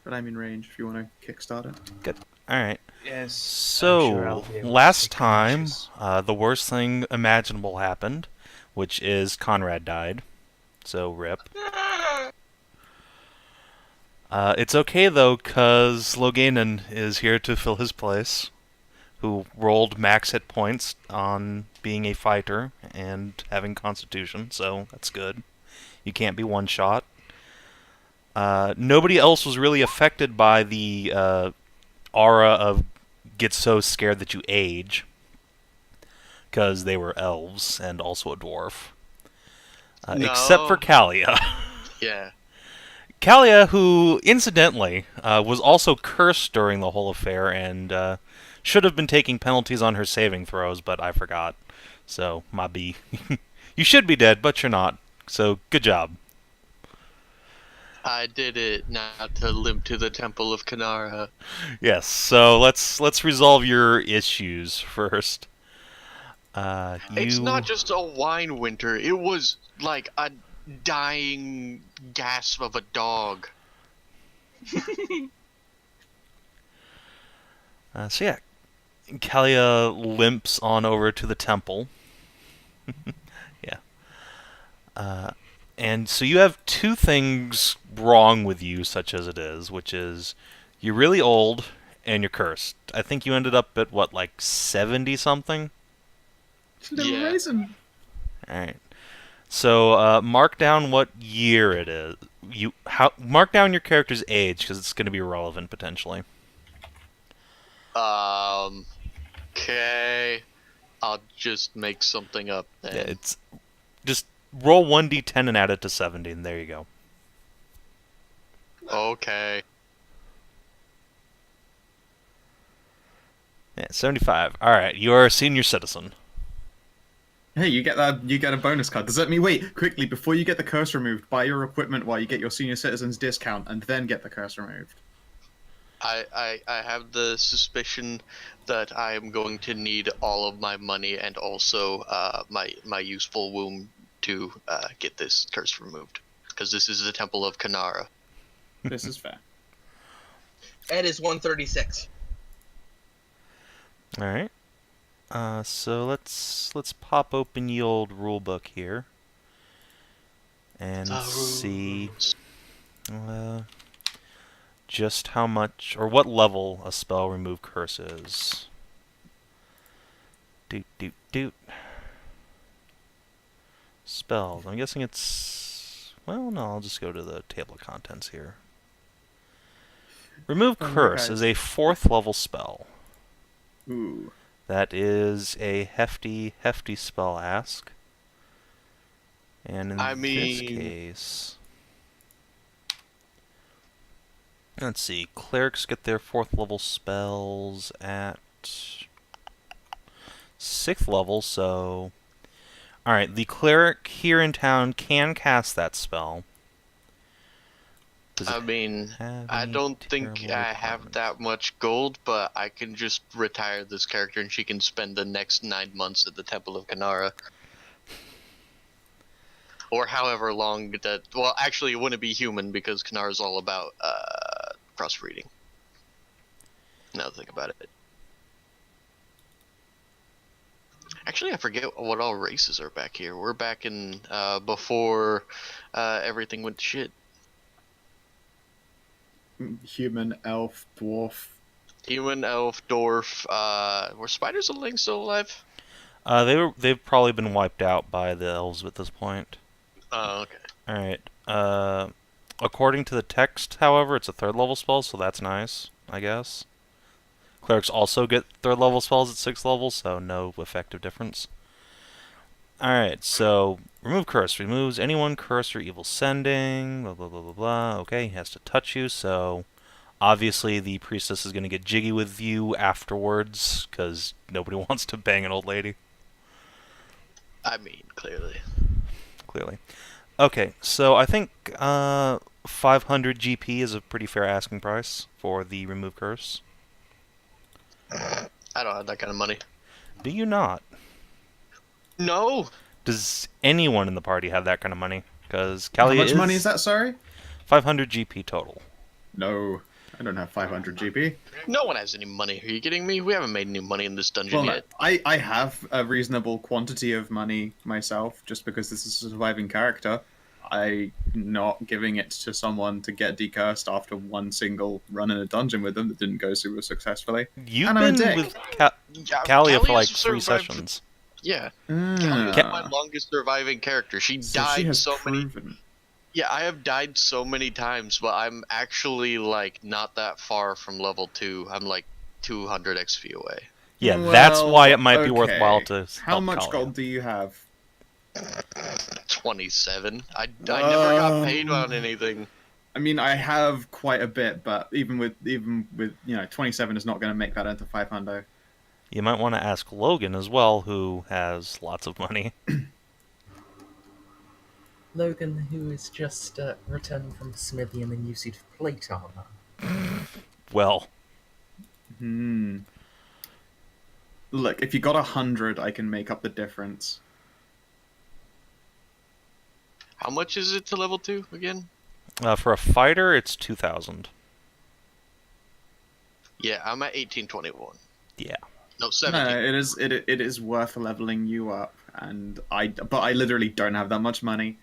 but I'm in range if you want to kickstart it. Good. Alright. Yes, I'm sure I'll So, be able to last stay time, conscious. the worst thing imaginable happened, which is Conrad died. So, rip. It's okay though, because Loganon is here to fill his place, who rolled max hit points on being a fighter and having constitution, so that's good. You can't be one shot. Nobody else was really affected by the aura of get so scared that you age, because they were elves and also a dwarf. Except for No. Kalia. Yeah. Kalia, who, incidentally, was also cursed during the whole affair and should have been taking penalties on her saving throws, but I forgot. So, Mabi. You should be dead, but you're not. So, good job. I did it not to limp to the Temple of Kanara. Yes, so let's resolve your issues first. It's You... not just a wine winter, it was like a dying gasp of a dog. So yeah, Kalia limps on over to the temple. Yeah. And so you have two things wrong with you, such as it is, which is you're really old and you're cursed. I think you ended up at what, like 70 something? Little Yeah. raisin. Alright. So mark down what year it is. Mark down your character's age, because it's going to be relevant potentially. Okay. I'll just make something up then. Yeah, it's just roll 1d10 and add it to 70, and there you go. Okay. Yeah, 75. Alright, you're a senior citizen. Hey, you get that. You get a bonus card. Does that mean wait quickly before you get the curse removed? Buy your equipment while you get your senior citizens discount, and then get the curse removed. I have the suspicion that I am going to need all of my money and also my useful womb to get this curse removed. Because this is the Temple of Kanara. This is fair. Ed is 136. All right. So let's pop open the old rule book here and see just how much or what level a spell remove curse is. Doot doot doot. Spells. I'm guessing it's, well, no. I'll just go to the table of contents here. Remove curse is a 4th level spell. Ooh. That is a hefty, hefty spell ask. And in this case... Let's see. Clerics get their 4th level spells at 6th level, so... Alright, the cleric here in town can cast that spell. I mean, I don't think I have that much gold, but I can just retire this character and she can spend the next 9 months at the Temple of Kanara. Or however long that... Well, actually, it wouldn't be human because Kanara is all about crossbreeding. Now that I think about it. Actually, I forget what all races are back here. We're back in before everything went to shit. Human, elf, dwarf. Human, elf, dwarf. Were spiders and lings still alive? They've probably been wiped out by the elves at this point. Oh, okay. Alright. According to the text, however, it's a 3rd level spell, so that's nice, I guess. Clerics also get 3rd level spells at 6th level, so no effective difference. Alright, so remove curse. Removes anyone cursed or evil sending. Blah, blah, blah, blah, blah. Okay, he has to touch you, so obviously the priestess is going to get jiggy with you afterwards, because nobody wants to bang an old lady. I mean, clearly. Clearly. Okay, so I think 500 GP is a pretty fair asking price for the remove curse. I don't have that kind of money. Do you not? No! Does anyone in the party have that kind of money? Because How Kalia much money is that? Sorry. 500 GP total. No, I don't have 500 GP. No one has any money. Are you kidding me? We haven't made any money in this dungeon Well, yet. I have a reasonable quantity of money myself, just because this is a surviving character. I'm not giving it to someone to get decursed after one single run in a dungeon with them that didn't go super successfully. You've And I'm a been dick. with Yeah, Kalia for Kalia's like 3 survived- sessions. Yeah, Ah. Kalia's my longest surviving character. She So died she has so many. proven. Yeah, I have died so many times, but I'm actually like not that far from level 2. I'm like 200 XP away. Yeah, that's why it might be okay. worthwhile to How help much Kalia. gold do you have? 27. I never got paid on anything. I mean, I have quite a bit, but even with 27 is not going to make that into 500. You might want to ask Logan as well, who has lots of money. Logan, who is just returned from Smithy in a new suit of plate armor. Well, Look, if you got 100, I can make up the difference. How much is it to level 2 again? for a fighter, it's 2,000. Yeah, I'm at 1821. Yeah. No, No, 17. it is worth leveling you up, but I literally don't have that much money.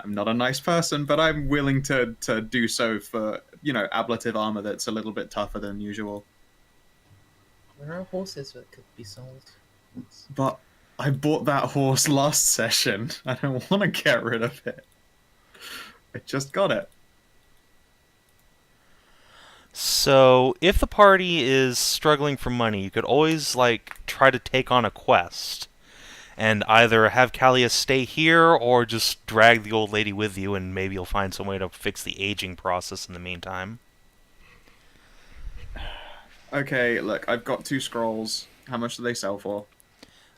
I'm not a nice person, but I'm willing to do so for ablative armor that's a little bit tougher than usual. There are horses that could be sold. But I bought that horse last session. I don't want to get rid of it. I just got it. So, if the party is struggling for money, you could always, try to take on a quest. And either have Kalia stay here, or just drag the old lady with you, and maybe you'll find some way to fix the aging process in the meantime. Okay, look, I've got 2 scrolls. How much do they sell for?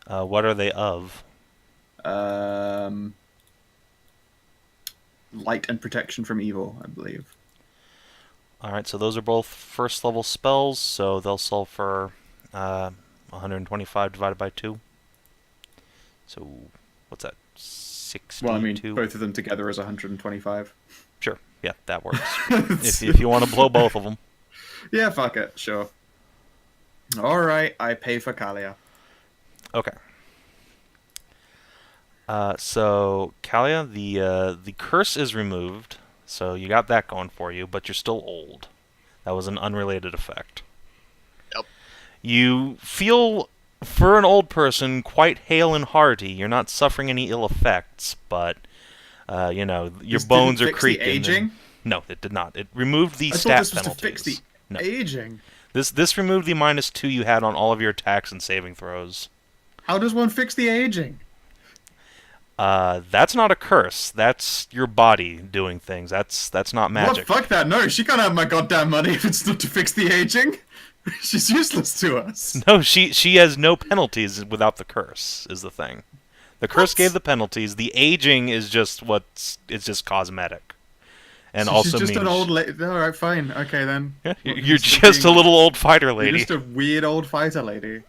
What are they of? Light and protection from evil, I believe. Alright, so those are both first level spells, so they'll sell for 125 divided by 2. So, what's that? 62? Well, I mean, both of them together is 125. Sure, yeah, that works. if you want to blow both of them. Yeah, fuck it, sure. Alright, I pay for Kalia. Okay. So, Kalia, the curse is removed, so you got that going for you, but you're still old. That was an unrelated effect. Yep. You feel, for an old person, quite hale and hearty. You're not suffering any ill effects, but, your This bones didn't are fix creaking. the aging? No, it did not. It removed the I thought stat this was penalties. to fix the No. aging. This removed the -2 you had on all of your attacks and saving throws. How does one fix the aging? That's not a curse. That's your body doing things. That's not magic. What? Fuck that. No, she can't have my goddamn money if it's not to fix the aging. She's useless to us. No, she has no penalties without the curse, is the thing. The curse What? gave the penalties. The aging is just it's just cosmetic. And So also she's just means an old lady. Alright, fine. Okay, then. you're just a little old fighter You're lady. just a weird old fighter lady.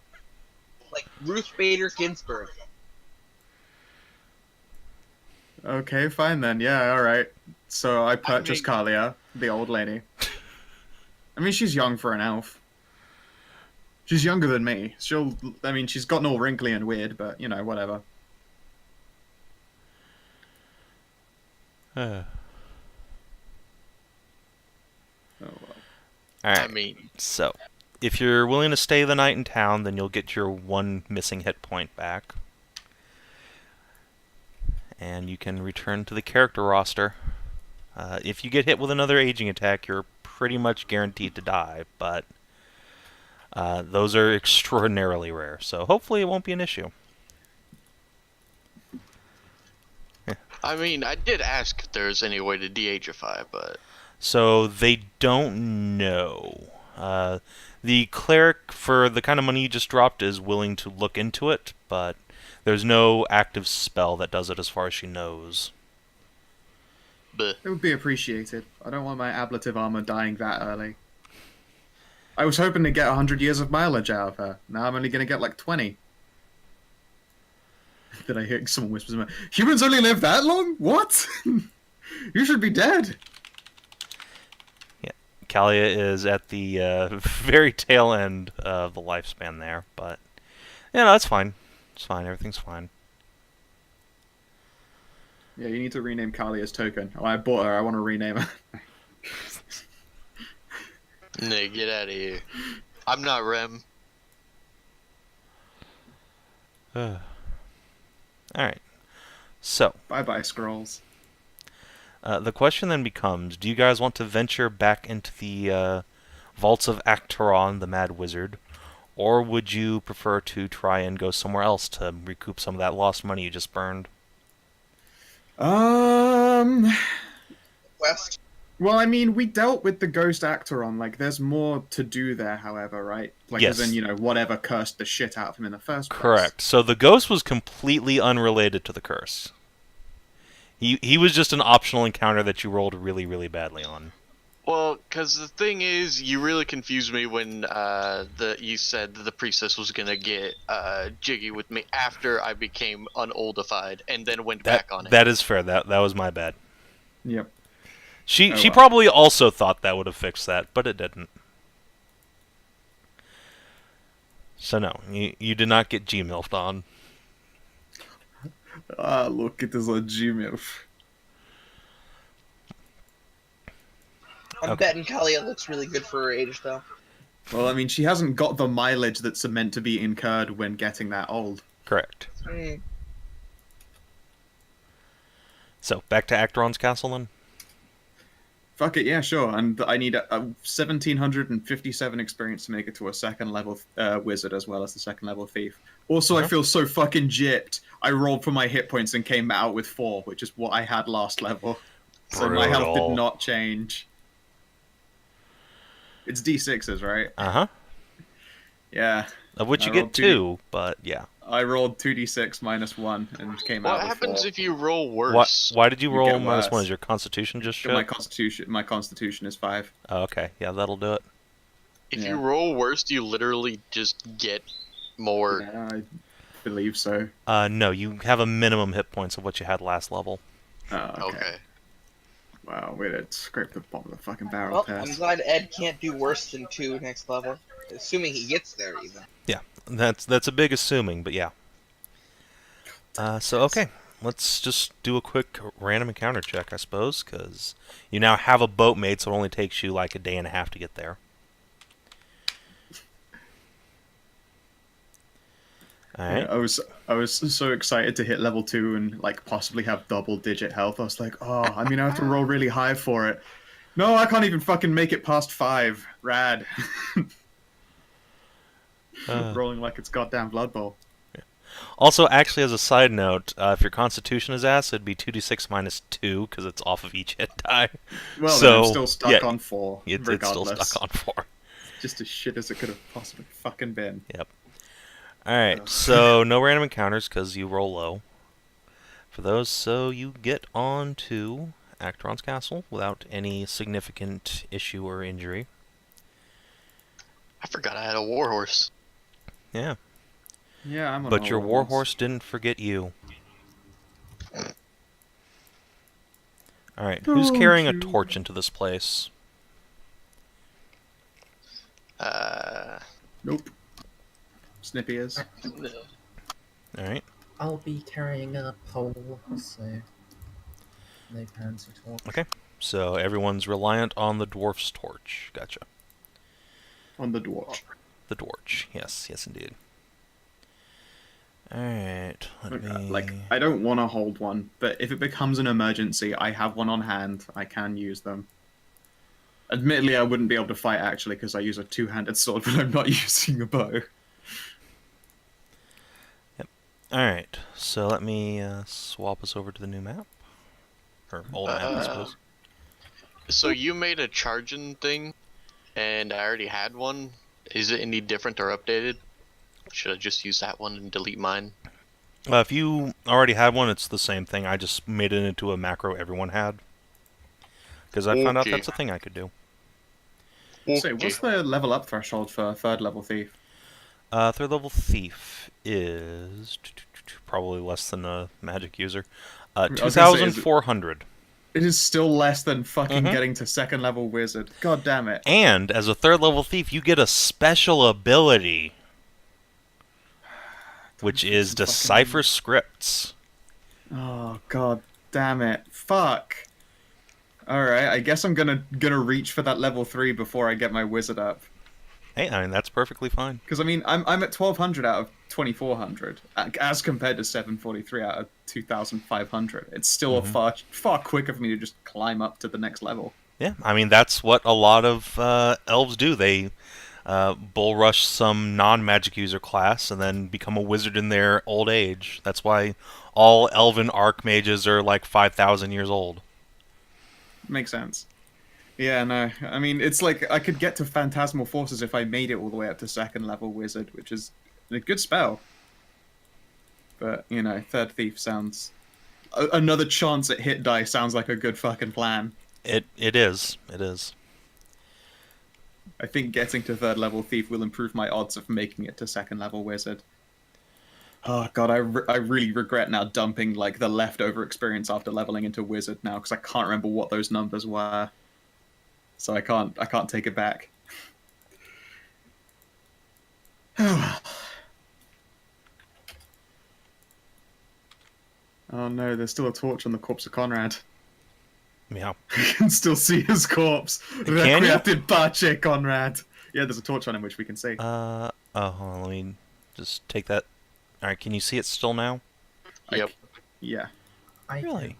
Like Ruth Bader Ginsburg. Okay, fine then. Yeah, alright. So I purchased Kalia, the old lady. I mean, she's young for an elf. She's younger than me. She's gotten all wrinkly and weird, but, whatever. Oh, well. Alright. I mean, So, if you're willing to stay the night in town, then you'll get your 1 missing hit point back. And you can return to the character roster. If you get hit with another aging attack, you're pretty much guaranteed to die, but those are extraordinarily rare, so hopefully it won't be an issue. I mean, I did ask if there's any way to de-agify, but So they don't know. The cleric, for the kind of money you just dropped, is willing to look into it, but there's no active spell that does it as far as she knows. bleh. It would be appreciated. I don't want my ablative armor dying that early. I was hoping to get 100 years of mileage out of her. Now I'm only going to get like 20. Did I hear someone whispers in my... Humans only live that long? What? You should be dead. Kalia is at the very tail end of the lifespan there, but it's fine. It's fine. Everything's fine. Yeah, you need to rename Kalia's token. Oh, I bought her. I want to rename her. Nah, get out of here. I'm not Rem. All right. So Bye-bye, scrolls. the question then becomes: do you guys want to venture back into the vaults of Akterrhon, the Mad Wizard, or would you prefer to try and go somewhere else to recoup some of that lost money you just burned? West. Well, I mean, we dealt with the ghost Akterrhon. Like, there's more to do there, however, right? Like, Yes. as in, whatever cursed the shit out of him in the first place. Correct. So the ghost was completely unrelated to the curse. He was just an optional encounter that you rolled really, really badly on. Well, because the thing is, you really confused me when you said that the priestess was gonna get jiggy with me after I became unoldified, and then went back on it. That is fair. That was my bad. Yep. She well. probably also thought that would have fixed that, but it didn't. So no, you did not get G-milfed on. Ah, look, it is a Gmail. I'm betting Kalia looks really good for her age, though. Well, I mean, she hasn't got the mileage that's meant to be incurred when getting that old. Correct. Mm. So back to Akterrhon's castle then. Fuck it, yeah, sure. And I need a 1,757 experience to make it to a second level wizard as well as the second level thief. Also, I feel so fucking gypped. I rolled for my hit points and came out with 4, which is what I had last level. So my health Brutal. did not change. It's D6s, right? Uh-huh. Yeah. Of which you I get rolled 2, but yeah. I rolled 2d6 minus 1 and came out What with happens 4. if you roll worse? Why did you You roll get minus 1? worse. Is your constitution just shit? My constitution is 5. Oh, okay. Yeah, that'll do it. If Yeah. you roll worse, do you literally just get more? Yeah, I believe so. No, you have a minimum hit points of what you had last level. Oh, Okay. Wow, way to scrape the bottom of the fucking barrel, Well, Tess. I'm glad Ed can't do worse than 2 next level. Assuming he gets there, even. Yeah, that's a big assuming, but yeah. So okay, let's just do a quick random encounter check, I suppose, because you now have a boat made, so it only takes you like a day and a half to get there. All right. Yeah, I was so excited to hit level 2 and like possibly have double digit health. I was like, oh, I mean, I have to roll really high for it. No, I can't even fucking make it past 5. Rad. Rolling like it's goddamn Blood Bowl. Also, actually, as a side note, if your constitution is ass, it'd be 2d6 minus 2, because it's off of each hit die. Well, So, then I'm still stuck yeah, on 4. It's regardless. still stuck on 4. Just as shit as it could have possibly fucking been. Yep. Alright, so no random encounters, because you roll low. For those, so you get on to Akterrhon's castle without any significant issue or injury. I forgot I had a warhorse. Yeah. Yeah, I'm on But a your warhorse. warhorse didn't forget you. Alright, who's Don't carrying a you- torch into this place? Nope. Snippy is. No. Alright. I'll be carrying a pole, so no plans at all. Okay. So everyone's reliant on the dwarf's torch. Gotcha. On the dwarf. The dwarch. Yes, yes indeed. Alright, let me... Like, I don't want to hold one, but if it becomes an emergency, I have one on hand. I can use them. Admittedly, I wouldn't be able to fight, actually, because I use a two-handed sword, but I'm not using a bow. Alright, so let me swap us over to the new map. Or old map, I suppose. So you made a charging thing, and I already had one. Is it any different or updated? Should I just use that one and delete mine? If you already had one, it's the same thing. I just made it into a macro everyone had. Because I found out Okay. that's a thing I could do. So, what's the level up threshold for third level thief? Third level thief is probably less than a magic user. was gonna say, is it- 2,400. It is still less than fucking Mhm. getting to second level wizard. God damn it. And as a third level thief, you get a special ability, which Time for is some decipher fucking- scripts. Oh god damn it. Fuck. Alright, I guess I'm gonna reach for that level 3 before I get my wizard up. Hey, I mean that's perfectly fine. Because I mean, I'm at 1200 out of 2400, as compared to 743 out of 2500. It's still a Mhm. far quicker for me to just climb up to the next level. Yeah, I mean that's what a lot of elves do. They bull rush some non-magic user class and then become a wizard in their old age. That's why all elven archmages are like 5,000 years old. Makes sense. Yeah, no. I mean, it's like I could get to Phantasmal Forces if I made it all the way up to second level wizard, which is a good spell. But, you know, third thief sounds... another chance at hit die sounds like a good fucking plan. It is. It is. I think getting to third level thief will improve my odds of making it to second level wizard. Oh god, I really regret now dumping like the leftover experience after leveling into wizard now because I can't remember what those numbers were. So I can't take it back. Oh no, there's still a torch on the corpse of Conrad. Yeah. You can still see his corpse. Can you? Requited Pace Conrad. Yeah, there's a torch on him which we can see. Oh, hold on, let me just take that. All right, can you see it still now? Yep. Yeah. I Really?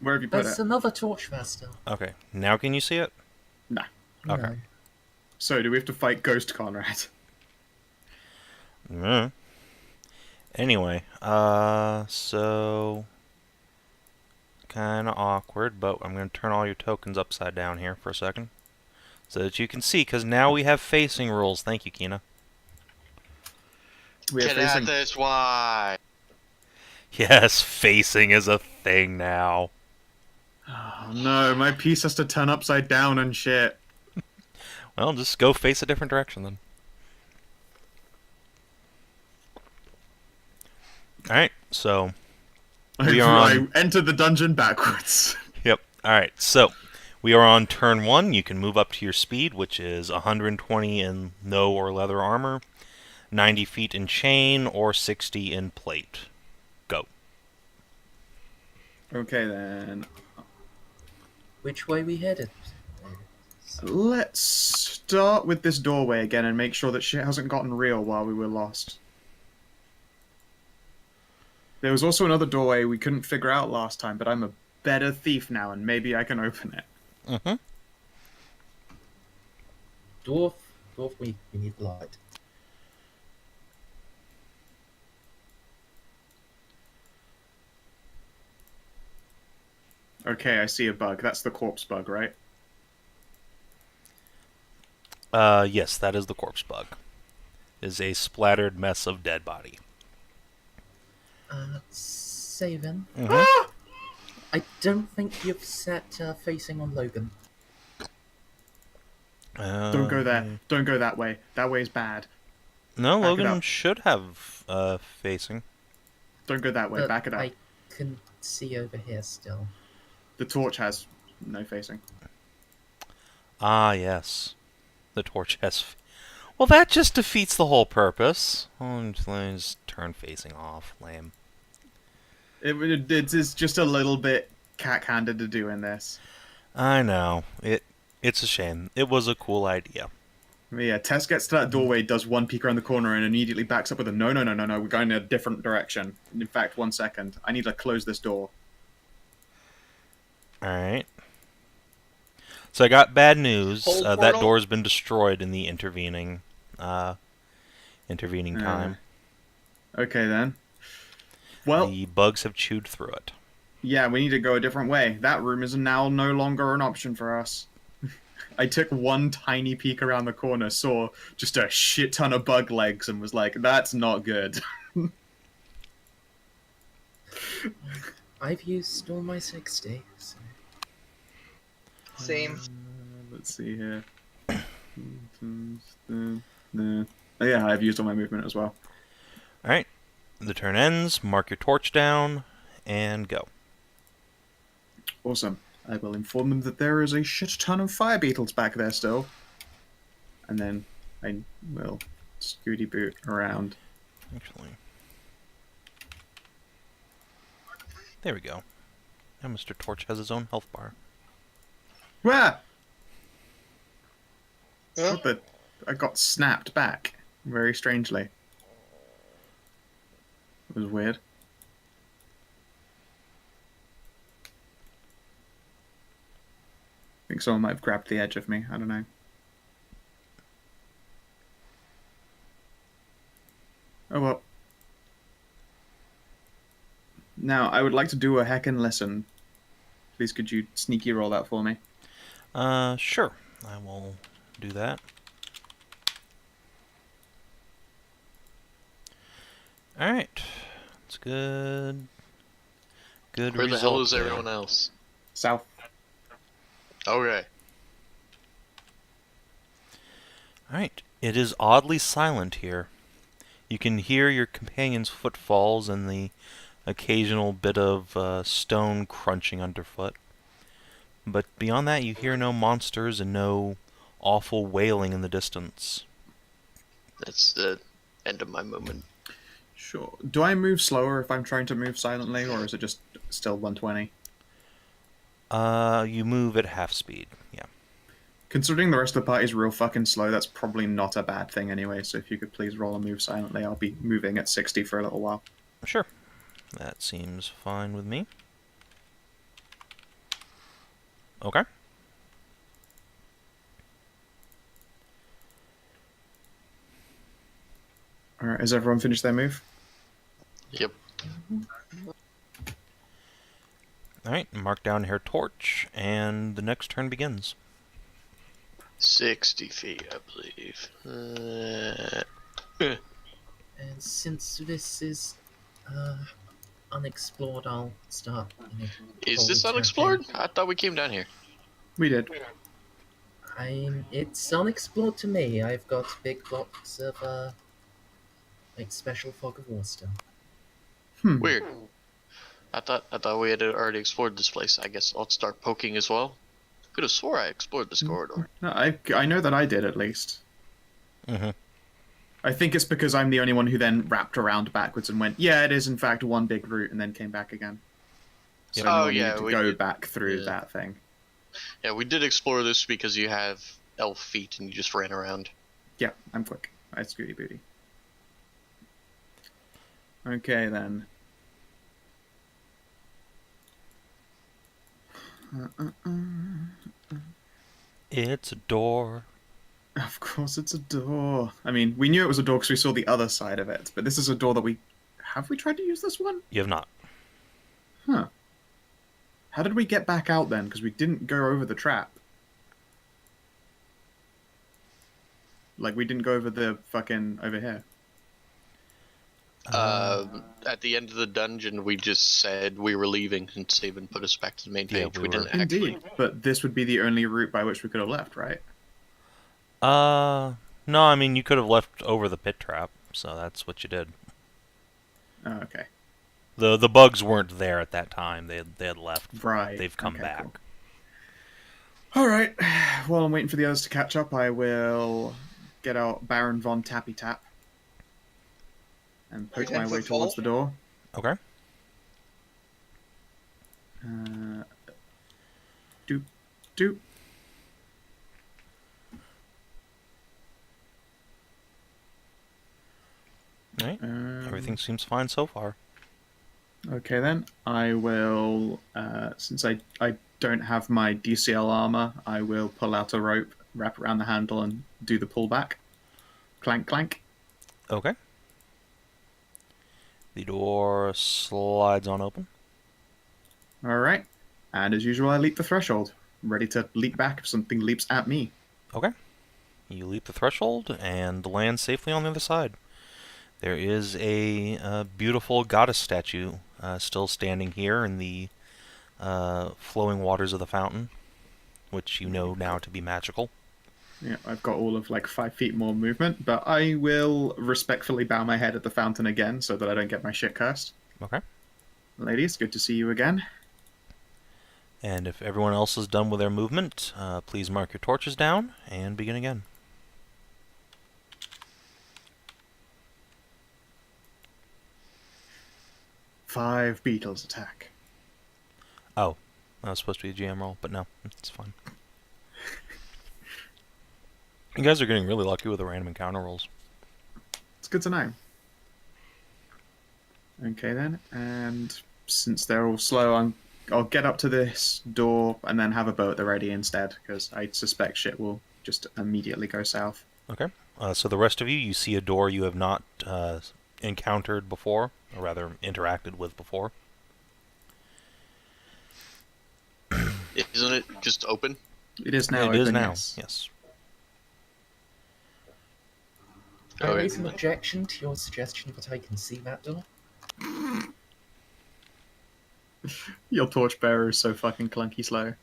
Where have you put There's it? another torch there still. Okay, now can you see it? Nah. Okay. No. So, do we have to fight Ghost Conrad? Mm. Anyway, so kind of awkward, but I'm going to turn all your tokens upside down here for a second so that you can see, because now we have facing rules. Thank you, Kina. We are Get at facing... this, why? Yes, facing is a thing now. Oh no, my piece has to turn upside down and shit. Well, just go face a different direction then. Alright, so we are on... I entered the dungeon backwards. Yep. Alright, so we are on turn 1. You can move up to your speed, which is 120 in no or leather armor, 90 feet in chain, or 60 in plate. Go. Okay then. Which way we headed? Let's start with this doorway again and make sure that shit hasn't gotten real while we were lost. There was also another doorway we couldn't figure out last time, but I'm a better thief now and maybe I can open it. Mm-hmm. Dwarf, we need light. Okay, I see a bug. That's the corpse bug, right? Yes, that is the corpse bug. Is a splattered mess of dead body. Savin. Mm-hmm. I don't think you've set facing on Logan. Don't go there. Don't go that way. That way is bad. No, Back it Logan up. should have facing. Don't go that way. But Back it up. I can see over here still. The torch has no facing. Ah, yes. The torch has... Well, that just defeats the whole purpose. Oh, just turn facing off. Lame. It's just a little bit cack-handed to do in this. I know. It's a shame. It was a cool idea. But yeah, Tess gets to that doorway, does one peek around the corner, and immediately backs up with a no, we're going in a different direction. In fact, 1 second. I need to close this door. Alright. So I got bad news. Hold That portal. door's been destroyed in the intervening time. Okay, then. Well, The bugs have chewed through it. yeah, we need to go a different way. That room is now no longer an option for us. I took one tiny peek around the corner, saw just a shit ton of bug legs, and was like, that's not good. I've used all my 60. So. Same. Let's see here. Oh, yeah, I've used all my movement as well. Alright. The turn ends. Mark your torch down. And go. Awesome. I will inform them that there is a shit ton of fire beetles back there still. And then I will scooty boot around. Actually. There we go. Now Mr. Torch has his own health bar. Where? Huh? What the? I got snapped back very strangely. It was weird. I think someone might have grabbed the edge of me. I don't know. Oh well. Now, I would like to do a heckin' listen. Please could you sneaky roll that for me? Sure. I will do that. Alright. That's good. Good Where the result hell is there. everyone else? South. Okay. Alright. It is oddly silent here. You can hear your companion's footfalls and the occasional bit of stone crunching underfoot. But beyond that, you hear no monsters and no awful wailing in the distance. That's the end of my movement. Sure. Do I move slower if I'm trying to move silently, or is it just still 120? You move at half speed, yeah. Considering the rest of the party's real fucking slow, that's probably not a bad thing anyway, so if you could please roll and move silently, I'll be moving at 60 for a little while. Sure. That seems fine with me. Okay. Alright, has everyone finished their move? Yep. Alright, mark down here torch, and the next turn begins. 60 feet, I believe. And since this is unexplored, I'll start. Is this cold unexplored? turkey. I thought we came down here. We did. It's unexplored to me. I've got big blocks of like special fog of war still. Weird. I thought we had already explored this place. I guess I'll start poking as well. Could have swore I explored this corridor. No, I know that I did at least. Mm-hmm. I think it's because I'm the only one who then wrapped around backwards and went, yeah, it is in fact one big route, and then came back again. So Oh, no one yeah, needed to we go did. back through Yeah. that thing. Yeah, we did explore this because you have elf feet and you just ran around. Yeah, I'm quick. I scooty booty. Okay then. It's a door. Of course it's a door. I mean, we knew it was a door because we saw the other side of it, but this is a door that we... Have we tried to use this one? You have not. Huh. How did we get back out then? Because we didn't go over the trap. Like, we didn't go over the fucking... over here. At the end of the dungeon, we just said we were leaving, and Savin put us back to the main Yeah, page. we We were. didn't actually. Indeed. But this would be the only route by which we could have left, right? No, I mean, you could have left over the pit trap, so that's what you did. Oh, okay. The bugs weren't there at that time. They had left. Right. They've come Okay, back. Cool. Alright. While I'm waiting for the others to catch up, I will get out Baron Von Tappy Tap and poke my 10 way foot fall? towards the door. Okay. Doop. Doop. Alright. Everything seems fine so far. Okay then, I will, since I don't have my DCL armor, I will pull out a rope, wrap around the handle, and do the pullback. Clank, clank. Okay. The door slides on open. Alright. And as usual, I leap the threshold, ready to leap back if something leaps at me. Okay. You leap the threshold and land safely on the other side. There is a beautiful goddess statue still standing here in the flowing waters of the fountain, which you know now to be magical. Yeah, I've got all of like 5 feet more movement, but I will respectfully bow my head at the fountain again so that I don't get my shit cursed. Okay. Ladies, good to see you again. And if everyone else is done with their movement, please mark your torches down and begin again. Five beetles attack. Oh, that was supposed to be a GM roll, but no, it's fine. You guys are getting really lucky with the random encounter rolls. It's good to know. Okay then, and since they're all slow, I'll get up to this door and then have a boat at the ready instead, because I suspect shit will just immediately go south. Okay. So the rest of you, you see a door you have not encountered before, or rather interacted with before. Isn't it just open? It is now It is open, now, yes. yes. I Okay. raise an objection to your suggestion that I can see that door. Your torchbearer is so fucking clunky slow.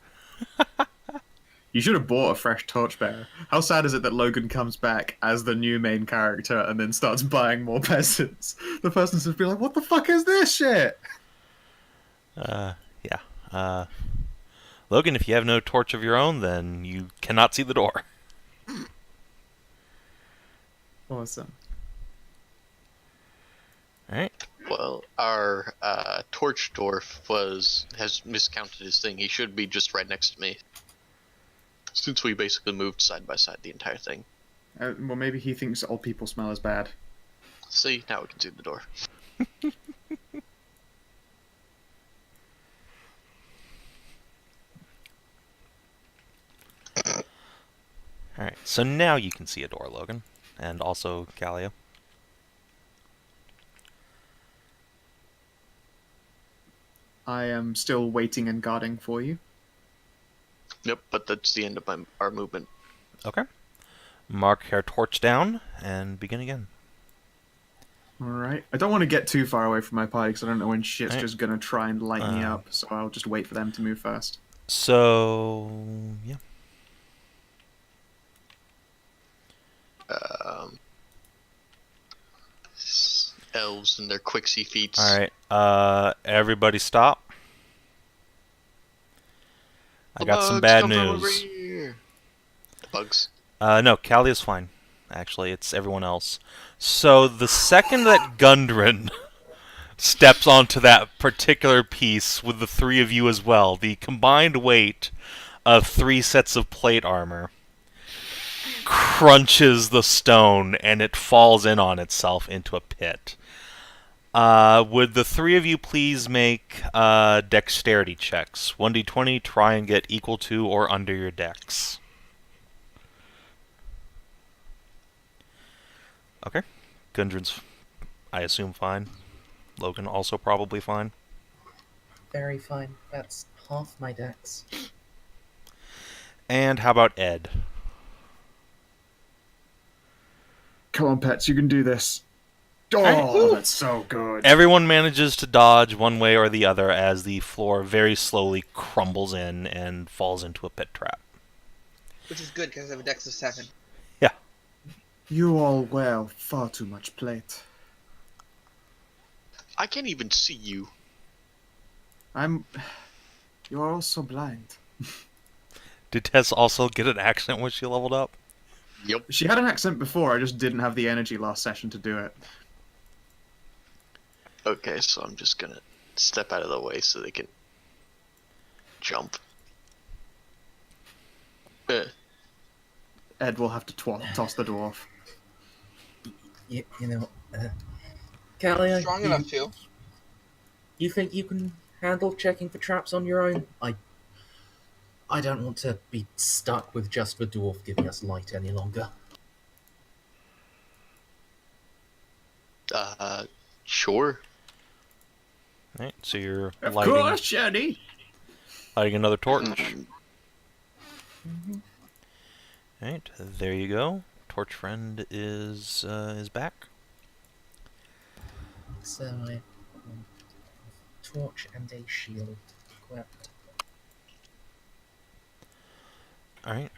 You should have bought a fresh torchbearer. How sad is it that Logan comes back as the new main character and then starts buying more peasants? The person's just be like, what the fuck is this shit? Yeah. Logan, if you have no torch of your own, then you cannot see the door. Awesome. Alright. Well, our torch dwarf has miscounted his thing. He should be just right next to me, since we basically moved side by side the entire thing. Well, maybe he thinks old people smell as bad. See, now we can see the door. Alright, so now you can see a door, Logan. And also Callia. I am still waiting and guarding for you. Yep, but that's the end of our movement. Okay. Mark your torch down and begin again. Alright. I don't want to get too far away from my party because I don't know when shit's Right. just going to try and light me up, so I'll just wait for them to move first. So, yeah. Elves and their quixie feats. Alright, everybody stop. I got some bad news. The bugs. No, Callie is fine. Actually, it's everyone else. So, the second that Gundren steps onto that particular piece with the three of you as well, the combined weight of 3 sets of plate armor crunches the stone and it falls in on itself into a pit. Would the three of you please make dexterity checks? 1d20, try and get equal to or under your dex. Okay. Gundren's, I assume, fine. Logan also probably fine. Very fine. That's half my dex. And how about Ed? Come on, pets, you can do this. Oh, Alright. that's so good. Everyone manages to dodge one way or the other as the floor very slowly crumbles in and falls into a pit trap. Which is good because I have a dex of 7. Yeah. You all wear far too much plate. I can't even see you. You are all so blind. Did Tess also get an accent when she leveled up? Yep. She had an accent before, I just didn't have the energy last session to do it. Okay, so I'm just gonna step out of the way so they can jump. Ed will have to toss the dwarf. You know, Callia, Strong enough to. you think you can handle checking for traps on your own? I don't want to be stuck with just the dwarf giving us light any longer. Sure. Right, so you're Of lighting course, Jenny! another torch. Right, there you go. Torch friend is back. So I have a torch and a shield equipped. Alright.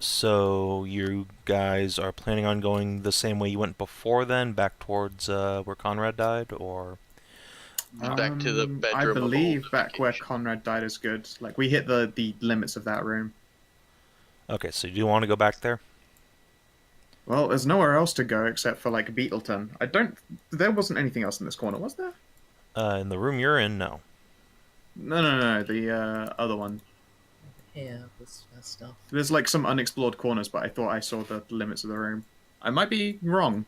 So you guys are planning on going the same way you went before then, back towards where Conrad died, or Back to the bedroom. I of believe old back where vacation. Conrad died is good. Like, we hit the limits of that room. Okay, so do you want to go back there? Well, there's nowhere else to go except for, like, Beetleton. I don't... There wasn't anything else in this corner, was there? In the room you're in, no. No, the other one. Yeah, this stuff. There's, like, some unexplored corners, but I thought I saw the limits of the room. I might be wrong.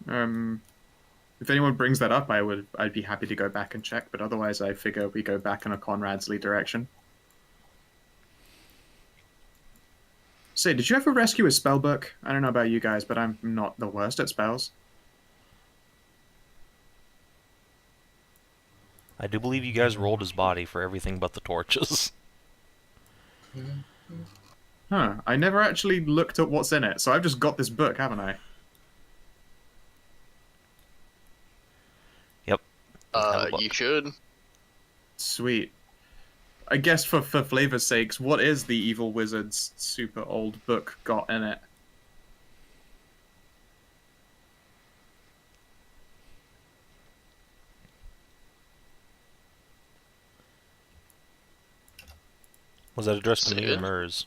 If anyone brings that up, I'd be happy to go back and check, but otherwise I figure we go back in a Conrad's Lee direction. Say, did you ever rescue a spell book? I don't know about you guys, but I'm not the worst at spells. I do believe you guys rolled his body for everything but the torches. Huh, I never actually looked at what's in it, so I've just got this book, haven't I? Yep. You should. Sweet. I guess for flavor's sakes, what is the Evil Wizard's super old book got in it? Was that addressed to Say me or it. Mers?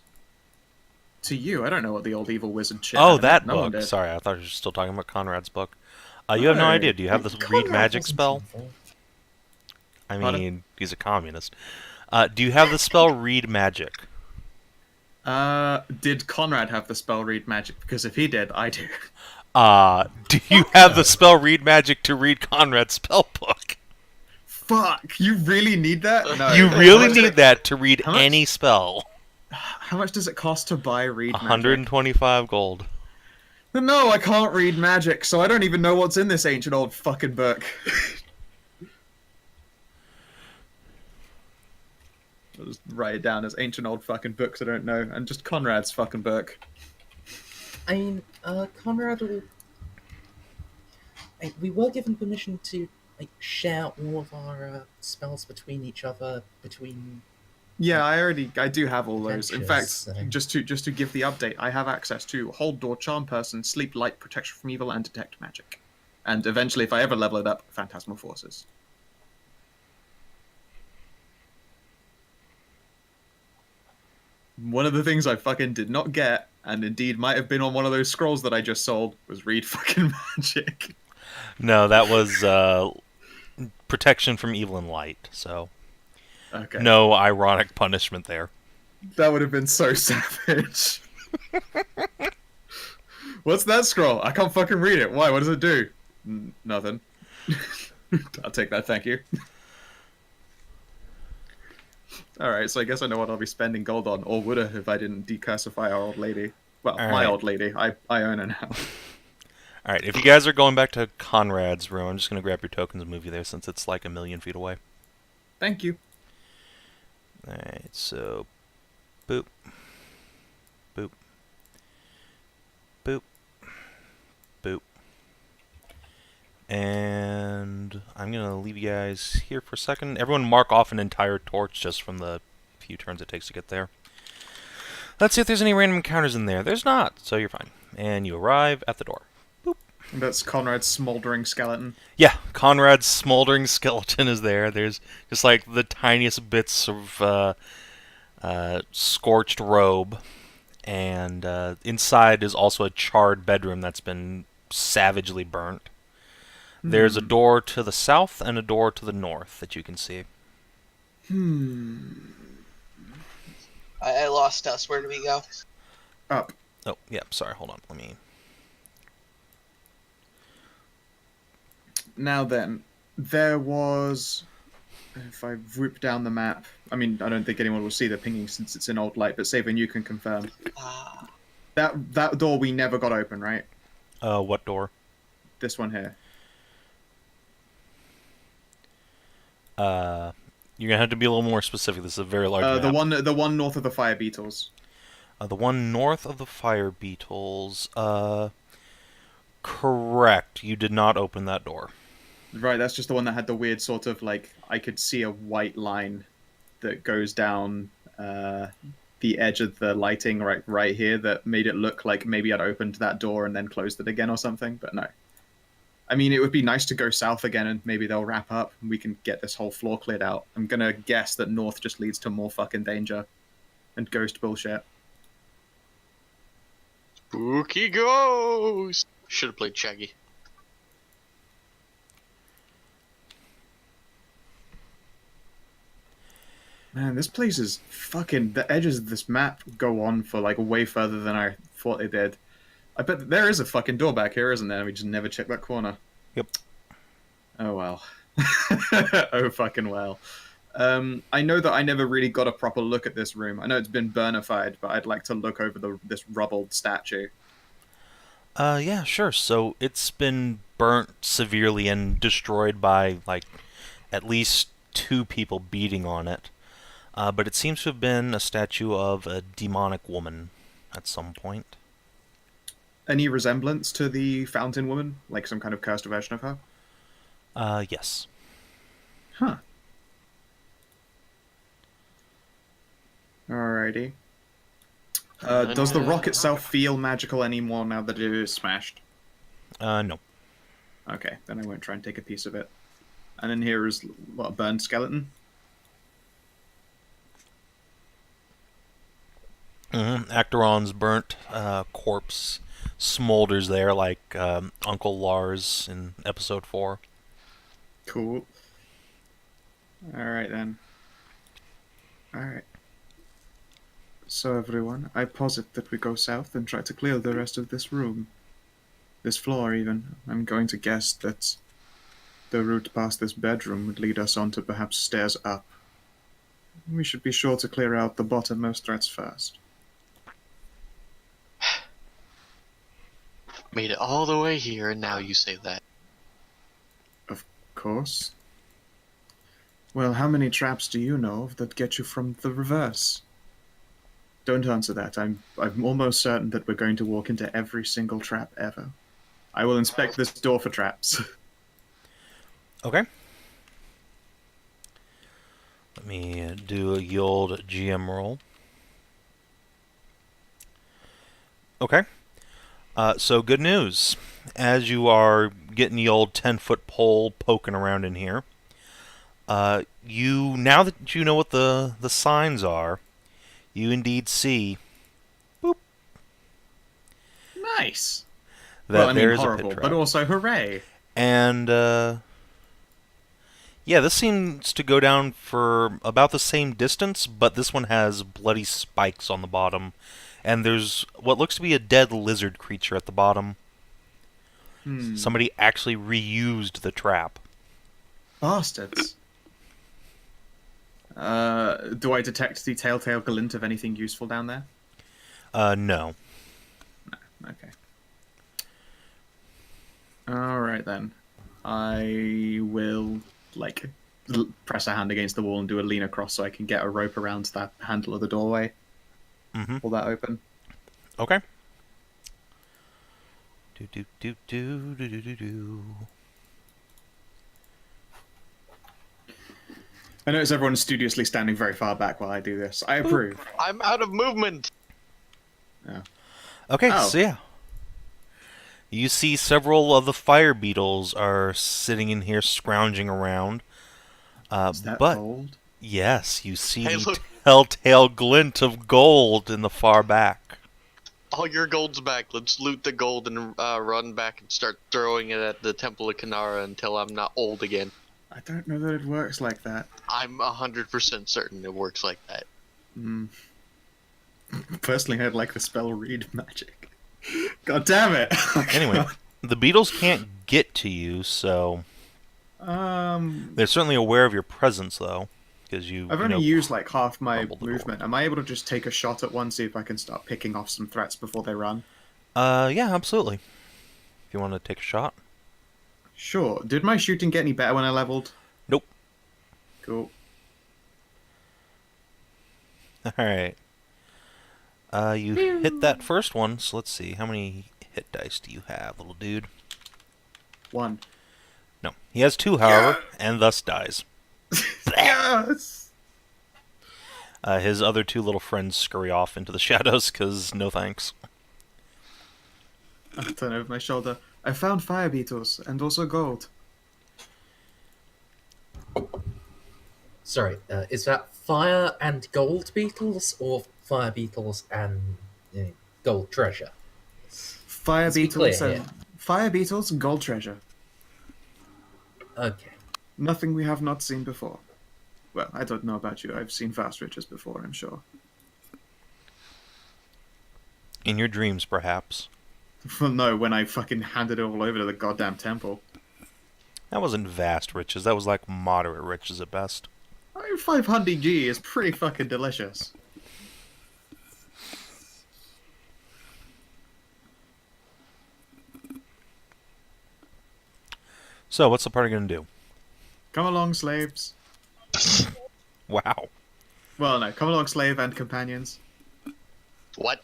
To you, I don't know what the old Evil Wizard shit Oh, had in it. that No one book. did. Sorry, I thought you were still talking about Conrad's book. You have no No. idea. Do you have the read Conrad magic wasn't spell? involved. I Pardon? mean, he's a communist. Do you have the spell read magic? Did Conrad have the spell read magic? Because if he did, I do. Do you have the spell read magic to read Conrad's spell book? Fuck, you really need that? No. You How really much did need it- that to read how much- any spell. How much does it cost to buy read magic? 125 gold. No, I can't read magic, so I don't even know what's in this ancient old fucking book. I'll just write it down as ancient old fucking books I don't know, and just Conrad's fucking book. I mean, Conrad will... we were given permission to, like, share all of our spells between each other, between... Yeah, I do have all those. In fact, Adventures, just to give the update, I have access to Hold Door, Charm Person, Sleep, Light, Protection from Evil, and Detect Magic. And eventually, if I ever level it up, Phantasmal Forces. One of the things I fucking did not get, and indeed might have been on one of those scrolls that I just sold, was read fucking magic. No, that was protection from evil and light. So Okay. no ironic punishment there. That would have been so savage. What's that scroll? I can't fucking read it. Why? What does it do? Nothing. I'll take that, thank you. Alright, so I guess I know what I'll be spending gold on, or would have if I didn't decursify our old lady. Well, All my right. old lady. I own her now. Alright, if you guys are going back to Conrad's room, I'm just going to grab your tokens and move you there since it's like 1,000,000 feet away. Thank you. Alright, so... Boop. Boop. Boop. Boop. And I'm going to leave you guys here for a second. Everyone mark off an entire torch just from the few turns it takes to get there. Let's see if there's any random encounters in there. There's not, so you're fine. And you arrive at the door. That's Conrad's smoldering skeleton. Yeah, Conrad's smoldering skeleton is there. There's just like the tiniest bits of scorched robe. And inside is also a charred bedroom that's been savagely burnt. There's a door to the south and a door to the north that you can see. I lost us. Where do we go? Up. Oh, yeah, sorry, hold on. Let me... Now then, there was... If I whip down the map... I mean, I don't think anyone will see the pinging since it's in old light, but Savin, you can confirm. That door we never got open, right? What door? This one here. You're gonna have to be a little more specific. This is a very large map. The one north of the fire beetles. The one north of the fire beetles. Correct. You did not open that door. Right, that's just the one that had the weird sort of, like, I could see a white line that goes down the edge of the lighting right here that made it look like maybe I'd opened that door and then closed it again or something, but no. I mean, it would be nice to go south again and maybe they'll wrap up and we can get this whole floor cleared out. I'm gonna guess that north just leads to more fucking danger and ghost bullshit. Spooky ghost. Should have played Shaggy. Man, this place is fucking... The edges of this map go on for, like, way further than I thought they did. I bet there is a fucking door back here, isn't there? We just never checked that corner. Yep. Oh, well. Oh, fucking well. I know that I never really got a proper look at this room. I know it's been burnified, but I'd like to look over this rubbled statue. Yeah, sure. So it's been burnt severely and destroyed by, like, at least 2 people beating on it. But it seems to have been a statue of a demonic woman at some point. Any resemblance to the fountain woman? Like some kind of cursed version of her? Yes. Huh. Alrighty. Does the rock itself feel magical anymore now that it is smashed? No. Okay, then I won't try and take a piece of it. And then here is, what, a burned skeleton? Akterrhon's burnt corpse smolders there like Uncle Lars in episode 4. Cool. Alright then. Alright. So everyone, I posit that we go south and try to clear the rest of this room. This floor even. I'm going to guess that the route past this bedroom would lead us on to perhaps stairs up. We should be sure to clear out the bottommost threats first. Made it all the way here, and now you say that. Of course. Well, how many traps do you know of that get you from the reverse? Don't answer that. I'm almost certain that we're going to walk into every single trap ever. I will inspect this door for traps. Okay. Let me do a old GM roll. Okay. So good news. As you are getting the old 10-foot pole poking around in here, now that you know what the signs are, you indeed see, boop, Nice. that Well, I mean, there is a horrible, pit trap. but also hooray. And, yeah, this seems to go down for about the same distance, but this one has bloody spikes on the bottom. And there's what looks to be a dead lizard creature at the bottom. Somebody actually reused the trap. Bastards. Do I detect the telltale glint of anything useful down there? No. No. Okay. Alright then. I will, like, press a hand against the wall and do a lean across so I can get a rope around that handle of the doorway. Mm-hmm. Pull that open. Okay. Do. I notice everyone's studiously standing very far back while I do this. I approve. I'm out of movement. Oh. Okay, Oh. so yeah. You see several of the fire beetles are sitting in here scrounging around. Is that but gold? yes, you see Hey, the look. telltale glint of gold in the far back. All your gold's back. Let's loot the gold and run back and start throwing it at the Temple of Kanara until I'm not old again. I don't know that it works like that. I'm 100% certain it works like that. Personally, I'd like the spell read magic. God damn it! Anyway, the beetles can't get to you, so they're certainly aware of your presence, though, because I've only used like half my crumbled the door. movement. Am I able to just take a shot at one, see if I can start picking off some threats before they run? Yeah, absolutely. If you want to take a shot. Sure. Did my shooting get any better when I leveled? Nope. Cool. Alright. You hit that first one, so let's see. How many hit dice do you have, little dude? 1. No. He has 2, however, and thus dies. Yes! His other 2 little friends scurry off into the shadows, because no thanks. I turn over my shoulder. I found fire beetles and also gold. Sorry, is that fire and gold beetles, or fire beetles and gold treasure? Fire Let's be beetles clear and fire beetles and gold treasure. Okay. Nothing we have not seen before. Well, I don't know about you. I've seen vast riches before, I'm sure. In your dreams, perhaps. Well, no, when I fucking handed it all over to the goddamn temple. That wasn't vast riches. That was like moderate riches at best. I mean, 500G is pretty fucking delicious. So, what's the party gonna do? Come along, slaves. Wow. Well, no, come along, slave and companions. What?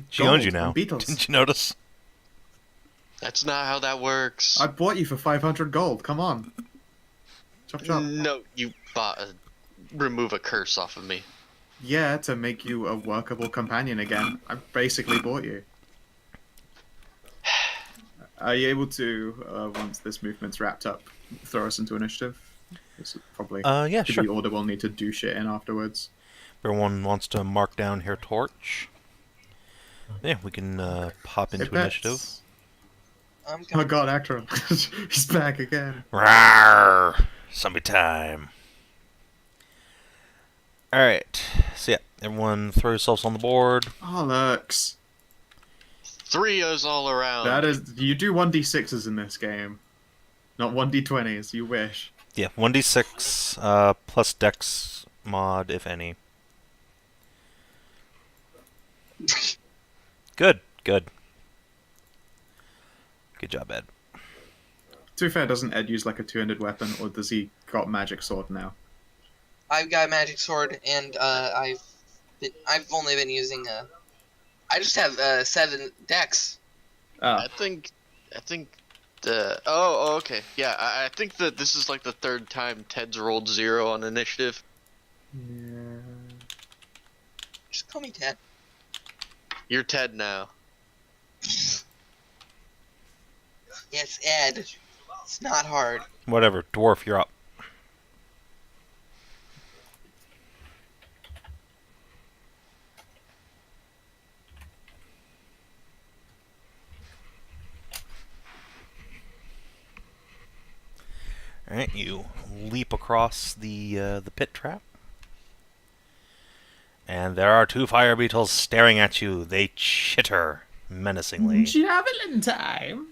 She owns you Gold now. and beetles. Didn't you notice? That's not how that works. I bought you for 500 gold. Come on. Chop chop. No, you bought remove a curse off of me. Yeah, to make you a workable companion again. I basically bought you. Are you able to, once this movement's wrapped up, throw us into initiative? This is probably Yeah, the sure. order we'll need to do shit in afterwards. Everyone wants to mark down her torch. Yeah, we can pop into Hey, pets. initiative. I'm Oh coming. god, Akterrhon. He's back again. Rawr! Zombie time. Alright. So yeah, everyone throw yourselves on the board. Oh, looks. 3 all around. That is, you do 1d6s in this game. Not 1d20s, you wish. Yeah, 1d6 plus dex mod, if any. Good, good. Good job, Ed. To be fair, doesn't Ed use like a two-handed weapon, or does he got magic sword now? I've got a magic sword, and I've only been using I just have 7 dex. Oh, I think the oh okay, yeah, I think that this is like the 3rd time Ted's rolled 0 on initiative. yeah. Just call me Ted. You're Ted now. Yes, Ed. It's not hard. Whatever, dwarf, you're up. Alright, you leap across the pit trap. And there are 2 fire beetles staring at you. They chitter menacingly. Javelin time!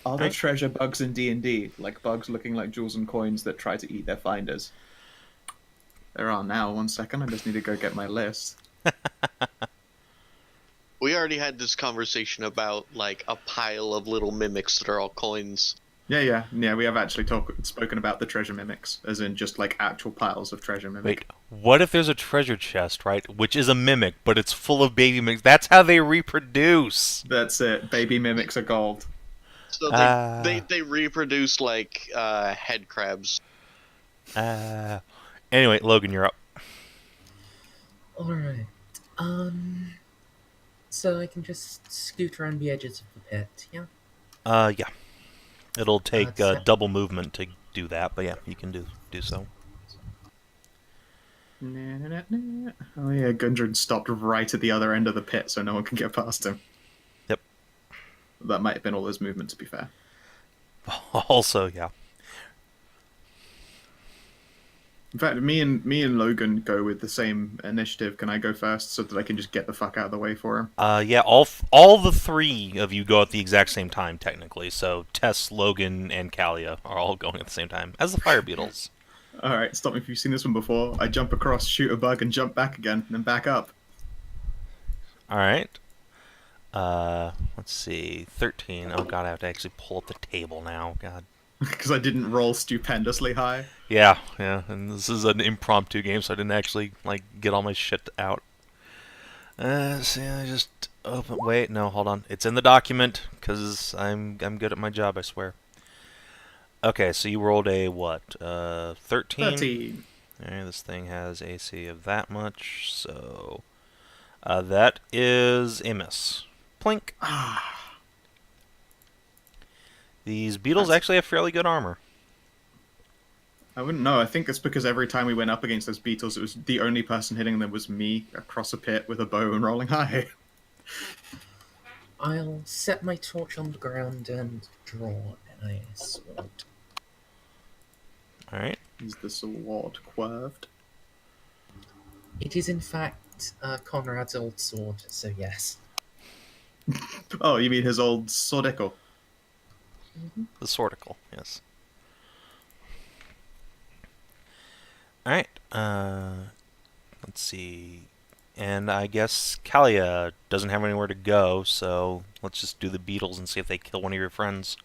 Are there Right. treasure bugs in D&D? Like bugs looking like jewels and coins that try to eat their finders? There are now. 1 second, I just need to go get my list. We already had this conversation about like a pile of little mimics that are all coins. Yeah, we have actually spoken about the treasure mimics, as in just like actual piles of treasure mimic. Wait, what if there's a treasure chest, right? Which is a mimic, but it's full of baby mimics. That's how they reproduce. That's it. Baby mimics are gold. So they reproduce like head crabs. Anyway, Logan, you're up. Alright. So I can just scoot around the edges of the pit, yeah? Yeah. It'll take so- double movement to do that, but yeah, you can do so. Oh yeah, Gundren stopped right at the other end of the pit, so no one can get past him. Yep. That might have been all his movement, to be fair. Also, yeah. In fact, me and Logan go with the same initiative. Can I go first so that I can just get the fuck out of the way for him? Yeah, all the 3 of you go at the exact same time, technically. So Tess, Logan, and Kalia are all going at the same time, as the fire beetles. Alright, stop me if you've seen this one before. I jump across, shoot a bug, and jump back again, and then back up. Alright. Let's see. 13. Oh god, I have to actually pull up the table now. God. Because I didn't roll stupendously high. Yeah, and this is an impromptu game, so I didn't actually, like, get all my shit out. See, I just open... Wait, no, hold on. It's in the document, because I'm good at my job, I swear. Okay, so you rolled a, what, 13? 13. Alright, this thing has AC of that much, so... that is a miss. Plink. These beetles That's- actually have fairly good armor. I wouldn't know. I think it's because every time we went up against those beetles, it was the only person hitting them was me across a pit with a bow and rolling high. I'll set my torch on the ground and draw a sword. Alright. Is the sword curved? It is in fact Conrad's old sword, so yes. Oh, you mean his old swordicle? The swordicle, yes. Alright, let's see. And I guess Kalia doesn't have anywhere to go, so let's just do the beetles and see if they kill one of your friends.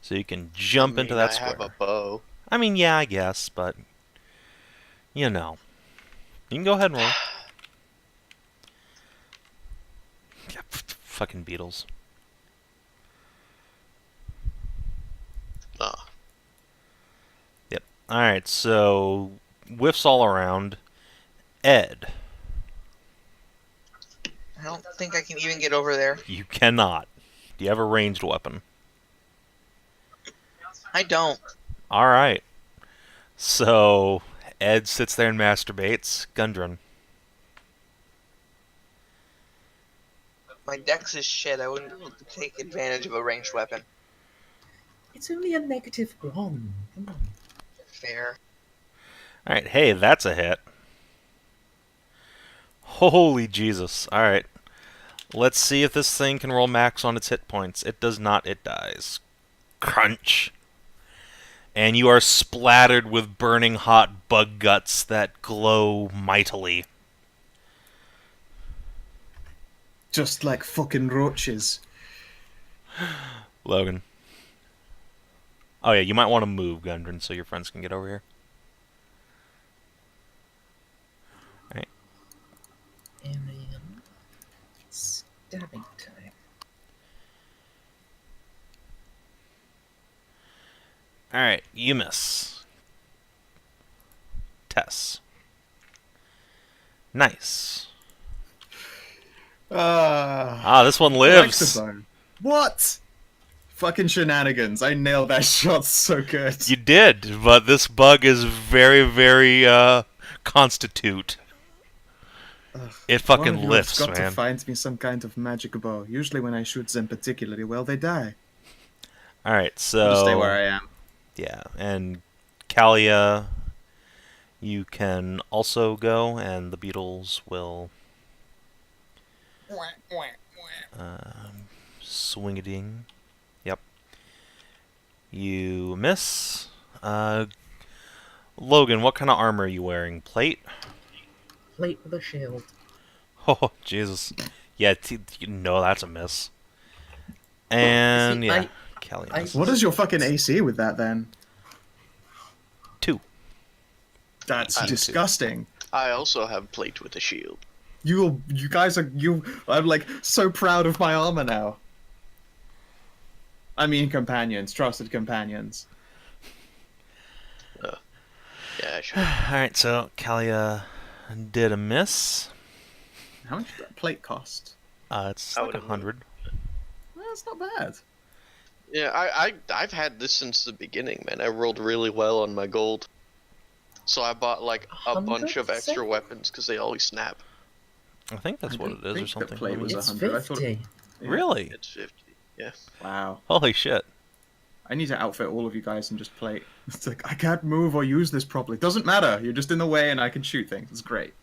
So you can jump into that square. I have a bow. I mean, yeah, I guess, but you know. You can go ahead and roll. Yeah, fucking beetles. Ah. Yep. Alright, so whiffs all around. Ed, I don't think I can even get over there. you cannot. Do you have a ranged weapon? I don't. Alright. So, Ed sits there and masturbates. Gundren. My dex is shit. I wouldn't be able to take advantage of a ranged weapon. It's only a -1. Come on. Fair. Alright, hey, that's a hit. Holy Jesus. Alright. Let's see if this thing can roll max on its hit points. It does not, it dies. Crunch. And you are splattered with burning hot bug guts that glow mightily. Just like fucking roaches. Logan. Oh yeah, you might want to move, Gundren, so your friends can get over here. Alright. And then stabbing time. Alright, you miss. Tess. Nice. Ah, this one lives. Lexophone. What? Fucking shenanigans. I nailed that shot so good. You did, but this bug is very, very, constitute. It One fucking of you lifts, has got man. to find me some kind of magic bow. Usually when I shoot them particularly well, they die. Alright, so... I'll just stay where I am. Yeah, and Kalia, you can also go, and the beetles will... swing-a-ding. Yep. You miss. Logan, what kind of armor are you wearing? Plate? Plate with a shield. Oh, Jesus. Yeah, you know that's a miss. And, See, yeah, I- Kalia I- misses. What is your fucking AC with that then? 2. That's I'm disgusting. I also have plate with a shield. You guys are I'm like so proud of my armor now. I mean companions, trusted companions. Yeah, sure. Alright, so Kalia did a miss. How much did that plate cost? It's I like would've 100. Well, that's not bad. Yeah, I've had this since the beginning, man. I rolled really well on my gold. So I bought like a bunch of 100%? extra weapons because they always snap. I think that's I what don't it is or think the something. plate Let me- was It's 100. I thought 50. Yeah. Really? It's 50. Yeah. Wow. Holy shit. I need to outfit all of you guys and just plate. It's like, I can't move or use this properly. Doesn't matter. You're just in the way and I can shoot things. It's great.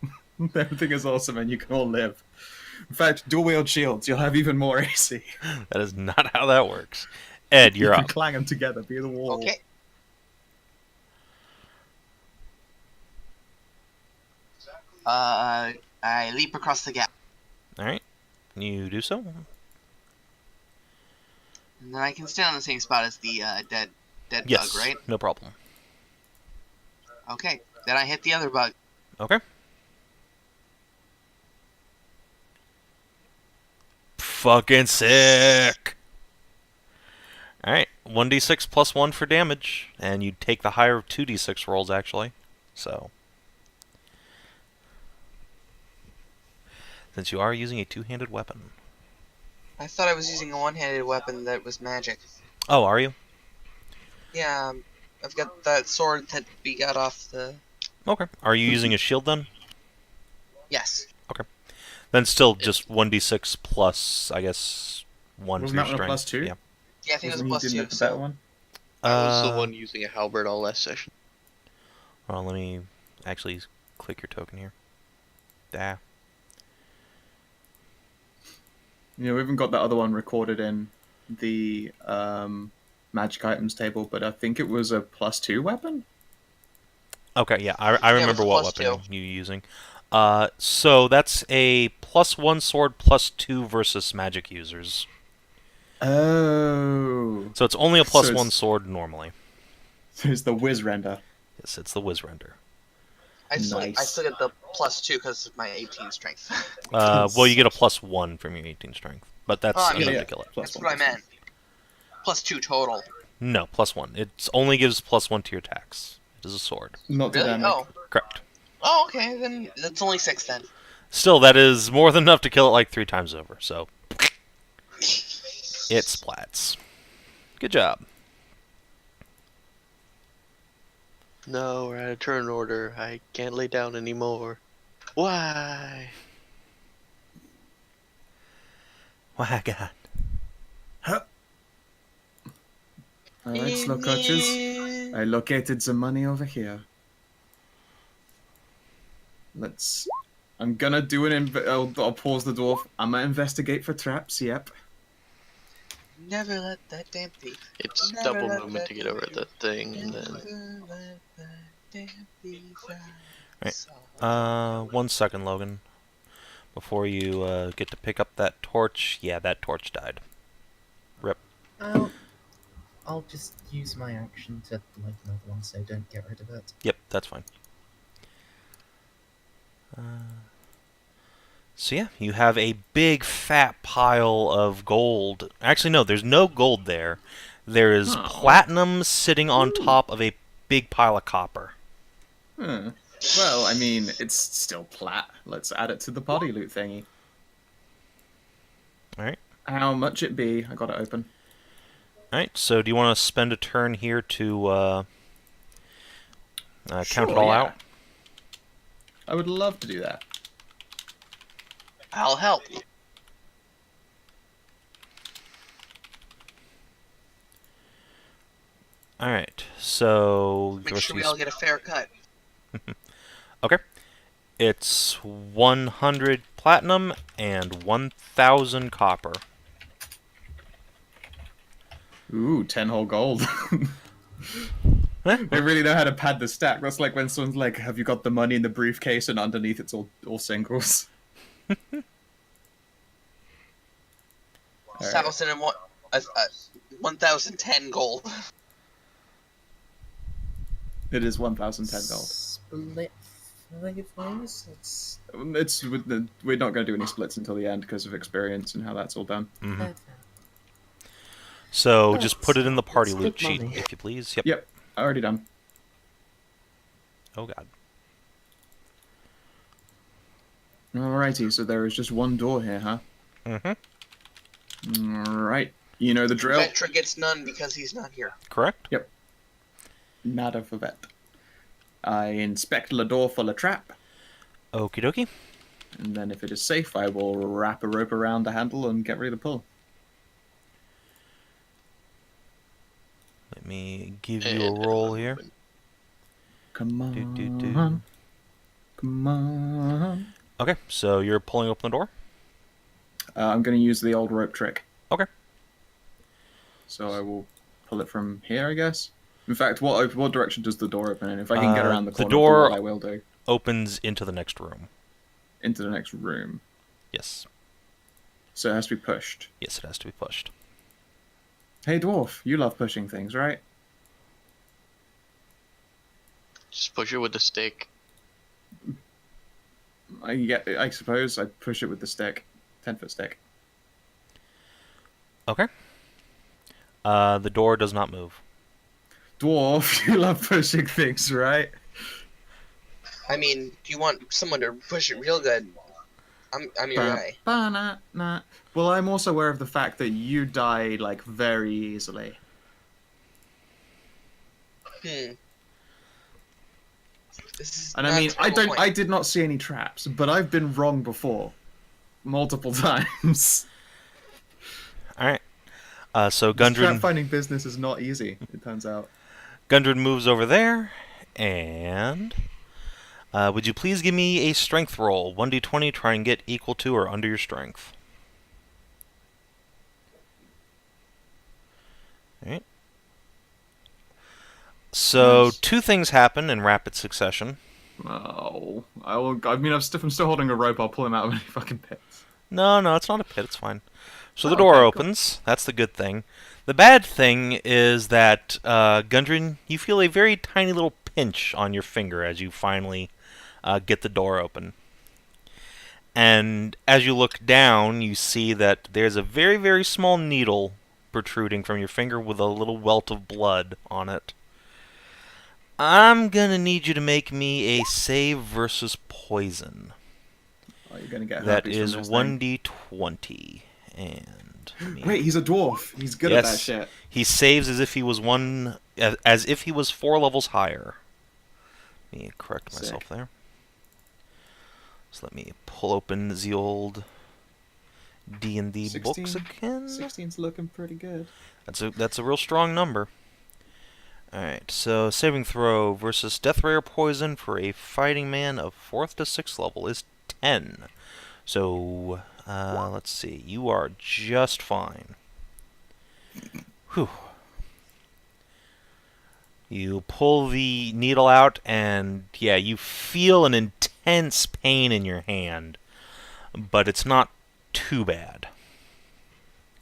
Everything is awesome and you can all live. In fact, dual wield shields. You'll have even more AC. That is not how that works. Ed, you're you can up. clang them together. Be the wall. Okay. I leap across the gap, Alright. You do so? and then I can stand on the same spot as the dead Yes. bug, right? No problem. Okay. Then I hit the other bug. Okay. Fucking sick. Alright. 1d6 plus 1 for damage. And you take the higher of 2d6 rolls, actually. So. Since you are using a two-handed weapon. I thought I was using a one-handed weapon that was magic. Oh, are you? Yeah, I've got that sword that we got off the. Okay. Are you using a shield then? Yes. Then still just 1d6 plus, I guess, 1 for Wasn't your that one a strength. +2? Yeah. Yeah, I think it was a Wasn't he plus doing 2. the better So one? I was the Uh, one using a halberd all last session. Hold on, let me actually click your token here. Ah. Yeah, we haven't got that other one recorded in the magic items table, but I think it was a +2 weapon. Okay, yeah, I Yeah, it was remember a what plus weapon you're using. So that's a +1 sword +2 versus magic users. Oh, So it's only a so +1 sword normally. it's the whiz render. Yes, it's the whiz render. I Nice. still get the plus 2 because of my 18 strength. Well, you get a +1 from your 18 strength, but that's Oh, I enough mean, to kill it. Plus That's one, what I plus one. meant. Plus 2 total. No, +1. It only gives +1 to your attacks. It is a sword. Not to Really? damage. Oh. Correct. Oh, okay. Then that's only 6 then. Still, that is more than enough to kill it like 3 times over, so it splats. Good job. No, we're out of turn order. I can't lay down anymore. Why? Why, God. Alright, slow coaches. I located some money over here. Let's. I'm gonna do I'll pause the dwarf. I'm gonna investigate for traps. Yep. Never let that damn thief. It's Never double let movement that to get over thief the thing, and then Never let that damn thief out. Right. So- 1 second, Logan. Before you get to pick up that torch. Yeah, that torch died. Rip. I'll just use my action to light another one, so don't get rid of it. Yep, that's fine. So yeah, you have a big fat pile of gold. Actually, no, there's no gold there. There is Oh. platinum sitting on top of a big pile of copper. Huh. Well, I mean, it's still plat. Let's add it to the party loot thingy. Alright. How much it be? I got it open. Alright, so do you want to spend a turn here to count Sure, it all yeah. out? I would love to do that. I'll help. Alright, so... the Make rest sure of we you all get a fair cut. Okay. It's 100 platinum and 1,000 copper. Ooh, 10 whole gold. Eh? They really know how to pad the stack. That's like when someone's like, have you got the money in the briefcase? And underneath it's all singles. Alright. 1,010 gold. It is 1,010 gold. Split 5 ways? That's We're not going to do any splits until the end because of experience and how that's all done. Mhm. fair. So just put it in the party That's loot good sheet, money. if you please. Yep. Yep, already done. Oh god. Alrighty, so there is just one door here, huh? Mm-hmm. Alright, you know the drill. Vetra gets none because he's not here. Correct? Nada for vet. I inspect the door for the trap, Okie dokie. and then if it is safe, I will wrap a rope around the handle and get ready to pull. Let me give you a roll here. Come on. Do. Come on. Okay, so you're pulling open the door? I'm going to use the old rope trick. Okay. So I will pull it from here, I guess. In fact, what direction does the door open in? If I can get around the the corner, door- do what I will do. Opens into the next room. Into the next room. Yes. So it has to be pushed. Yes, it has to be pushed. Hey, dwarf, you love pushing things, right? just push it with the stick. I suppose I push it with the stick. 10-foot stick. Okay. The door does not move. Dwarf, you love pushing things, right? I mean, do you want someone to push it real good? I'm your guy. Well, I'm also aware of the fact that you die, like, very easily. Hmm. This is And I not mean, a terrible point. I did not see any traps, but I've been wrong before. Multiple times. Alright. So This trap Gundren, finding business is not easy, it turns out. Gundren moves over there, and would you please give me a strength roll? 1d20, try and get equal to or under your strength. Alright. So, Nice. two things happen in rapid succession. Oh, I mean, I'm still holding a rope. I'll pull him out of any fucking pits. No, it's not a pit, it's fine. So the Oh, door okay, cool. opens, that's the good thing. The bad thing is that, Gundren, you feel a very tiny little pinch on your finger as you finally get the door open. And as you look down, you see that there's a very, very small needle protruding from your finger with a little welt of blood on it. I'm gonna need you to make me a save versus poison. Oh, you're gonna get That herpes is from this thing. 1d20. And Wait, he's a dwarf. He's good at that shit. he saves as if he was as if he was 4 levels higher. Let me correct myself there. So let me pull open the old D&D books again. 16's looking pretty good. That's a real strong number. Alright, so saving throw versus death ray or poison for a fighting man of 4th to 6th level is 10. So, let's see. You are just fine. Whew. You pull the needle out, and yeah, you feel an intense pain in your hand. But it's not too bad.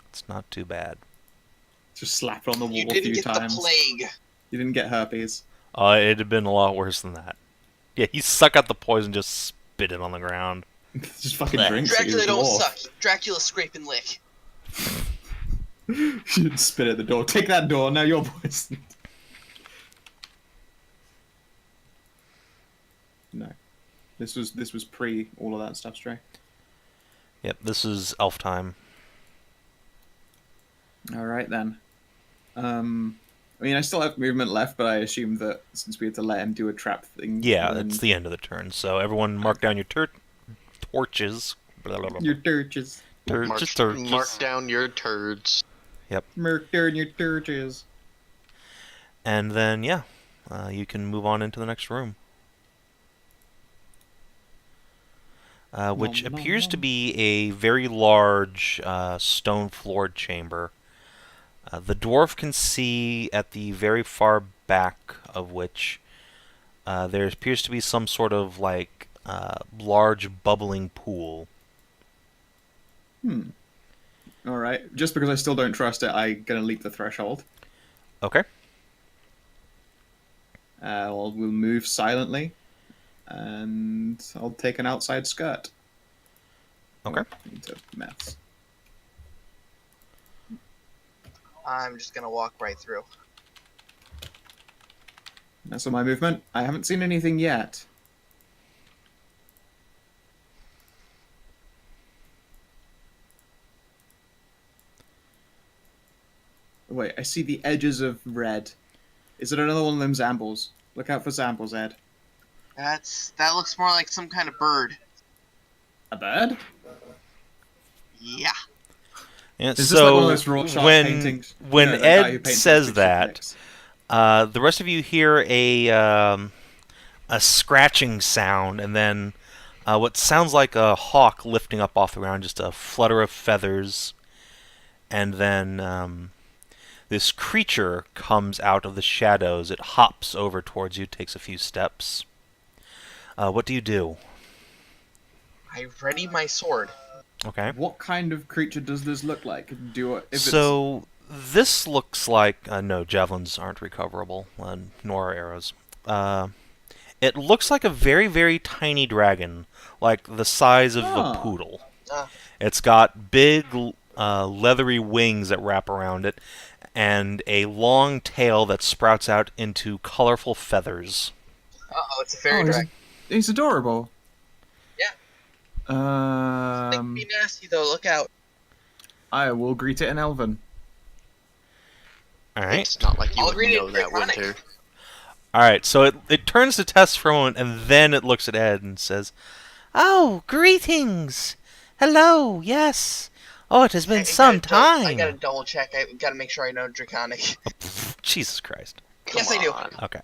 It's not too bad. Just slap it on the wall You a didn't few get times. the plague. You didn't get herpes. It'd have been a lot worse than that. Yeah, he suck out the poison, just spit it on the ground. Just fucking Blech. drinks it. Dracula He's a don't dwarf. suck. Dracula scrape and lick. You'd spit at the door. Take that door. Now you're poisoned. No, this was pre all of that stuff, Stray. Yep, this is elf time. All right then. I mean, I still have movement left, but I assume that since we had to let him do a trap thing, Yeah, then it's the end of the turn. So everyone mark down your torches. Blah, blah, blah. your turches. Torches. Mark down your turds. Mark down your turches. And then, yeah, you can move on into the next room. Which Nom, nom, appears to nom. be a very large stone-floored chamber. The dwarf can see at the very far back of which there appears to be some sort of like large bubbling pool. All right. Just because I still don't trust it, I'm gonna leap the threshold. Okay. We'll move silently, and I'll take an outside skirt. Okay. Into maths. I'm just gonna walk right through. That's all my movement. I haven't seen anything yet. Wait, I see the edges of red. Is it another one of them Zambles? Look out for Zambles, Ed. That looks more like some kind of bird. A bird? Yeah. And Is so this like one of those Rorschach when paintings? when You know, that guy who Ed paints says those that, pictures? the rest of you hear a scratching sound, and then what sounds like a hawk lifting up off the ground, just a flutter of feathers, and then this creature comes out of the shadows. It hops over towards you, takes a few steps. What do you do? I ready my sword. Okay. What kind of creature does this look like? So this looks like no, javelins aren't recoverable, nor are arrows. It looks like a very, very tiny dragon, like the size of a poodle. It's got big, leathery wings that wrap around it, and a long tail that sprouts out into colorful feathers. Uh-oh, it's a fairy dragon. He's adorable. Yeah. It can be nasty though, look out. I will greet it in Elven. All right. It's not like you I'll would read it know that, Draconic. Winter. Alright, so it turns to Tess for a moment, and then it looks at Ed and says, "Oh, greetings! Hello, yes. Oh, it has been some I gotta time." double check. I gotta make sure I know Draconic. Jesus Christ. Yes, I do. on. Okay.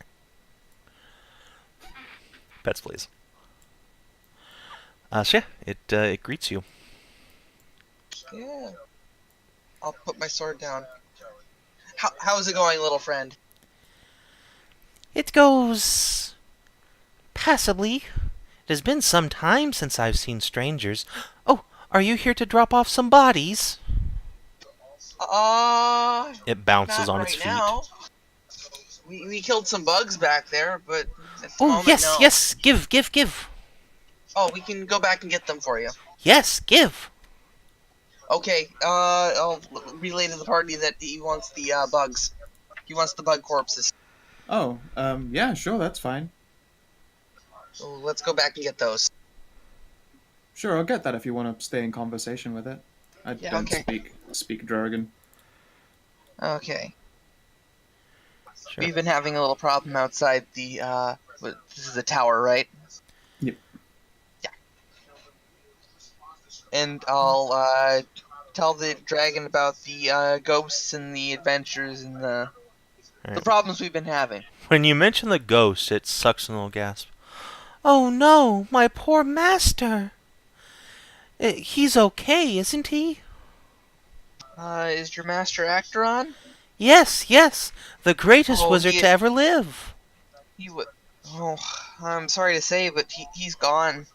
Pets, please. So yeah, it greets you. Yeah. I'll put my sword down. How's it going, little friend? It goes passably. It has been some time since I've seen strangers. Oh, are you here to drop off some bodies? It bounces Not on right its feet. now. We killed some bugs back there, but at the Oh, moment, yes, no. yes, give. Oh, we can go back and get them for you. Yes, give. Okay, I'll relay to the party that he wants the bugs. He wants the bug corpses. Oh, yeah, sure, that's fine. So let's go back and get those. Sure, I'll get that if you want to stay in conversation with it. I Yeah, don't okay. speak Dragon. Okay. Sure. We've been having a little problem outside the, this is the tower, right? Yep. Yeah. And I'll, tell the dragon about the, ghosts and the adventures and the Alright. problems we've been having. When you mention the ghost, it sucks a little gasp. Oh no, my poor master. He's okay, isn't he? Is your master Akterrhon? Yes, the greatest Oh, wizard to ever live. He would. Oh, I'm sorry to say, but he's gone.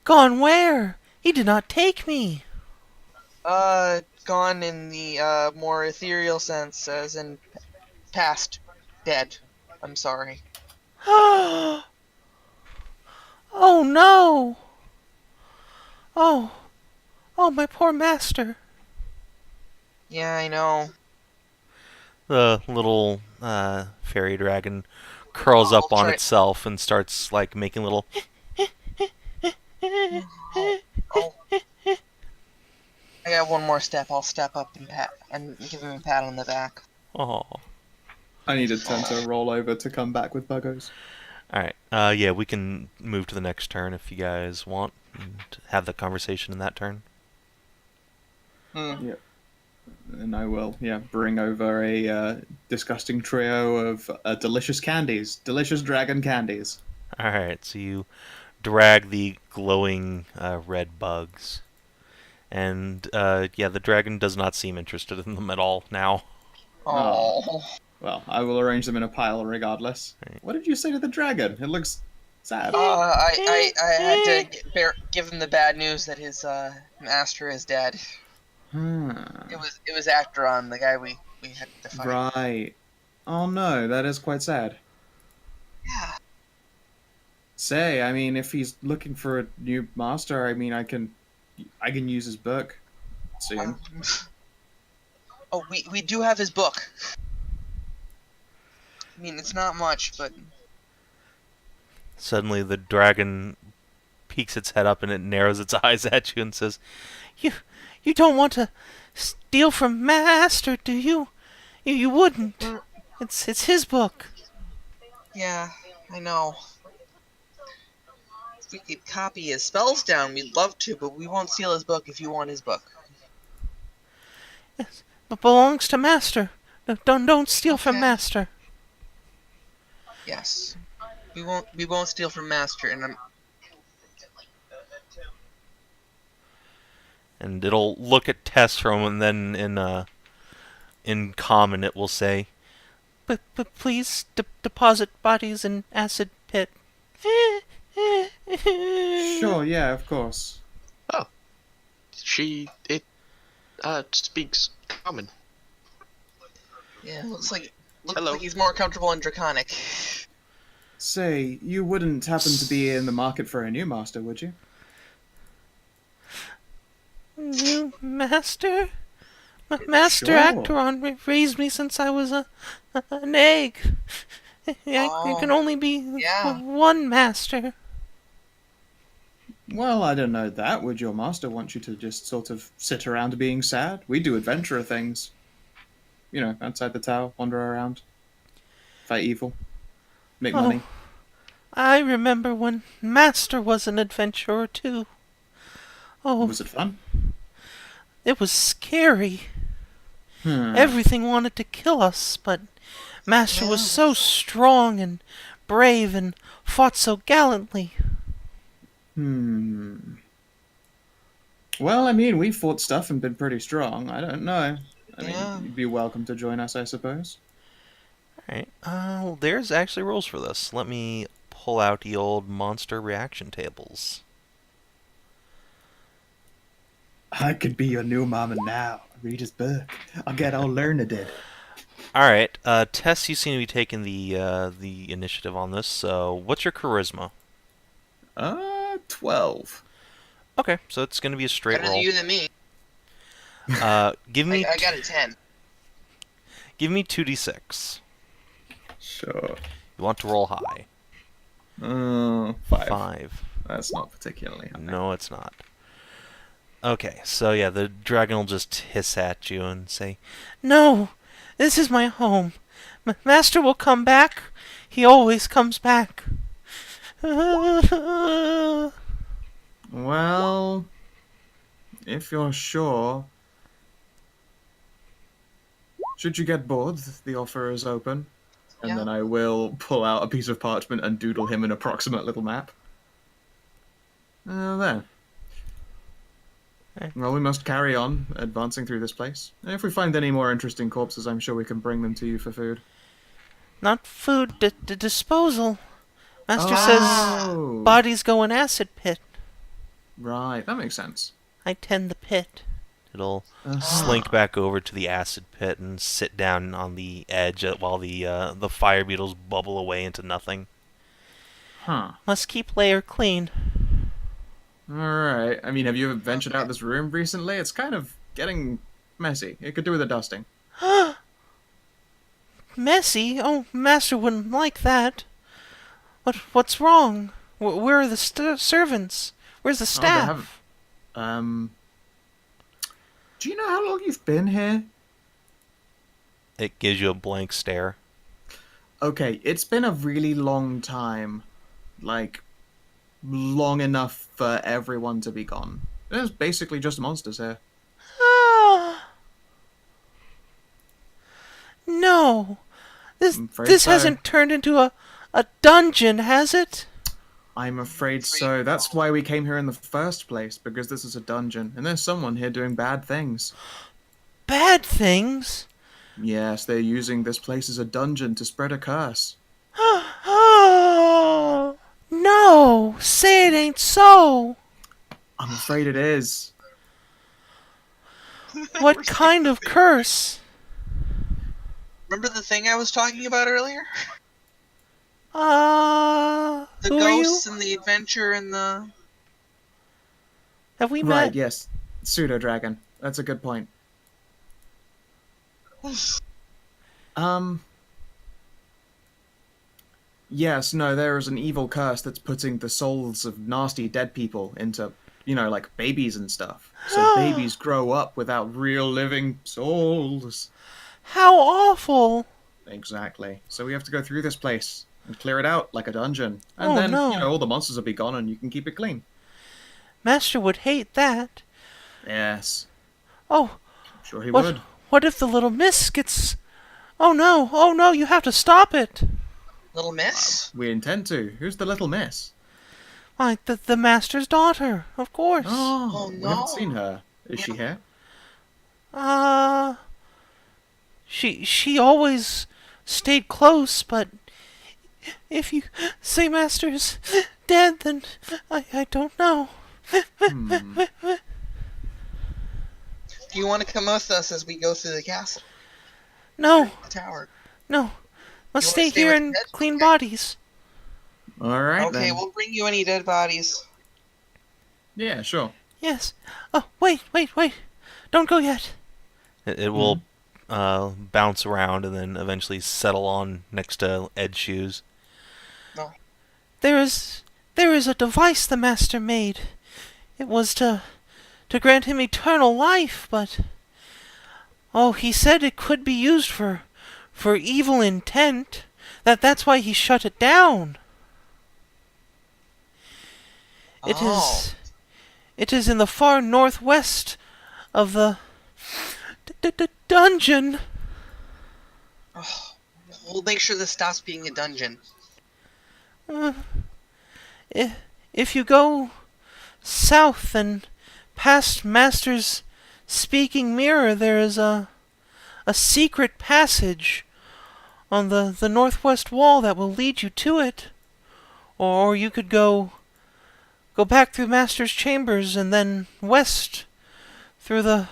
Gone where? He did not take me. Gone in the, more ethereal sense, as in past. Dead. I'm sorry. Oh no. Oh, my poor master. Yeah, I know. The little fairy dragon curls up on try- itself and starts like making little. Oh. I got one more step. I'll step up and give him a pat on the back. Oh. I needed turn to roll over to come back with Buggos. All right. Yeah, we can move to the next turn if you guys want and have the conversation in that turn. Yep. And I will, bring over a disgusting trio of delicious candies. Delicious dragon candies. All right. So you drag the glowing red bugs. And, the dragon does not seem interested in them at all now. Oh. Well, I will arrange them in a pile regardless. Right. What did you say to the dragon? It looks sad. I had to give him the bad news that his master is dead. It was Akterrhon, the guy we had to fight. Right. Oh no, that is quite sad. Yeah. Say, I mean, if he's looking for a new master, I mean, I can use his book soon. Oh, we do have his book. I mean, it's not much, but Suddenly the dragon peeks its head up and it narrows its eyes at you and says, You don't want to steal from Master, do you? You wouldn't. It's his book. yeah, I know. If we could copy his spells down, we'd love to, but we won't steal his book if you want his book. Yes, but belongs to Master. Don't steal from Okay. Master. Yes. We won't steal from Master, and And it'll look at Tess for a moment, and then in common it will say, But please deposit bodies in acid pit. Sure, yeah, of course. It speaks common. yeah, looks like Hello. he's more comfortable in Draconic. Say, you wouldn't happen to be in the market for a new master, would you? New Master? Master Sure. Akterrhon raised me since I was an egg. There can only be yeah. one master. Well, I don't know that. Would your master want you to just sort of sit around being sad? We do adventurer things. You know, outside the tower, wander around. fight evil, make Oh. money. I remember when Master was an adventurer too. Oh, Was it fun? it was scary. Hmm. Everything wanted to kill us, but Master was so strong and brave and fought so gallantly. Well, I mean, we fought stuff and been pretty strong. I don't know. I mean, Yeah. you'd be welcome to join us, I suppose. Alright, there's actually rules for this. Let me pull out the old monster reaction tables. I could be your new mama now. Read his book. I'll get all learned it. Alright, Tess, you seem to be taking the initiative on this, so what's your charisma? 12. Okay, so it's going to be a straight Better roll. you than me. Give me I got a 10. give me 2d6. Sure. You want to roll high. 5. 5. That's not particularly high. No, it's not. Okay, so yeah, the dragon will just hiss at you and say, "No, this is my home. Master will come back. He always comes back." Well, if you're sure. Should you get bored, the offer is open. And Yeah. then I will pull out a piece of parchment and doodle him an approximate little map. There. Okay. Well, we must carry on, advancing through this place. If we find any more interesting corpses, I'm sure we can bring them to you for food. Not food, disposal. Master Oh. says bodies go in acid pit. Right, that makes sense. I tend the pit. It'll slink back over to the acid pit and sit down on the edge while the fire beetles bubble away into nothing. Huh. Must keep layer clean. Alright. I mean, have you ever ventured out this room recently? It's kind of getting messy. It could do with a dusting. Messy? Oh, Master wouldn't like that. What's wrong? Where are the servants? Where's the Oh, they staff? haven't- Do you know how long you've been here? It gives you a blank stare. Okay, it's been a really long time. Like, long enough for everyone to be gone. There's basically just monsters here. No. I'm afraid This so. hasn't turned into a dungeon, has it? I'm afraid so. That's why we came here in the first place, because this is a dungeon, and there's someone here doing bad things. Bad things? Yes, they're using this place as a dungeon to spread a curse. No, say it ain't so. I'm afraid it is. What kind of curse? Remember the thing I was talking about earlier? The who are you? ghosts and the adventure and the... Have we Right, met? yes. Pseudo-dragon. That's a good point. Yes, no, there is an evil curse that's putting the souls of nasty dead people into, like babies and stuff. So babies grow up without real living souls. How awful. Exactly. So we have to go through this place and clear it out like a dungeon. And Oh, then, no. all the monsters will be gone and you can keep it clean. Master would hate that. Yes. Oh, I'm sure he would. what if the little miss gets... Oh no, you have to stop it. Little Miss? We intend to. Who's the little miss? Why, the Master's daughter, of course. Oh, We no. haven't seen her. Is she here? She always stayed close, but if you say Master's dead, then I don't know. Do you want to come with us as we go through the castle? No, The tower? no. Let's You stay wanna stay here with and the dead? clean Okay. bodies. Alright Okay, then. we'll bring you any dead bodies. Yeah, sure. Yes. Oh, wait. Don't go yet. Mm-hmm. It will bounce around and then eventually settle on next to Ed's shoes. No. There is a device the Master made. It was to grant him eternal life, but... Oh, he said it could be used for evil intent. That's why he shut it down. Oh. It is in the far northwest of the dungeon. Oh. We'll make sure this stops being a dungeon. If you go south and past Master's speaking mirror, there is a secret passage on the northwest wall that will lead you to it. Or you could go back through Master's chambers and then west through the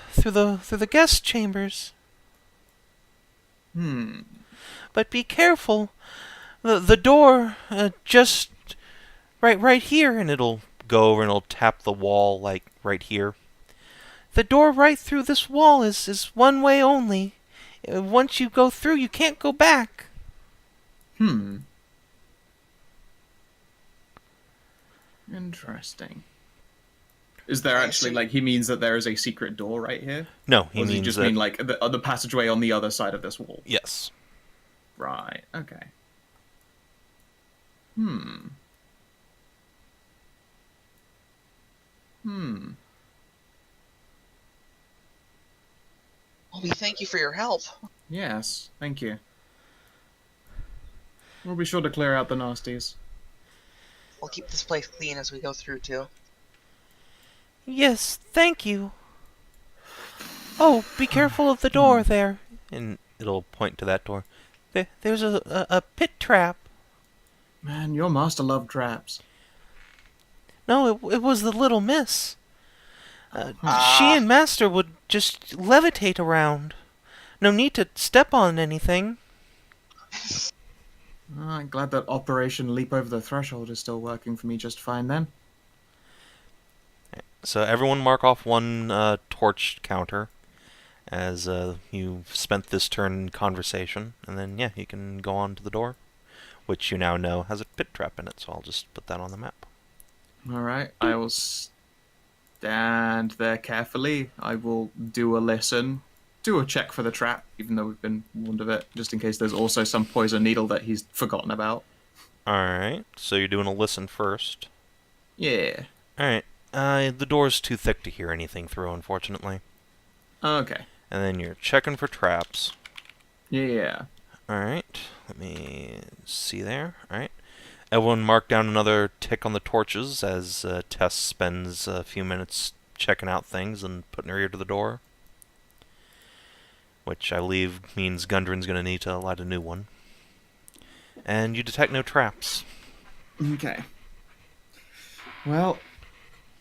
guest chambers. But be careful. The door just right here, and it'll go over and it'll tap the wall like right here. The door right through this wall is one way only. Once you go through, you can't go back. Interesting. Is there actually, like, he means that there is a secret door right here? No, Or does he just mean, like, the passageway on the other side of this wall? Yes. Right, okay. Well, we thank you for your help. Yes, thank you. We'll be sure to clear out the nasties. We'll keep this place clean as we go through, too. Yes, thank you. Oh, be careful of the door there. And it'll point to that door. There's a pit trap. Man, your master loved traps. No, it was the little miss. She and Master would just levitate around. No need to step on anything. I'm glad that Operation Leap Over the Threshold is still working for me just fine then. So everyone mark off one torch counter as you've spent this turn in conversation. And then, yeah, you can go on to the door, which you now know has a pit trap in it. So I'll just put that on the map. Alright, I will stand there carefully. I will do a listen. Do a check for the trap, even though we've been warned of it, just in case there's also some poison needle that he's forgotten about. Alright, so you're doing a listen first. Yeah. Alright, the door's too thick to hear anything through, unfortunately. Okay. And then you're checking for traps. Yeah. Alright, let me see there. Alright. Everyone mark down another tick on the torches as Tess spends a few minutes checking out things and putting her ear to the door. Which I believe means Gundren's going to need to light a new one. And you detect no traps. Okay. Well,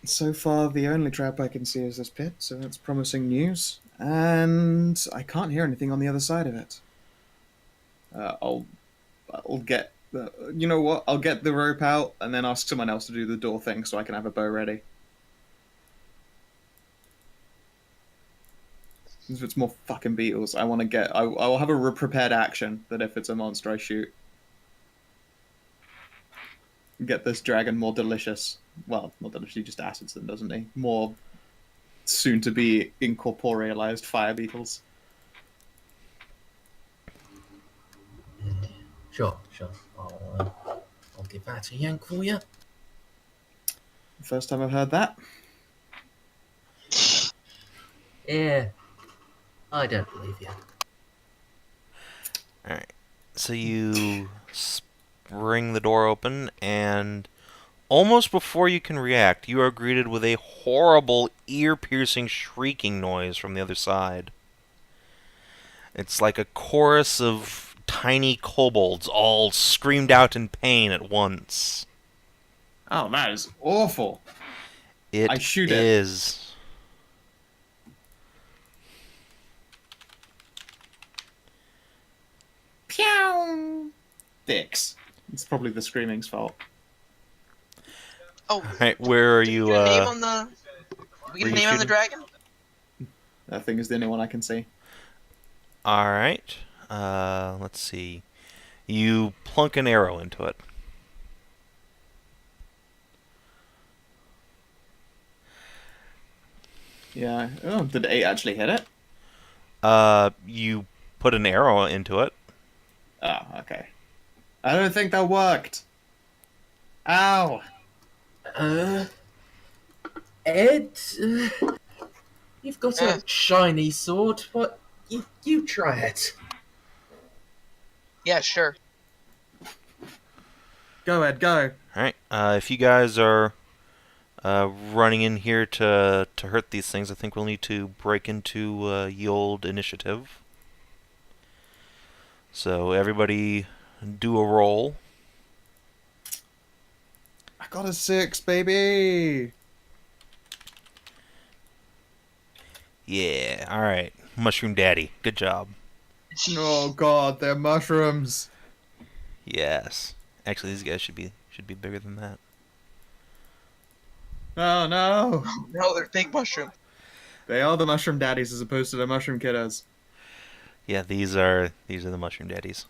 so far the only trap I can see is this pit, so that's promising news. And I can't hear anything on the other side of it. I'll get the... You know what? I'll get the rope out and then ask someone else to do the door thing so I can have a bow ready. If it's more fucking beetles, I want to get... I will have a prepared action that if it's a monster, I shoot. Get this dragon more delicious. Well, not delicious, he just acids them, doesn't he? More soon-to-be incorporealized fire beetles. Sure. I'll give that a yank for you. First time I've heard that. Yeah. I don't believe you. Alright, so you spring the door open, and almost before you can react, you are greeted with a horrible, ear-piercing shrieking noise from the other side. It's like a chorus of tiny kobolds all screamed out in pain at once. Oh, that is awful. I shoot it. It is. Pew! Dicks. It's probably the screaming's fault. Oh, Alright, where are you, get a name on the... We get a you name on the shooting? dragon? That thing is the only one I can see. Alright, let's see. You plunk an arrow into it. Yeah. Oh, did 8 actually hit it? You put an arrow into it. Oh, okay. I don't think that worked. Ow! Ed, you've got a shiny sword. What? You try it. Yeah, sure. Go, Ed, go. Alright, if you guys are running in here to hurt these things, I think we'll need to break into ye old initiative. So everybody do a roll. I got a 6, baby! Yeah, alright. Mushroom Daddy, good job. Oh god, they're mushrooms. Yes. Actually, these guys should be bigger than that. Oh no! No, they're big mushroom. They are the mushroom daddies as opposed to the mushroom kiddos. Yeah, these are the Mushroom Daddies.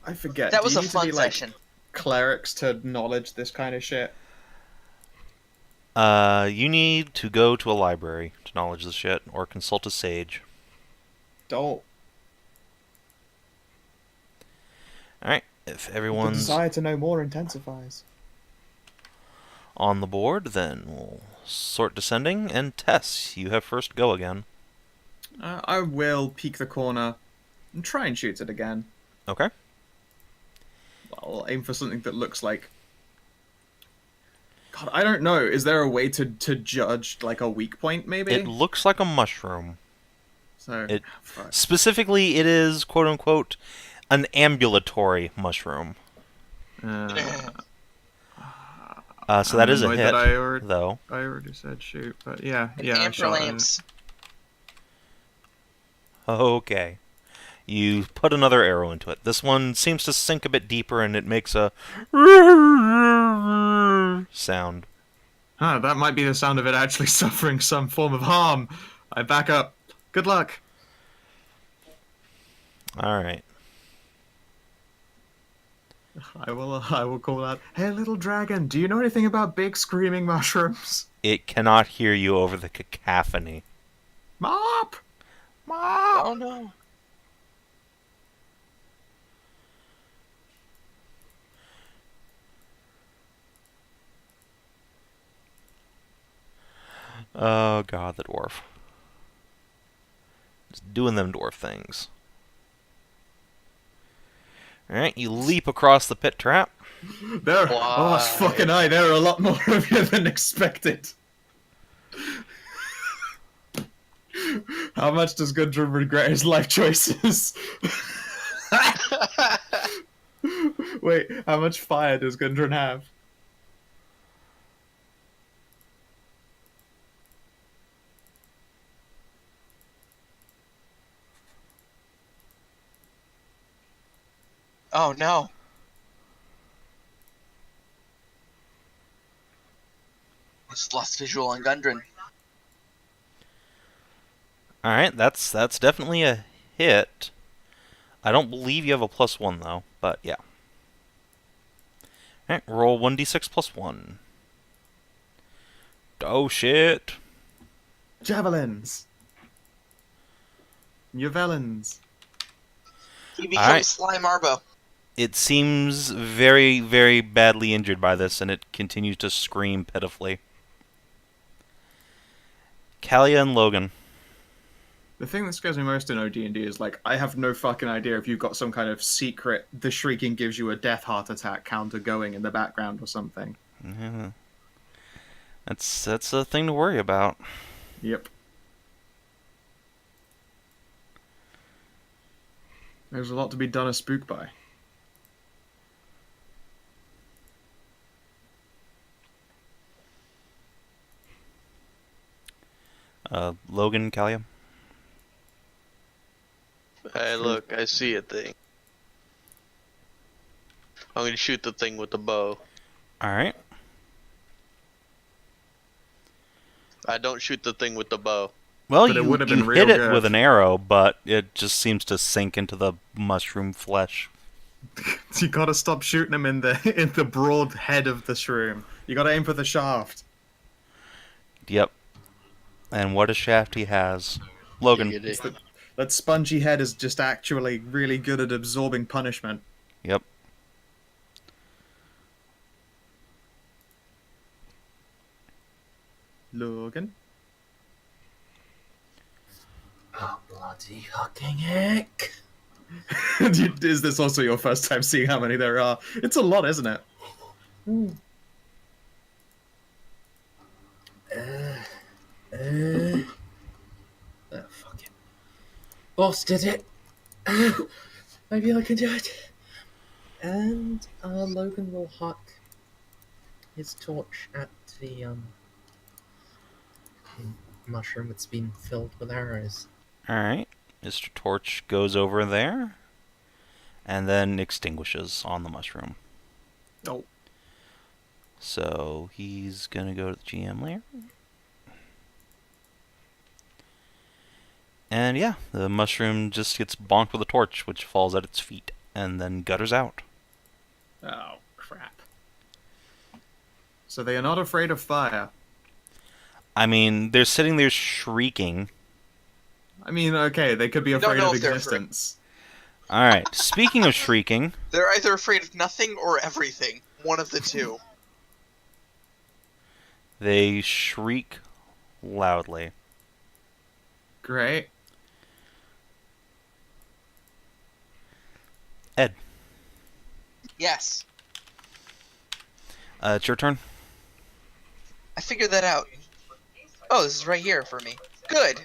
I forget. That do was you a need to fun be, like, session. clerics to acknowledge this kind of shit? You need to go to a library to knowledge this shit, or consult a sage. Don't. Alright, if The everyone's desire to know more intensifies. on the board, then we'll sort descending, and Tess, you have first go again. I will peek the corner and try and shoot it again. Okay. I'll aim for something that looks like... God, I don't know. Is there a way to judge, like, a weak point, maybe? It looks like a mushroom. So, It fuck. specifically, it is quote unquote an ambulatory mushroom. So that I'm is a annoyed hit, that though. I already said shoot, but yeah, I Amper shot it. lamps. Okay. You put another arrow into it. This one seems to sink a bit deeper, and it makes a sound. Huh, that might be the sound of it actually suffering some form of harm. I back up. Good luck. Alright. I will call out, "Hey, little dragon, do you know anything about big screaming mushrooms?" It cannot hear you over the cacophony. Mop! Mop! Oh no. Oh god, the dwarf. Just doing them dwarf things. Alright, you leap across the pit trap. There, oh, it's fucking high. There are a lot more of you than expected. How much does Gundren regret his life choices? Wait, how much fire does Gundren have? Oh no. Just lost visual on Gundren. Alright, that's definitely a hit. I don't believe you have a +1 though, but yeah. Alright, roll 1d6 + 1. Oh shit. Javelins. Javelins. He becomes Alright. Slime Arbo. It seems very, very badly injured by this, and it continues to scream pitifully. Kalia and Logan. The thing that scares me most in OD&D is, like, I have no fucking idea if you've got some kind of secret, the shrieking gives you a death heart attack counter going in the background or something. Yeah. That's a thing to worry about. Yep. There's a lot to be done a spook by. Logan, Kalia. Hey, look, I see a thing. I'm gonna shoot the thing with the bow. Alright. I don't shoot the thing with the bow. Well, But it you, would have you been hit real it good. with an arrow, but it just seems to sink into the mushroom flesh. You gotta stop shooting him in the broad head of the shroom. You gotta aim for the shaft. Yep. And what a shaft he has. Logan. Giggity. That spongy head is just actually really good at absorbing punishment. Yep. Logan? Oh, bloody fucking heck. Is this also your first time seeing how many there are? It's a lot, isn't it? Oh, fuck it. Boss did it. Maybe I can do it. And Logan will huck his torch at the mushroom that's been filled with arrows. Alright. Mr. Torch goes over there and then extinguishes on the mushroom. Oh. So he's gonna go to the GM layer. And yeah, the mushroom just gets bonked with a torch, which falls at its feet, and then gutters out. Oh, crap. So they are not afraid of fire. I mean, they're sitting there shrieking. I mean, okay, they could be don't afraid know of if they're existence. Alright, speaking of shrieking, They're either afraid of nothing or everything. One of the two. they shriek loudly. Great. Ed, Yes. it's your turn. I figured that out. Oh, this is right here for me. Good.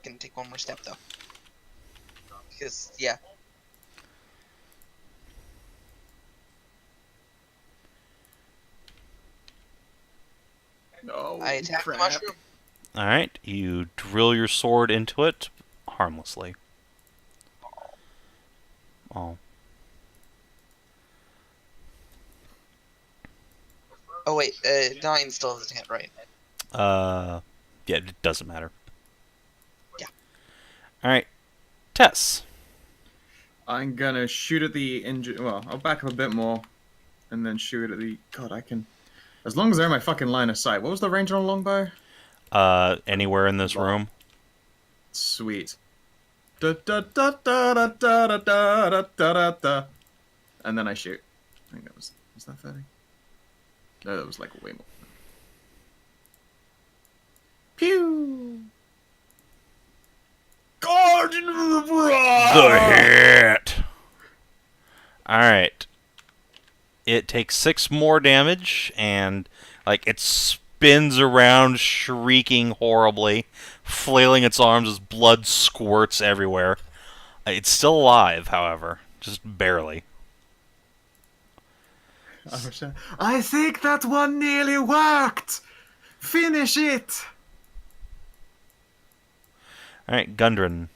Gonna take one more step though. Because yeah. Oh, I attack crap. the mushroom. Alright, you drill your sword into it harmlessly. Oh. Oh wait, 9 still doesn't hit, right? Yeah, it doesn't matter. Yeah. Alright, Tess. I'm gonna shoot at the injured. Well, I'll back up a bit more, and then shoot at the. God, I can. As long as they're in my fucking line of sight. What was the range on a longbow? Anywhere in this room. Sweet. Da da da da da da da da da da da. And then I shoot. I think that was that 30? No, that was like way more. Pew! Guardian of the Bride! The hit! Alright. It takes 6 more damage, and like it spins around shrieking horribly, flailing its arms as blood squirts everywhere. It's still alive, however. Just barely. I think that one nearly worked! Finish it! Alright, Gundren.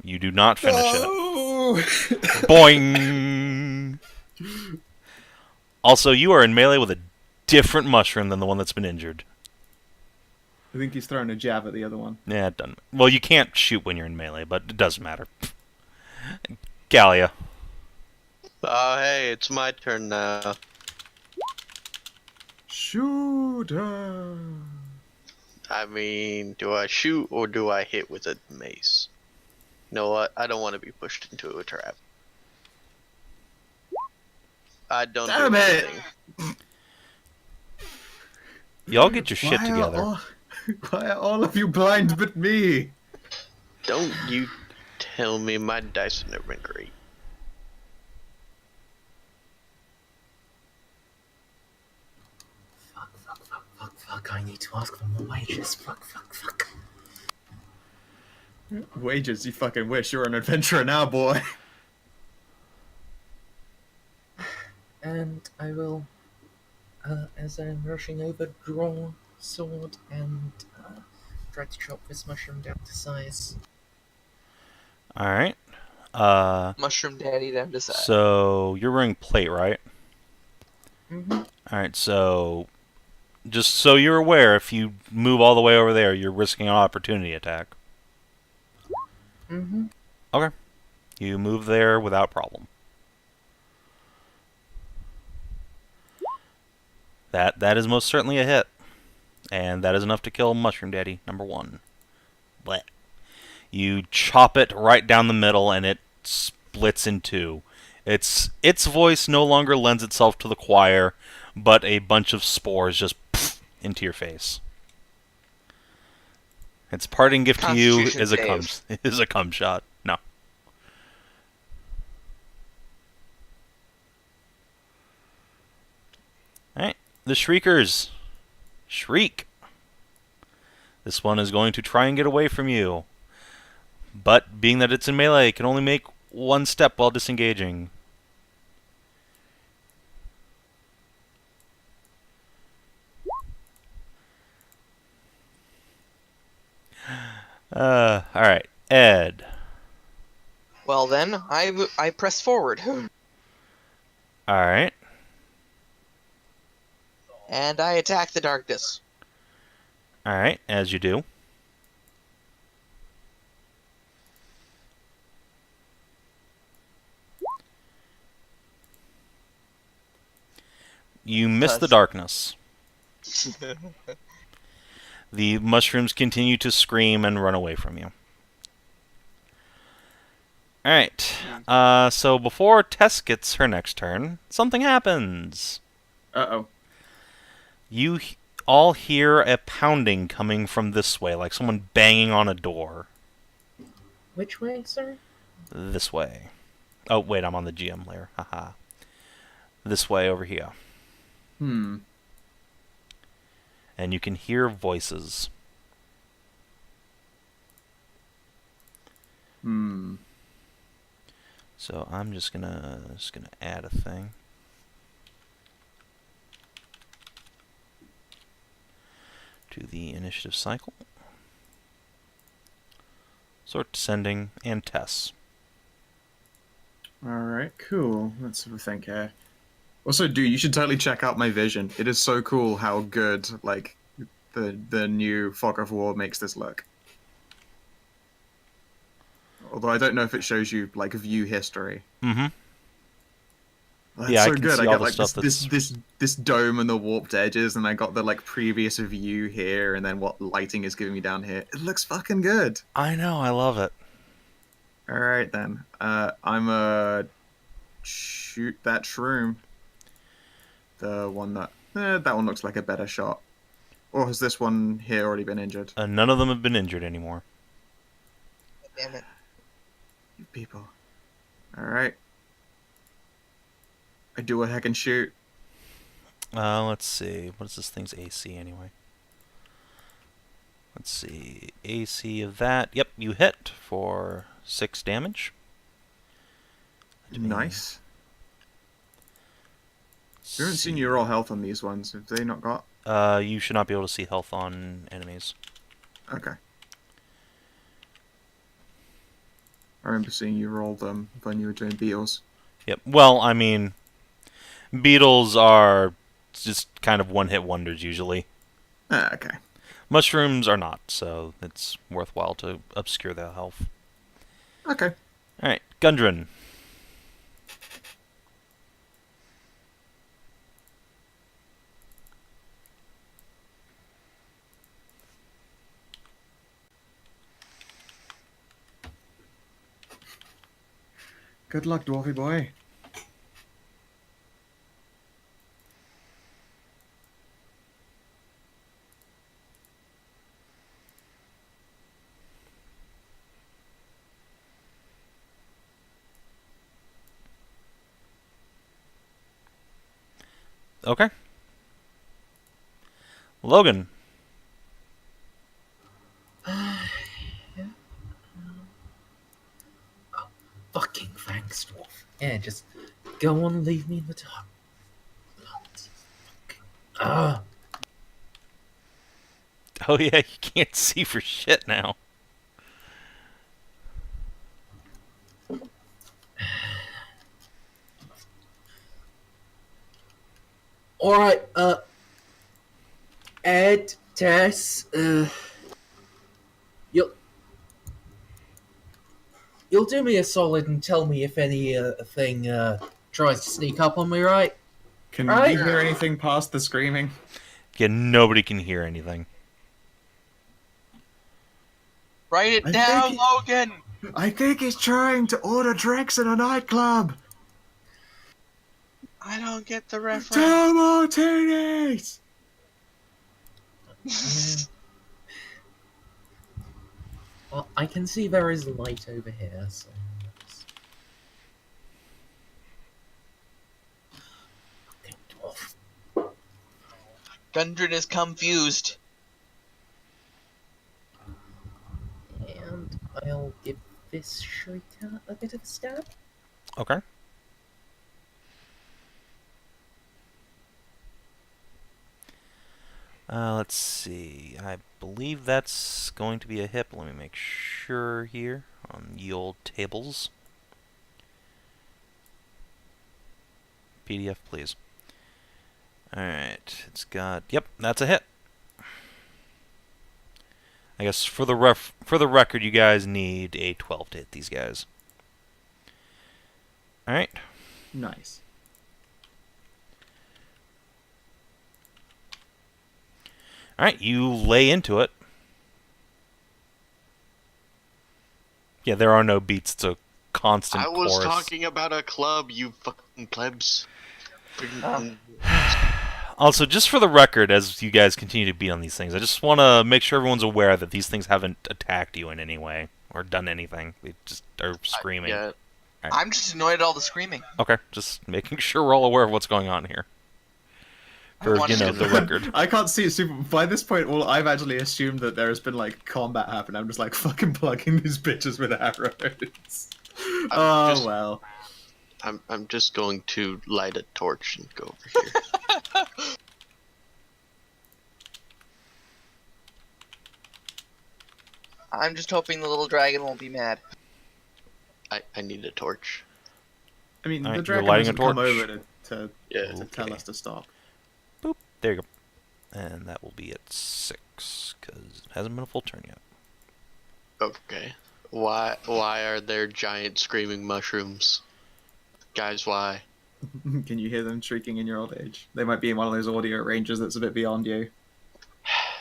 You do not finish it. Boing! Also, you are in melee with a different mushroom than the one that's been injured. I think he's throwing a jab at the other one. Yeah, it doesn't. Well, you can't shoot when you're in melee, but it doesn't matter. Gallia. Oh, hey, it's my turn now. Shoot her. I mean, do I shoot or do I hit with a mace? You know what? I don't want to be pushed into a trap. I don't Damn do it! anything. Y'all get your shit together. Why are all of you blind but me? Don't you tell me my dice have never been great. Fuck, I need to ask for more wages. Fuck. Wages, you fucking wish. You're an adventurer now, boy. And I will, as I'm rushing over, draw sword and try to chop this mushroom down to size. Alright. Mushroom daddy down to size. So, you're wearing plate, right? Mm-hmm. Alright, so... Just so you're aware, if you move all the way over there, you're risking an opportunity attack. Mm-hmm. Okay. You move there without problem. That is most certainly a hit. And that is enough to kill Mushroom Daddy, number 1. Blech. You chop it right down the middle, and it splits in two. Its voice no longer lends itself to the choir, but a bunch of spores just into your face. Its parting gift to you is a cum shot. No. Alright. The Shriekers. Shriek. This one is going to try and get away from you. But being that it's in melee, it can only make one step while disengaging. Alright. Ed. Well then, I press forward. Alright. And I attack the darkness. Alright, as you do. You miss the darkness. The mushrooms continue to scream and run away from you. Alright, so before Tess gets her next turn, something happens. Uh-oh. You all hear a pounding coming from this way, like someone banging on a door. Which way, sir? This way. Oh, wait, I'm on the GM layer. Haha. This way over here. Hmm. And you can hear voices. Hmm. So I'm just gonna add a thing. To the initiative cycle. Sort descending and Tess. Alright, cool. Let's have a think here. Also, dude, you should totally check out my vision. It is so cool how good, like, the new Fog of War makes this look. Although I don't know if it shows you, like, view history. Mm-hmm. That's Yeah, I so can good. see I all got the like stuff this dome and the warped edges, and I got the like previous view here, and then what lighting is giving me down here. It looks fucking good. I know, I love it. All right then. I'm a shoot that shroom. The one that one looks like a better shot. Or has this one here already been injured? None of them have been injured anymore. Damn it. You people. All right. I do a heck and shoot. Let's see. What is this thing's AC anyway? Let's see. AC of that. Yep, you hit for 6 damage. Nice. We haven't seen your raw health on these ones. Have they not got? You should not be able to see health on enemies. Okay. I remember seeing you roll them when you were doing beetles. Yep. Well, I mean, beetles are just kind of one-hit wonders usually. Okay. Mushrooms are not, so it's worthwhile to obscure their health. Okay. Alright, Gundren. Good luck, dwarfy boy. Okay. Logan. Yeah. Oh, fucking thanks, dwarf. Yeah, just go on, leave me in the dark. Ah. Oh yeah, you can't see for shit now. Alright, Ed, Tess, You'll do me a solid and tell me if any thing tries to sneak up on me, right? Can Right. you hear anything past the screaming? Yeah, nobody can hear anything. Write it I down, think Logan. I think he's trying to order drinks in a nightclub. I don't get the reference. 2 martinis! Yeah. Well, I can see there is light over here, so... Okay, dwarf. Gundren is confused. And I'll give this shrieker a bit of a stab. Okay. Let's see. I believe that's going to be a hit. Let me make sure here on the old tables. PDF, please. Alright, it's got... Yep, that's a hit. I guess for the record, you guys need a 12 to hit these guys. Alright. Nice. Alright, you lay into it. Yeah, there are no beats. It's a constant I was chorus. talking about a club, you fucking plebs. Also, just for the record, as you guys continue to beat on these things, I just want to make sure everyone's aware that these things haven't attacked you in any way or done anything. They just are screaming. Yeah. I'm just annoyed at all the screaming. Okay, just making sure we're all aware of what's going on here. For, want you to know, the record. I can't see it super. By this point, well, I've actually assumed that there has been like combat happen. I'm just like fucking plugging these bitches with arrows. just- Well. I'm just going to light a torch and go over here. I'm just hoping the little dragon won't be mad. I need a torch. I mean, Alright, the you're dragon lighting a hasn't come torch. over to Yeah. tell Okay. us to stop. Boop. There you go. And that will be at 6, because it hasn't been a full turn yet. Okay. Why are there giant screaming mushrooms? Guys, why? Can you hear them shrieking in your old age? They might be in one of those audio ranges that's a bit beyond you.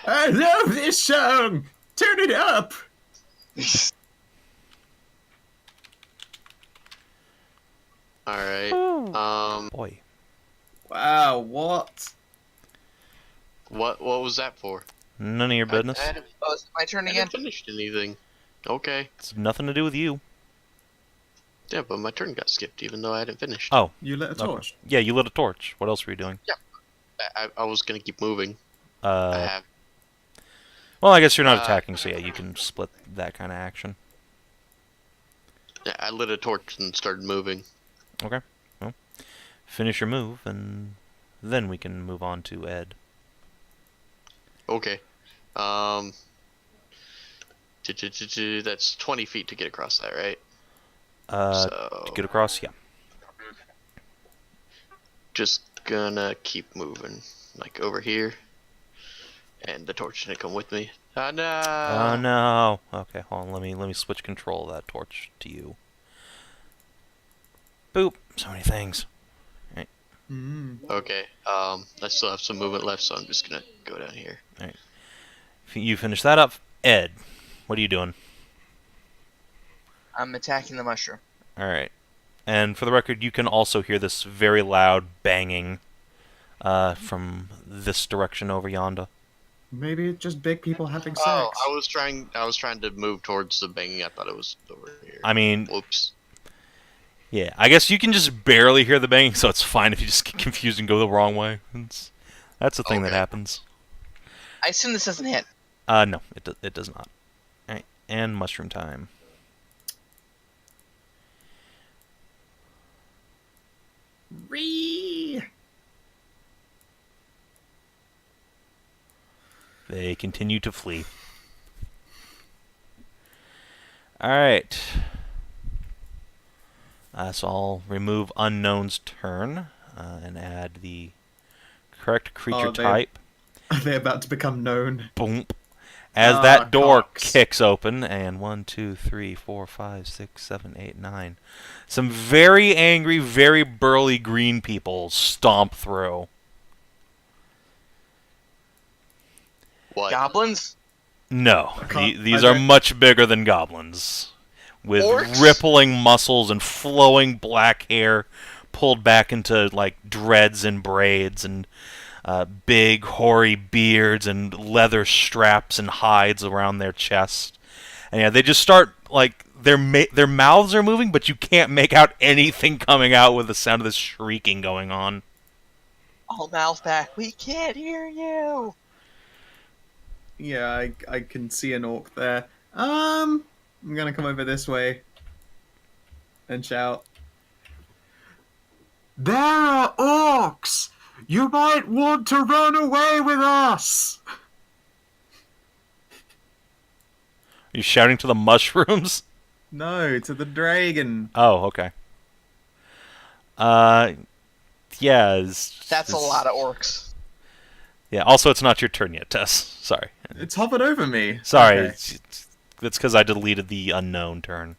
I love this song! Turn it up! Alright. Boy. Wow, what? What was that for? None of your business. Oh, is it my turn I again? haven't finished anything. Okay. It's nothing to do with you. Yeah, but my turn got skipped even though I hadn't finished. Oh. You lit a Okay. torch. Yeah, you lit a torch. What else were you doing? I was gonna keep moving. I have. Well, I guess you're not attacking, so yeah, you can split that kind of action. Yeah, I lit a torch and started moving. Okay. Well, finish your move, and then we can move on to Ed. Okay. That's 20 feet to get across that, right? To get across, yeah. Just gonna keep moving, like over here. And the torch didn't come with me. Oh no! Oh no. Okay, hold on. Let me switch control of that torch to you. Boop. So many things. Okay. I still have some movement left, so I'm just gonna go down here. You finish that up, Ed. What are you doing? I'm attacking the mushroom. All right. And for the record, you can also hear this very loud banging from this direction over yonder. Maybe it's just big people having sex. Oh, I was trying to move towards the banging. I thought it was over here. I mean, Whoops. yeah, I guess you can just barely hear the banging, so it's fine if you just get confused and go the wrong way. That's a thing that Okay. happens. I assume this doesn't hit. No, it does not. All right, and mushroom time. Ree! They continue to flee. Alright. So I'll remove Unknown's turn and add the correct creature Are they- type. Are they about to become known? Boom. As that door cocks. kicks open, and 1, 2, 3, 4, 5, 6, 7, 8, 9. Some very angry, very burly green people stomp through. What? Goblins? No, can't- these I are don't- much bigger than goblins. With Orcs? rippling muscles and flowing black hair pulled back into, like, dreads and braids, and big, hoary beards and leather straps and hides around their chest. And yeah, they just start, like, their mouths are moving, but you can't make out anything coming out with the sound of this shrieking going on. All mouths back. We can't hear you. Yeah, I can see an orc there. I'm gonna come over this way and shout. There are orcs! You might want to run away with us! Are you shouting to the mushrooms? No, to the dragon. Oh, okay. Yeah. That's a lot of orcs. Yeah, also, it's not your turn yet, Tess. Sorry. It's hovered over me. Sorry. Okay. That's because I deleted the unknown turn.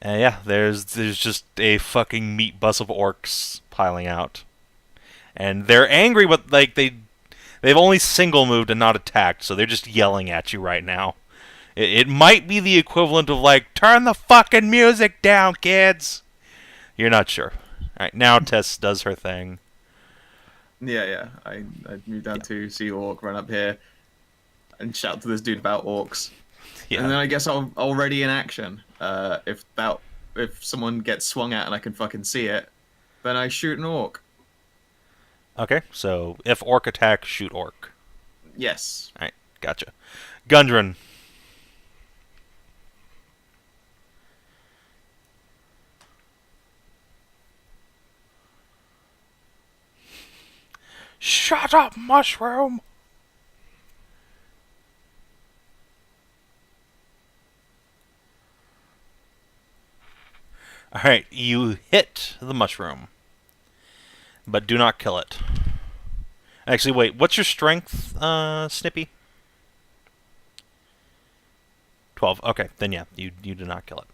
And yeah, there's just a fucking meat bus of orcs piling out. And they're angry, but like they've only single moved and not attacked, so they're just yelling at you right now. It might be the equivalent of like, turn the fucking music down, kids. You're not sure. Alright, now Tess does her thing. Yeah. I moved down to see orc, run up here, and shout to this dude about orcs. Yeah. And then I guess I'll ready in action. If someone gets swung at and I can fucking see it, then I shoot an orc. Okay, so if orc attack, shoot orc. Yes. Alright, gotcha. Gundren. Shut up, mushroom! Alright, you hit the mushroom. But do not kill it. Actually, wait, what's your strength, Snippy? 12. Okay, then yeah, you do not kill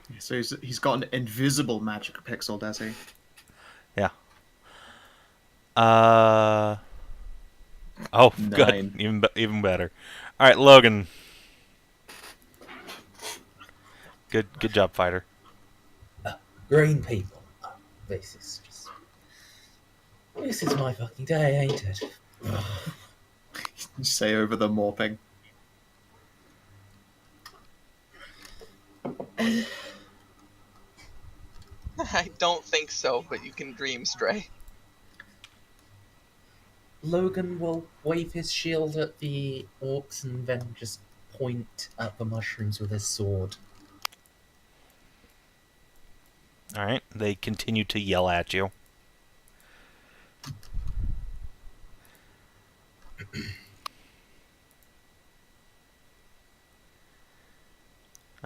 it. So he's got an invisible magic pixel, does he? Yeah. Oh, good. 9. Even better. All right, Logan. Good job, fighter. Green people. This is my fucking day, ain't it? Say over the morphing. I don't think so, but you can dream, Stray. Logan will wave his shield at the orcs and then just point at the mushrooms with his sword. All right, they continue to yell at you.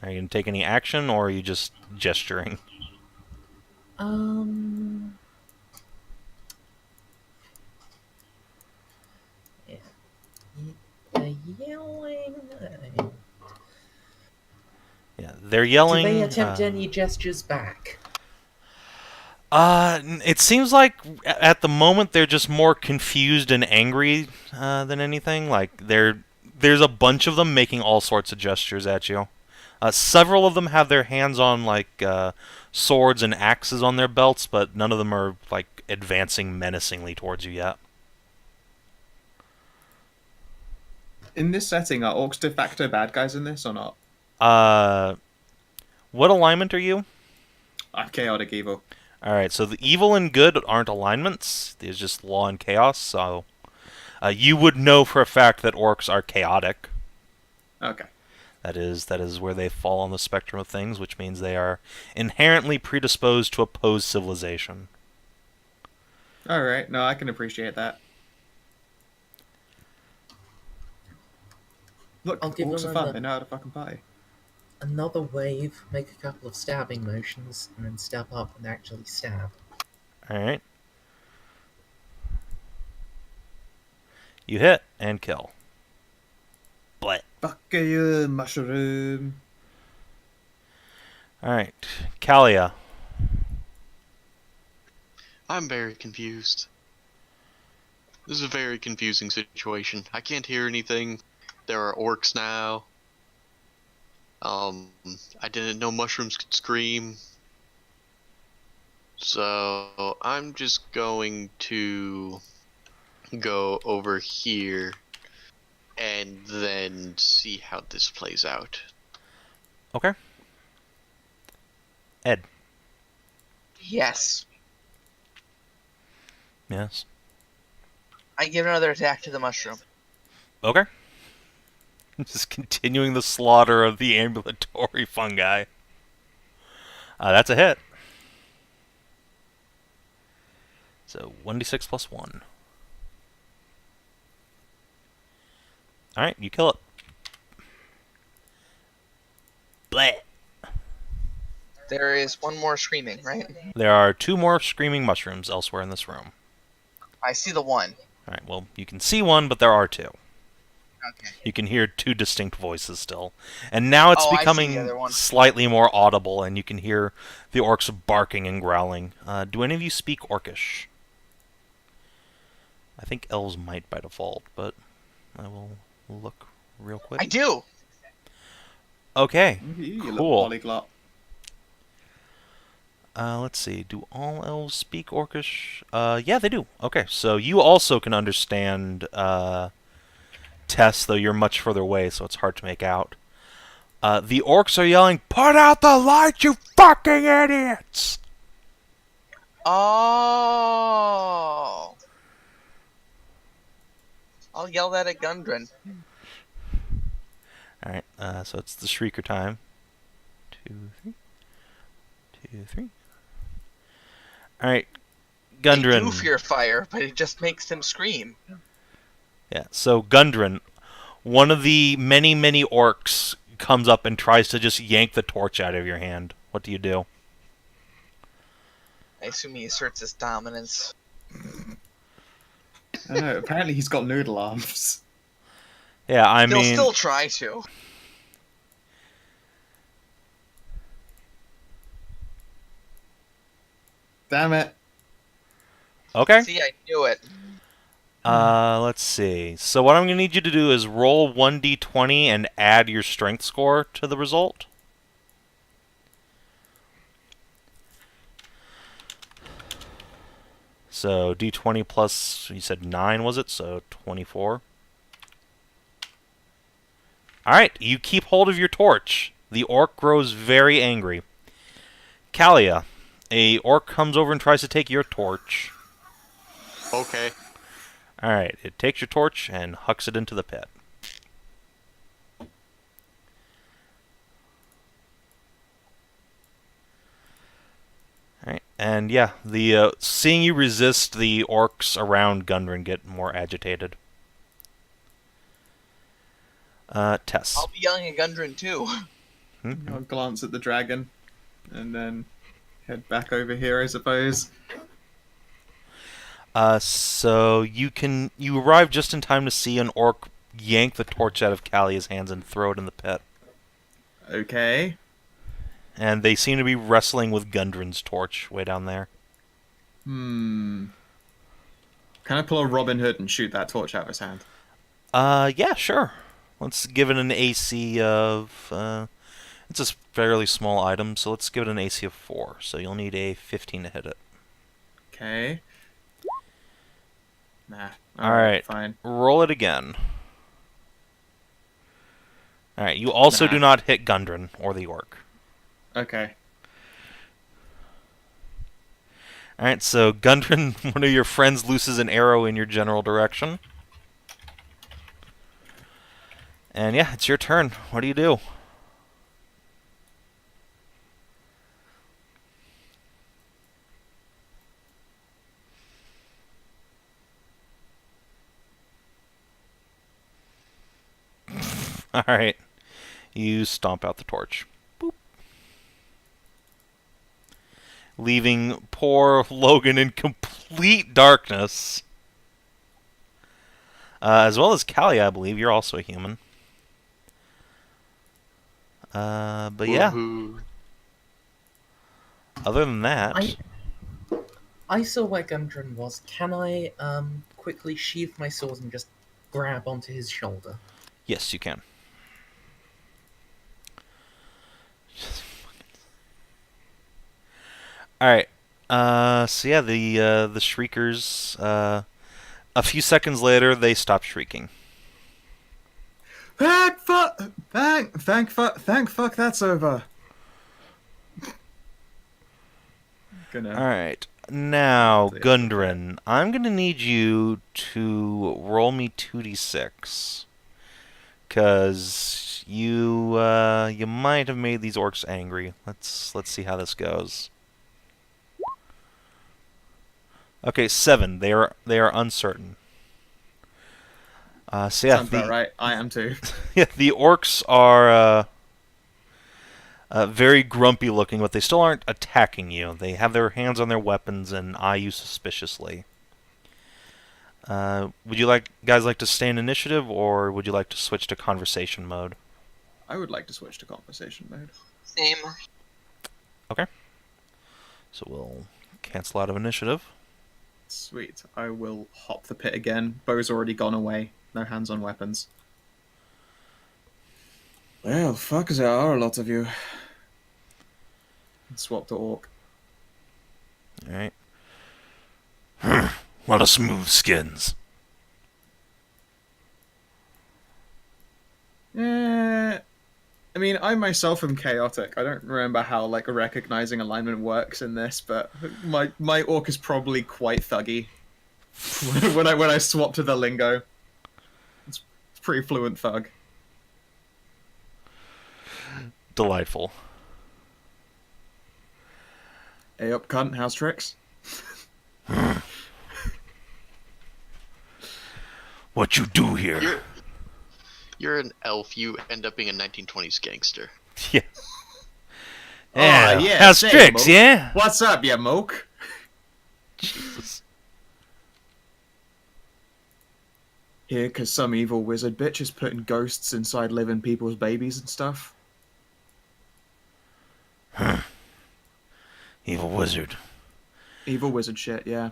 Are you going to take any action, or are you just gesturing? Yeah. They're yelling. Yeah, they're yelling. Do they attempt any gestures back? It seems like at the moment they're just more confused and angry than anything. Like there's a bunch of them making all sorts of gestures at you. Several of them have their hands on like swords and axes on their belts, but none of them are like advancing menacingly towards you yet. In this setting, are orcs de facto bad guys in this or not? What alignment are you? I'm chaotic evil. Alright, so the evil and good aren't alignments. There's just law and chaos, so you would know for a fact that orcs are chaotic. Okay. That is where they fall on the spectrum of things, which means they are inherently predisposed to oppose civilization. Alright, no, I can appreciate that. Look, I'll give orcs them are fun. a- They know how to fucking party. another wave, make a couple of stabbing motions, and then step up and actually stab. Alright. You hit and kill. Blah. Fuck you, mushroom. Alright. Kalia. I'm very confused. This is a very confusing situation. I can't hear anything. There are orcs now. I didn't know mushrooms could scream. So I'm just going to go over here and then see how this plays out. Okay. Ed. Yes. Yes. I give another attack to the mushroom. Okay. Just continuing the slaughter of the ambulatory fungi. That's a hit. So 1d6 plus 1. Alright, you kill it. Bleh. There is one more screaming, right? There are 2 more screaming mushrooms elsewhere in this room. I see the one. Alright, well, you can see one, but there are 2. Okay. You can hear 2 distinct voices still. And now it's Oh, I see the becoming other one. slightly more audible, and you can hear the orcs barking and growling. Do any of you speak Orcish? I think elves might by default, but I will look real quick. I do! Okay, You little cool. polyglot. Let's see. Do all elves speak Orcish? Yeah, they do. Okay, so you also can understand Tess, though you're much further away, so it's hard to make out. The orcs are yelling, "Put out the light, you fucking idiots!" Oh! I'll yell that at Gundren. Alright, so it's the Shrieker time. 2, 3. 2, 3. Alright, Gundren. They do fear fire, but it just makes them scream. Yeah, so Gundren, one of the many, many orcs comes up and tries to just yank the torch out of your hand. What do you do? I assume he asserts his dominance. I don't know, apparently he's got noodle arms. Yeah, I He'll mean... still try to. Damn it. Okay. See, I knew it. Let's see. So what I'm going to need you to do is roll 1d20 and add your strength score to the result. So d20 plus, you said 9, was it? So 24. Alright, you keep hold of your torch. The orc grows very angry. Kalia, a orc comes over and tries to take your torch. Okay. Alright, it takes your torch and hucks it into the pit. Alright, and yeah, the seeing you resist, the orcs around Gundren get more agitated. Tess. I'll be yelling at Gundren too. I'll glance at the dragon and then head back over here, I suppose. So you arrive just in time to see an orc yank the torch out of Kalia's hands and throw it in the pit. Okay. And they seem to be wrestling with Gundren's torch way down there. Can I pull a Robin Hood and shoot that torch out of his hand? Yeah, sure. Let's give it an AC of, it's a fairly small item, so let's give it an AC of 4. So you'll need a 15 to hit it. Okay. Nah. Alright. Fine. Roll it again. Alright, you also Nah. do not hit Gundren or the orc. Okay. Alright, so Gundren, one of your friends, looses an arrow in your general direction. And yeah, it's your turn. What do you do? Alright. You stomp out the torch. Boop. Leaving poor Logan in complete darkness. As well as Callie, I believe. You're also a human. But yeah. Woohoo. Other than that... I saw where Gundren was. Can I quickly sheath my sword and just grab onto his shoulder? Yes, you can. Alright. So yeah, the Shriekers, a few seconds later, they stop shrieking. Thank fuck, that's over. Alright. Now, Gundren, I'm gonna need you to roll me 2d6. Because you might have made these orcs angry. Let's see how this goes. Okay, 7. They are uncertain. So yeah, Sounds about right. I am too. yeah, the orcs are very grumpy looking, but they still aren't attacking you. They have their hands on their weapons and eye you suspiciously. Would you guys like to stay in initiative, or would you like to switch to conversation mode? I would like to switch to conversation mode. Same. Okay. So we'll cancel out of initiative. Sweet. I will hop the pit again. Bow's already gone away. No hands on weapons. Well, fuck, there are a lot of you. Swap to orc. Alright. What a smooth skins. I mean, I myself am chaotic. I don't remember how recognizing alignment works in this, but my orc is probably quite thuggy. when I swap to the lingo, it's pretty fluent thug. Delightful. Hey up, cunt. How's tricks? What you do here? You're an elf. You end up being a 1920s gangster. Yeah. Yeah, how's say, tricks, Moke. yeah? What's up, ya moke? Jesus. Here, 'cause some evil wizard bitch is putting ghosts inside living people's babies and stuff. Evil wizard. Evil wizard shit, yeah.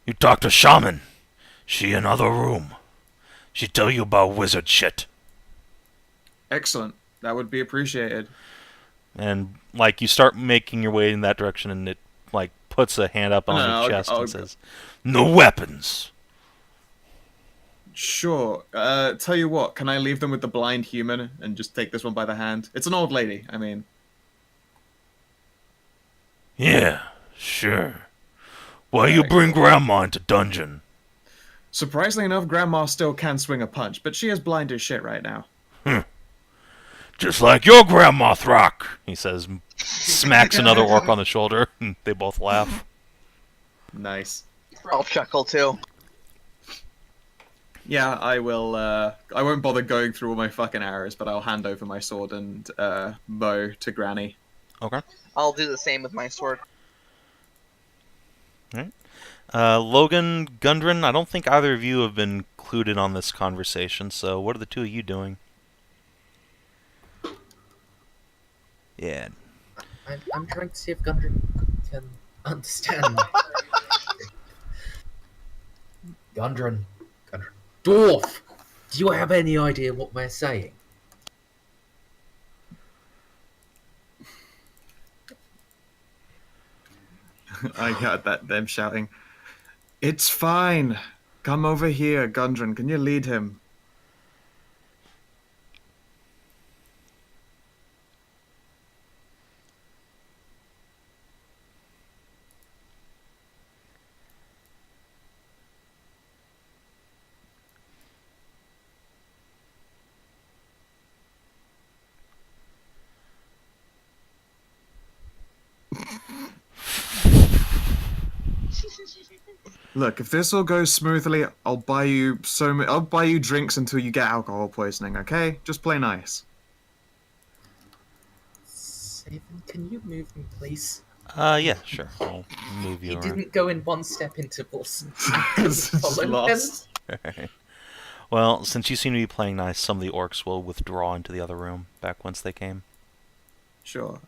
You talk to shaman. She another room. She tell you about wizard shit. Excellent. That would be appreciated. And you start making your way in that direction, and it puts a hand up on your chest and says, "No weapons." Sure. Tell you what, can I leave them with the blind human and just take this one by the hand? It's an old lady, I mean. Yeah, sure. Why you bring Grandma into dungeon? Surprisingly enough, Grandma still can swing a punch, but she is blind as shit right now. Just like your Grandma Throck, he says, smacks another orc on the shoulder, and they both laugh. Nice. I'll chuckle too. Yeah, I will, I won't bother going through all my fucking arrows, but I'll hand over my sword and, bow to Granny. Okay. I'll do the same with my sword. Alright. Logan, Gundren, I don't think either of you have been included on this conversation, so what are the two of you doing? Yeah. I'm trying to see if Gundren can understand. Gundren. Dwarf! Do you have any idea what we're saying? I heard them shouting, "It's fine. Come over here, Gundren. Can you lead him?" Look, if this all goes smoothly, I'll buy you I'll buy you drinks until you get alcohol poisoning. Okay? Just play nice. Savin, can you move me, please? Yeah, sure. I'll move He you around. didn't go in one-step intervals. Because it's Follow him. lost. Well, since you seem to be playing nice, some of the orcs will withdraw into the other room, back whence they came. Sure.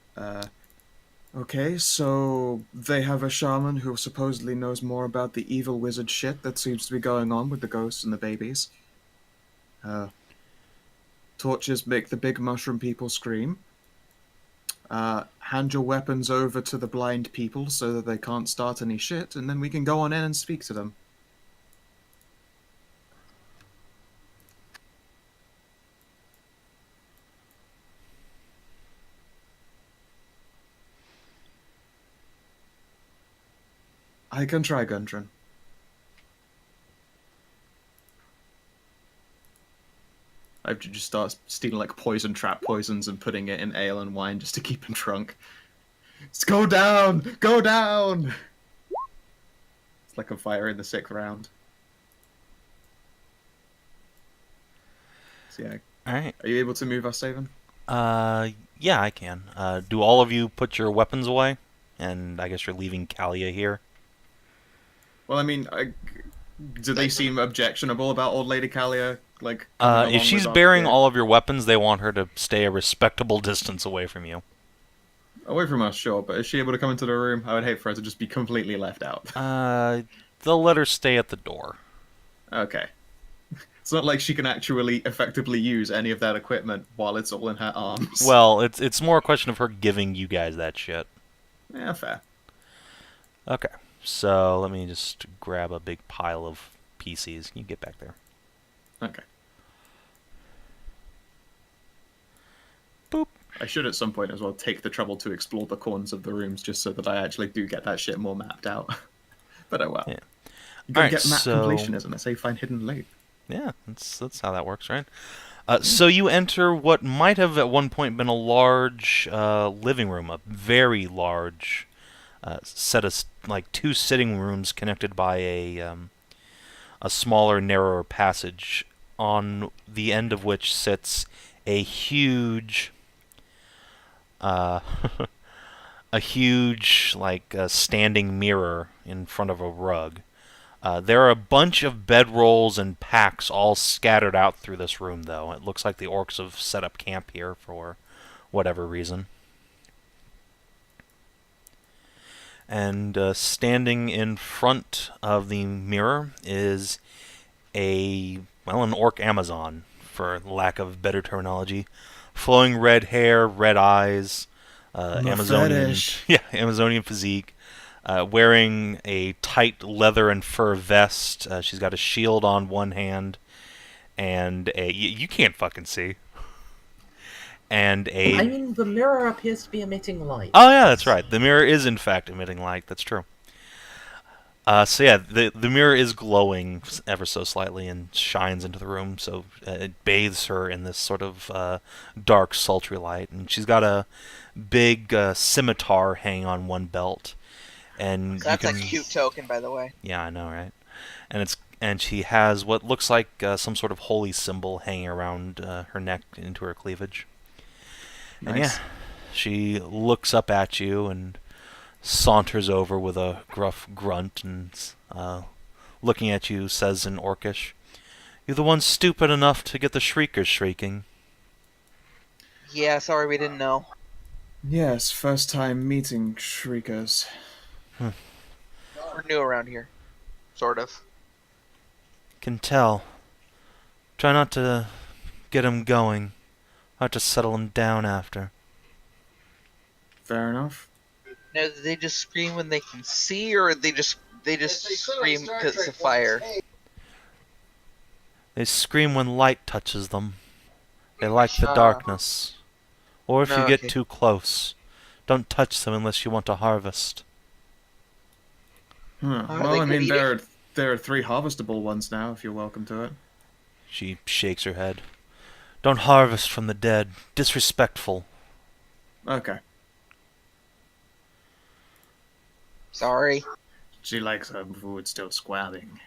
Okay, so they have a shaman who supposedly knows more about the evil wizard shit that seems to be going on with the ghosts and the babies. Torches make the big mushroom people scream. Hand your weapons over to the blind people so that they can't start any shit, and then we can go on in and speak to them. I can try, Gundren. I have to just start stealing like poison trap poisons and putting it in ale and wine just to keep him drunk. Just go down! Go down! It's like a fire in the 6th round. So yeah. Alright. Are you able to move us, Savin? Yeah, I can. Do all of you put your weapons away? And I guess you're leaving Kalia here? Well, I mean, do they seem objectionable about old lady Kalia? Like, coming along If she's with our bearing gear? all of your weapons, they want her to stay a respectable distance away from you. Away from us, sure, but is she able to come into the room? I would hate for her to just be completely left out. They'll let her stay at the door. Okay. It's not like she can actually effectively use any of that equipment while it's all in her arms. Well, it's more a question of her giving you guys that shit. Yeah, fair. Okay, so let me just grab a big pile of PCs. Can you get back there? Okay. Boop. I should at some point as well take the trouble to explore the corners of the rooms just so that I actually do get that shit more mapped out. But oh well. Yeah. You gotta Alright, get map so- completionism. I say find hidden loot. Yeah, that's how that works, right? So you enter what might have at one point been a large living room, a very large set of like 2 sitting rooms connected by a smaller, narrower passage, on the end of which sits a huge, a huge like standing mirror in front of a rug. There are a bunch of bedrolls and packs all scattered out through this room, though. It looks like the orcs have set up camp here for whatever reason. And standing in front of the mirror is an orc Amazon, for lack of better terminology. Flowing red hair, red eyes, Amazonian, Amazonian physique. Wearing a tight leather and fur vest. She's got a shield on one hand, and you can't fucking see. And I mean, the mirror appears to be emitting light. Oh yeah, that's right. The mirror is in fact emitting light. That's true. So yeah, the mirror is glowing ever so slightly and shines into the room, so it bathes her in this sort of dark, sultry light. And she's got a big scimitar hanging on one belt. And That's a cute token, by the way. Yeah, I know, right? And she has what looks like some sort of holy symbol hanging around her neck into her cleavage. Nice. And yeah, she looks up at you and saunters over with a gruff grunt and, looking at you, says in Orcish, "You're the one stupid enough to get the shriekers shrieking." Yeah, sorry we didn't know. Yes, first time meeting shriekers. We're new around here. Sort of. Can tell. Try not to get 'em going. I'll have to settle 'em down after. Fair enough. Now, do they just scream when they can see, or they just scream because it's a fire? They scream when light touches them. They like the darkness. Or if you get Okay. too close, don't touch them unless you want to harvest. Huh. Are Well, they I mean, good there are 3 harvestable ones now, if you're welcome to it. She shakes her head. Don't harvest from the dead. Disrespectful. Okay. Sorry. She likes her food still squabbing.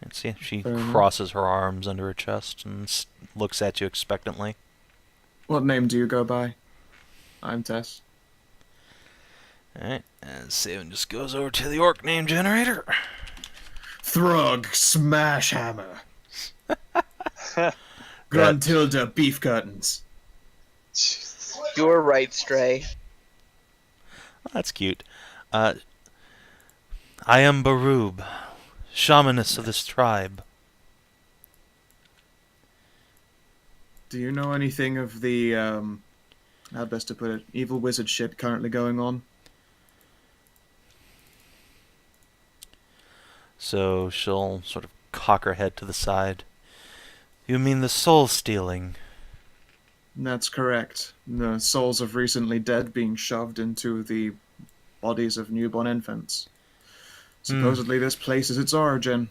And see, she Fair enough. crosses her arms under her chest and looks at you expectantly. What name do you go by? I'm Tess. Alright, and Savin just goes over to the orc name generator. Throg Smashhammer. Gruntilda Beef Curtains. You're right, Stray. Oh, that's cute. I am Barub, shamaness of this tribe. Do you know anything of the, how best to put it, evil wizard shit currently going on? So she'll sort of cock her head to the side. You mean the soul stealing? That's correct. The souls of recently dead being shoved into the bodies of newborn infants. Supposedly this place is its origin.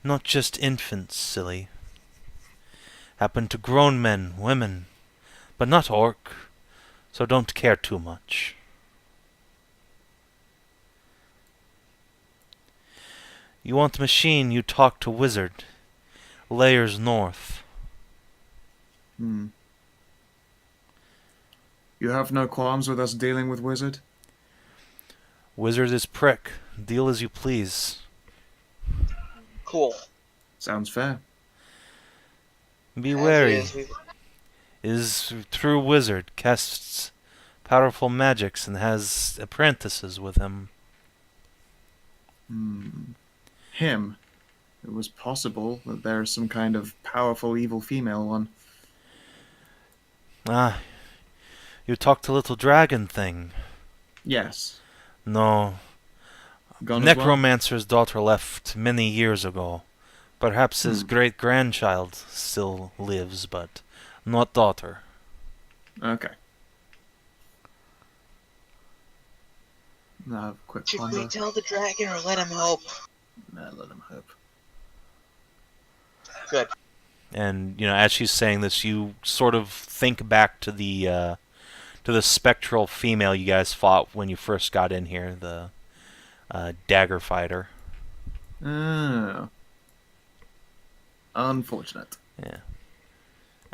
Not just infants, silly. Happen to grown men, women, but not orc, so don't care too much. You want machine, you talk to wizard. Layers north. You have no qualms with us dealing with wizard? Wizard is prick. Deal as you please. Cool. Sounds fair. Be As it wary. is, we- Is true wizard, casts powerful magics and has apprentices with him. Him. It was possible that there is some kind of powerful evil female one. Ah, you talked to little dragon thing. Yes. No, Gone as well? necromancer's daughter left many years ago. Perhaps his great-grandchild still lives, but not daughter. Okay. Now, quick Should ponder. we tell the dragon or let him hope? Nah, let him hope. Good. And as she's saying this, you sort of think back to the spectral female you guys fought when you first got in here, the dagger fighter. Oh. Unfortunate. Yeah.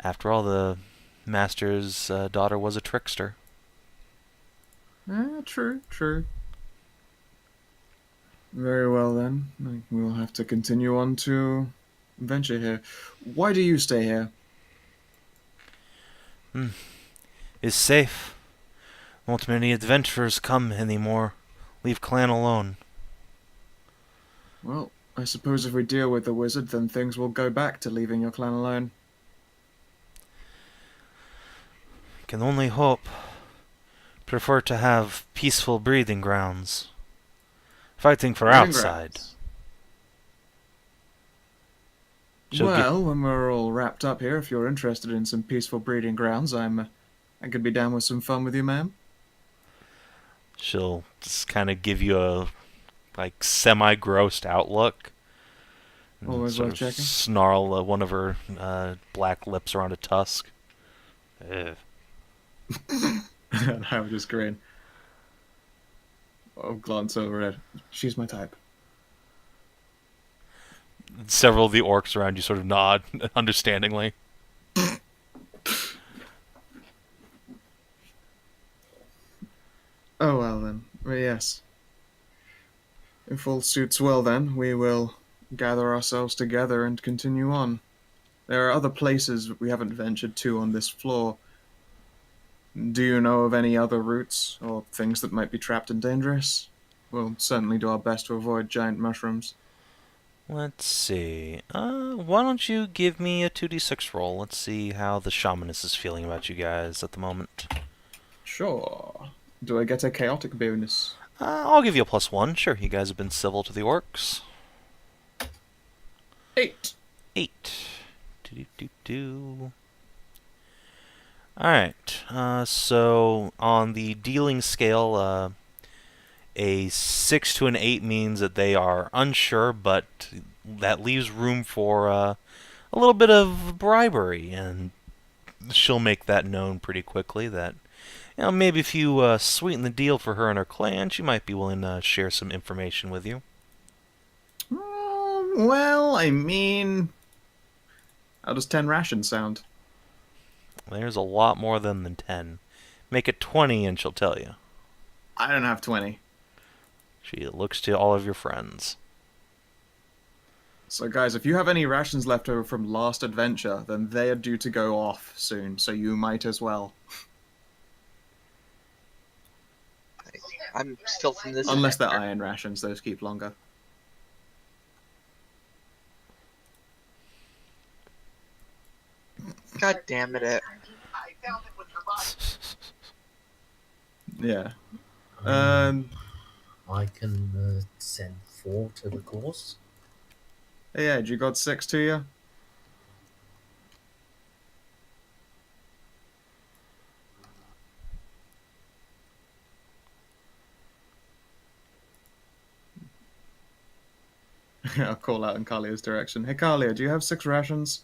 After all, the master's daughter was a trickster. True. Very well then. We'll have to continue on to venture here. Why do you stay here? Is safe. Not many adventurers come anymore. Leave clan alone. Well, I suppose if we deal with the wizard, then things will go back to leaving your clan alone. Can only hope. Prefer to have peaceful breeding grounds. Fighting for Breeding outside. grounds. She'll Well, when we're all wrapped up here, if you're interested in some peaceful breeding grounds, I could be down with some fun with you, ma'am. She'll just kind of give you a semi-grossed outlook. And Always sort worth of checking. snarl one of her black lips around a tusk. Ugh. And I would just grin. I'll glance over at. She's my type. Several of the orcs around you sort of nod understandingly. Oh well then. Well, yes. If all suits well then, we will gather ourselves together and continue on. There are other places we haven't ventured to on this floor. Do you know of any other routes, or things that might be trapped and dangerous? We'll certainly do our best to avoid giant mushrooms. Let's see. Why don't you give me a 2d6 roll? Let's see how the shamaness is feeling about you guys at the moment. Sure. Do I get a chaotic bonus? I'll give you a +1. Sure, you guys have been civil to the orcs. 8. 8. Do-do-do-do. Alright, so on the dealing scale, a 6 to an 8 means that they are unsure, but that leaves room for a little bit of bribery, and she'll make that known pretty quickly that maybe if you sweeten the deal for her and her clan, she might be willing to share some information with you. Well, I mean, how does 10 rations sound? There's a lot more than 10. Make it 20 and she'll tell you. I don't have 20. She looks to all of your friends. So guys, if you have any rations left over from last adventure, then they are due to go off soon, so you might as well. I'm still from this. Unless they're adventure. iron rations, those keep longer. God damn it! Yeah. I can send 4 to the course. Hey, Ed, you got 6 to you? I'll call out in Kalia's direction. Hey, Kalia, do you have 6 rations?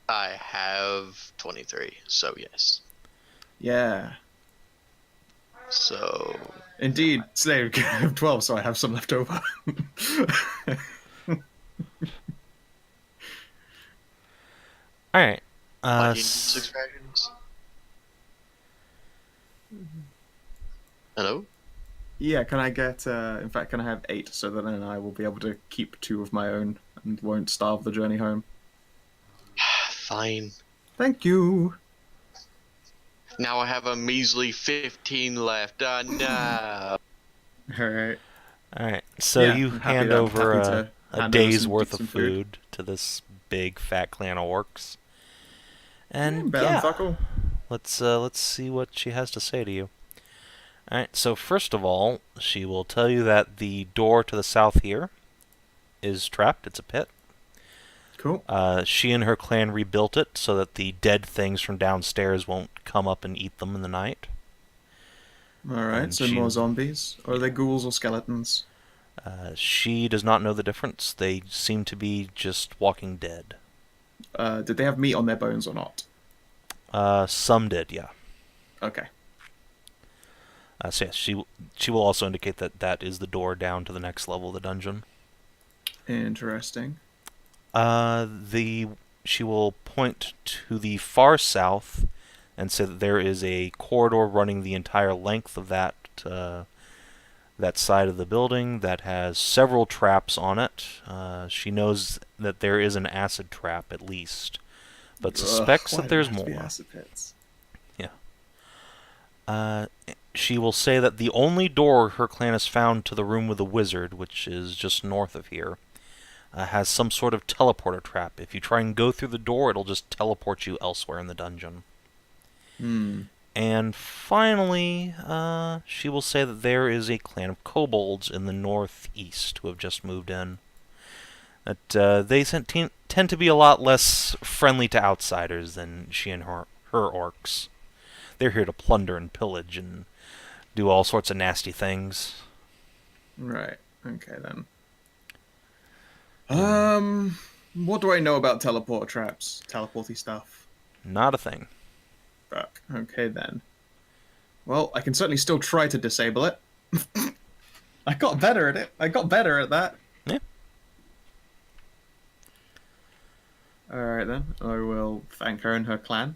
I have 23, so yes. Yeah. So Indeed, Slave, I have 12, so I have some left over. Alright. why do you need 6 rations? Hello? Yeah, can I get, in fact, can I have 8, so that then I will be able to keep 2 of my own and won't starve the journey home. Fine. Thank you. Now I have a measly 15 left. No. Alright. Alright, so Yeah, you I'm happy hand to- over happy to a hand over day's some worth of decent food to this big fat clan of orcs. And Bell yeah, and Thuckle. let's see what she has to say to you. Alright, so first of all, she will tell you that the door to the south here is trapped. It's a pit. Cool. She and her clan rebuilt it so that the dead things from downstairs won't come up and eat them in the night. Alright, And so she- more zombies? Or are they ghouls or skeletons? She does not know the difference. They seem to be just walking dead. Did they have meat on their bones or not? Some did, yeah. Okay. So yes, she will also indicate that that is the door down to the next level of the dungeon. Interesting. She will point to the far south and say that there is a corridor running the entire length of that side of the building that has several traps on it. She knows that there is an acid trap at least, but suspects Ugh, why that do there's they have to be more. acid pits? She will say that the only door her clan has found to the room with the wizard, which is just north of here, has some sort of teleporter trap. If you try and go through the door, it'll just teleport you elsewhere in the dungeon. And finally, she will say that there is a clan of kobolds in the northeast who have just moved in. That they tend to be a lot less friendly to outsiders than she and her orcs. They're here to plunder and pillage and do all sorts of nasty things. Right. Okay then. What do I know about teleport traps? Teleporty stuff. Not a thing. Fuck. Okay then. Well, I can certainly still try to disable it. I got better at it. I got better at that. Yeah. Alright then. I will thank her and her clan.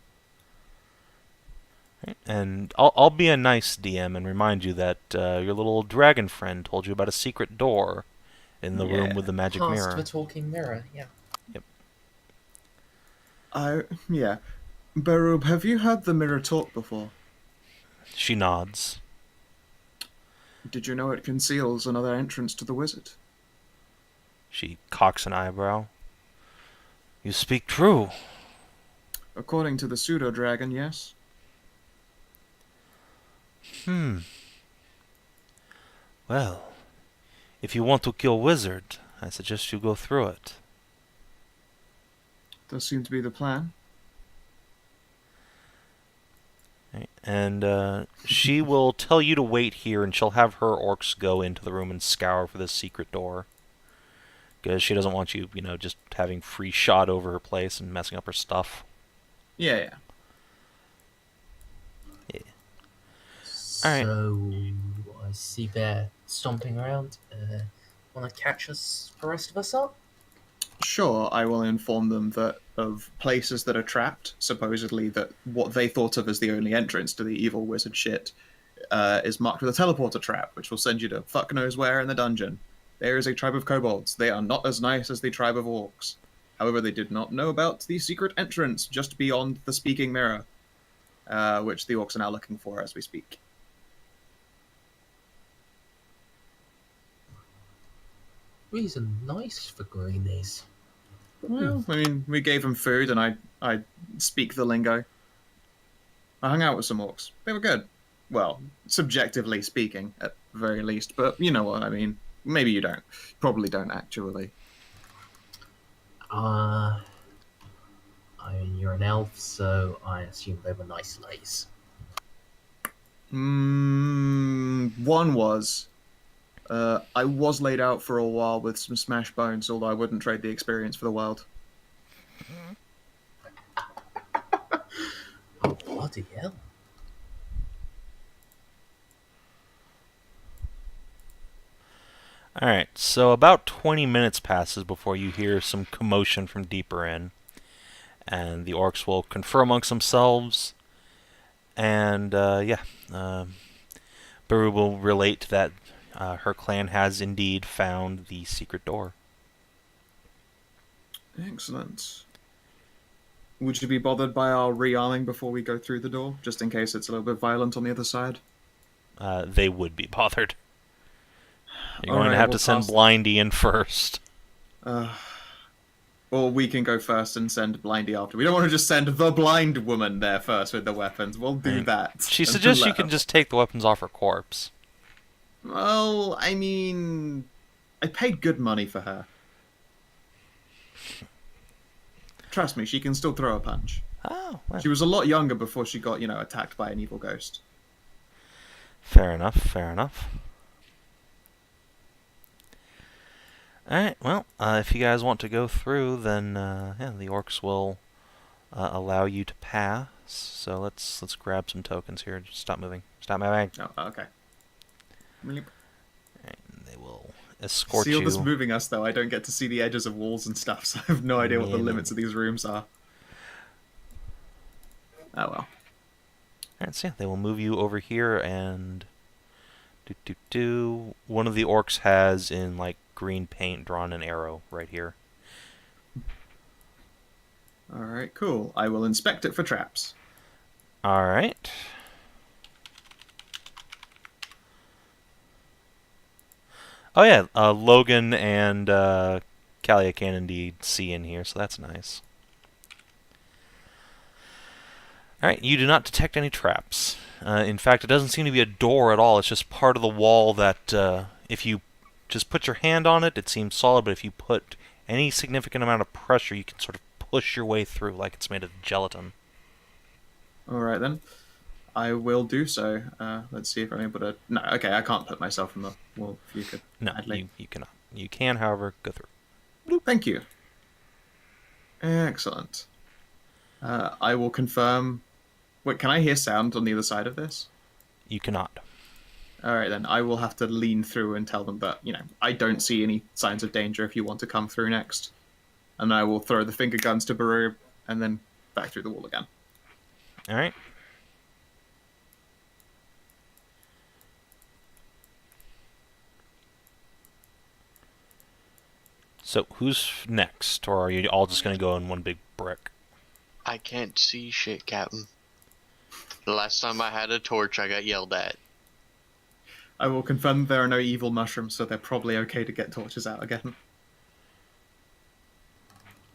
And I'll be a nice DM and remind you that your little dragon friend told you about a secret door in the room with the magic Past mirror. the talking mirror, yeah. Yeah. Barub, have you heard the mirror talk before? She nods. Did you know it conceals another entrance to the wizard? She cocks an eyebrow. You speak true. According to the pseudo-dragon, yes. Well, if you want to kill Wizard, I suggest you go through it. Does seem to be the plan. Right. And she will tell you to wait here, and she'll have her orcs go into the room and scour for this secret door. Because she doesn't want you, just having free shot over her place and messing up her stuff. Yeah. Alright. So I see they're stomping around. Want to catch us, the rest of us up? Sure, I will inform them that of places that are trapped, supposedly that what they thought of as the only entrance to the evil wizard shit is marked with a teleporter trap, which will send you to fuck knows where in the dungeon. There is a tribe of kobolds. They are not as nice as the tribe of orcs. However, they did not know about the secret entrance just beyond the speaking mirror, which the orcs are now looking for as we speak. Reason nice for greenies. Well, I mean, we gave them food, and I speak the lingo. I hung out with some orcs. They were good. Well, subjectively speaking, at the very least. But you know what I mean. Maybe you don't. Probably don't, actually. I mean, you're an elf, so I assume they were nice lays. One was. I was laid out for a while with some smash bones, although I wouldn't trade the experience for the world. Oh, bloody hell. Alright, so about 20 minutes passes before you hear some commotion from deeper in. And the orcs will confer amongst themselves. And, Baru will relate that her clan has indeed found the secret door. Excellent. Would you be bothered by our rearming before we go through the door, just in case it's a little bit violent on the other side? They would be bothered. You're All going to right, have we'll to send pass- Blindy in first. Or we can go first and send Blindy after. We don't want to just send the blind woman there first with the weapons. We'll do Right. that. She and suggests you let can her- just take the weapons off her corpse. Well, I mean, I paid good money for her. Trust me, she can still throw a punch. Oh, well. She was a lot younger before she got, attacked by an evil ghost. Fair enough, fair enough. Alright, well, if you guys want to go through, then, the orcs will allow you to pass. So let's grab some tokens here. Just stop moving. Stop moving. Oh, okay. Really? Alright, they will escort See all you. this moving us, though. I don't get to see the edges of walls and stuff, so I have no idea what the Yeah, limits of these rooms are. Oh, well. Alright, so yeah, they will move you over here and... One of the orcs has, in, green paint, drawn an arrow right here. Alright, cool. I will inspect it for traps. Alright. Oh yeah, Logan and Kalia can indeed see in here, so that's nice. Alright, you do not detect any traps. In fact, it doesn't seem to be a door at all. It's just part of the wall that, if you just put your hand on it, it seems solid, but if you put any significant amount of pressure, you can sort of push your way through like it's made of gelatin. Alright then. I will do so. Let's see if I'm able to... No, okay, I can't put myself in the wall. If you could... No, you cannot. You can, however, go through. Thank you. Excellent. I will confirm... Wait, can I hear sound on the other side of this? You cannot. Alright then, I will have to lean through and tell them that, I don't see any signs of danger if you want to come through next. And I will throw the finger guns to Baru, and then back through the wall again. Alright. So, who's next? Or are you all just going to go in one big brick? I can't see shit, Captain. The last time I had a torch, I got yelled at. I will confirm there are no evil mushrooms, so they're probably okay to get torches out again.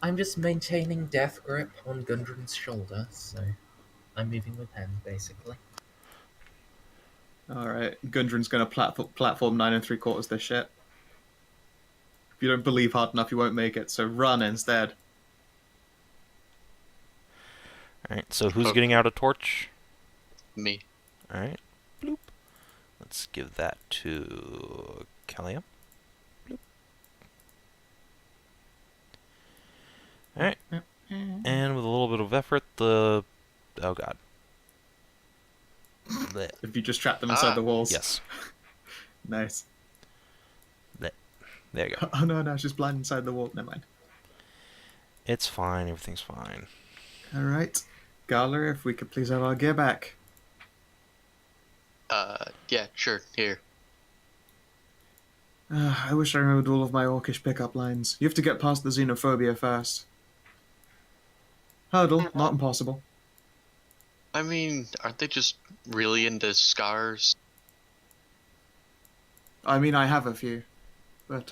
I'm just maintaining death grip on Gundren's shoulder, so I'm moving with him, basically. Alright, Gundren's gonna platform 9 3/4 this shit. If you don't believe hard enough, you won't make it, so run instead. Alright, so who's Okay. getting out a torch? Me. Alright. Bloop. Let's give that to Kalia. Bloop. effort, the... Oh, God. Blech. If you just trap them inside the walls. Yes. Nice. Blech. There you go. Oh no, she's blind inside the wall. Never mind. It's fine. Everything's fine. Alright. Gala, if we could please have our gear back. Yeah, sure. Here. I wish I remembered all of my orcish pickup lines. You have to get past the xenophobia first. Hurdle, not impossible. I mean, aren't they just really into scars? I mean, I have a few. But,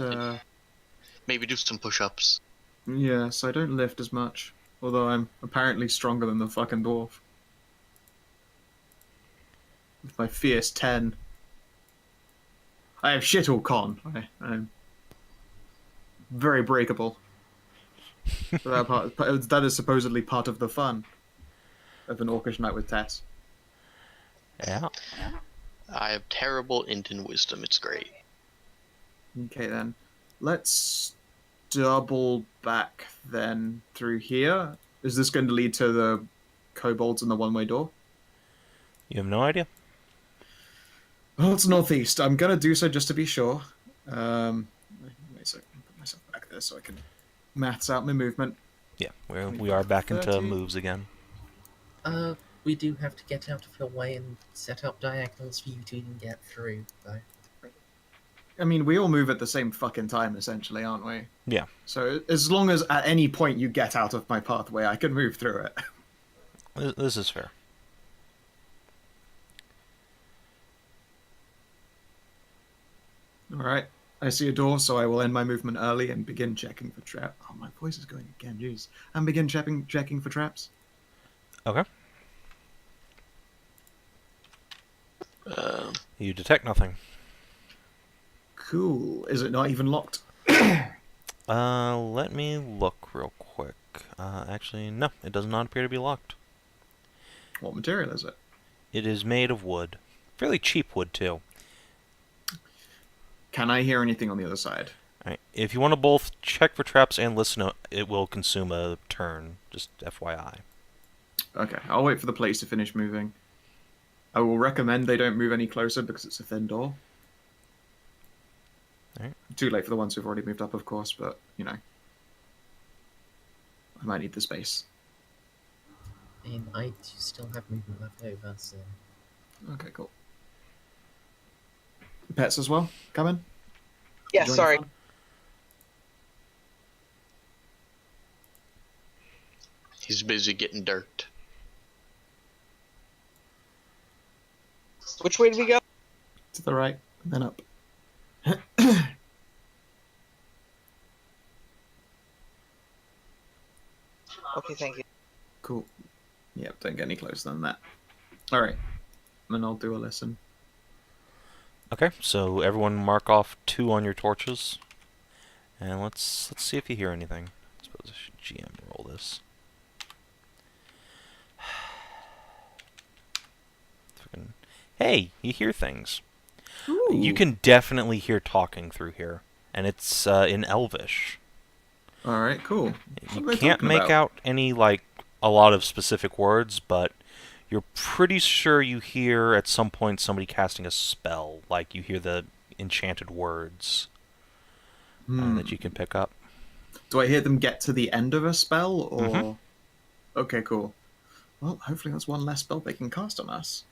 Maybe do some push-ups. yes, I don't lift as much. Although I'm apparently stronger than the fucking dwarf. With my fierce 10. I have shit all con. I'm very breakable. That is supposedly part of the fun of an orcish knight with Tess. Yeah. I have terrible int and wisdom. It's great. Okay then. Let's double back then through here. Is this going to lead to the kobolds and the one-way door? You have no idea? Well, it's northeast. I'm going to do so just to be sure. Wait a second. Put myself back there so I can maths out my movement. Yeah, we are back into 30. moves again. We do have to get out of your way and set up diagonals for you to even get through, though. I mean, we all move at the same fucking time, essentially, aren't we? Yeah. So as long as at any point you get out of my pathway, I can move through it. This is fair. Alright. I see a door, so I will end my movement early and begin checking for traps. Oh, my voice is going again, jeez. And begin checking for traps. Okay. You detect nothing. Cool. Is it not even locked? Let me look real quick. Actually, no, it does not appear to be locked. What material is it? It is made of wood. Fairly cheap wood, too. Can I hear anything on the other side? Alright, if you want to both check for traps and listen, it will consume a turn. Just FYI. Okay, I'll wait for the place to finish moving. I will recommend they don't move any closer because it's a thin door. Alright. Too late for the ones who've already moved up, of course, but, you know. I might need the space. And I do still have movement left over, so... Okay, cool. Pets as well? Come in. Yeah, Join the sorry. fun. He's busy getting dirt. Which way do we go? To the right, and then up. Okay, thank you. Cool. Yep, don't get any closer than that. Alright. And I'll do a listen. Okay, so everyone mark off 2 on your torches. And let's see if you hear anything. I suppose I should GM roll this. Hey, you hear things. Ooh. You can definitely hear talking through here. And it's in Elvish. Alright, cool. You What are they can't talking make about? out any, like, a lot of specific words, but you're pretty sure you hear at some point somebody casting a spell. Like, you hear the enchanted words that you can pick up. Do I hear them get to the end of a spell, or... Mhm. Okay, cool. Well, hopefully that's one less spell they can cast on us.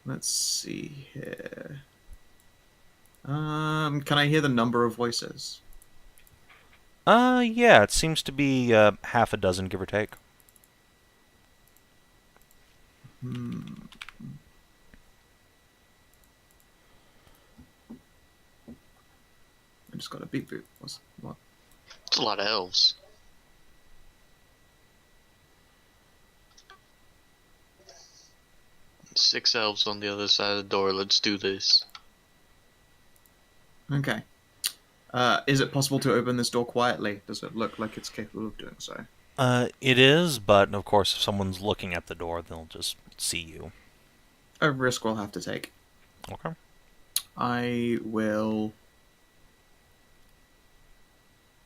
Let's see here. Can I hear the number of voices? Yeah, it seems to be half a dozen, give or take. I just got a beep boop. What? It's a lot of elves. Six elves on the other side of the door. Let's do this. Okay. Is it possible to open this door quietly? Does it look like it's capable of doing so? It is, but of course, if someone's looking at the door, they'll just see you. A risk we'll have to take. Okay. I will...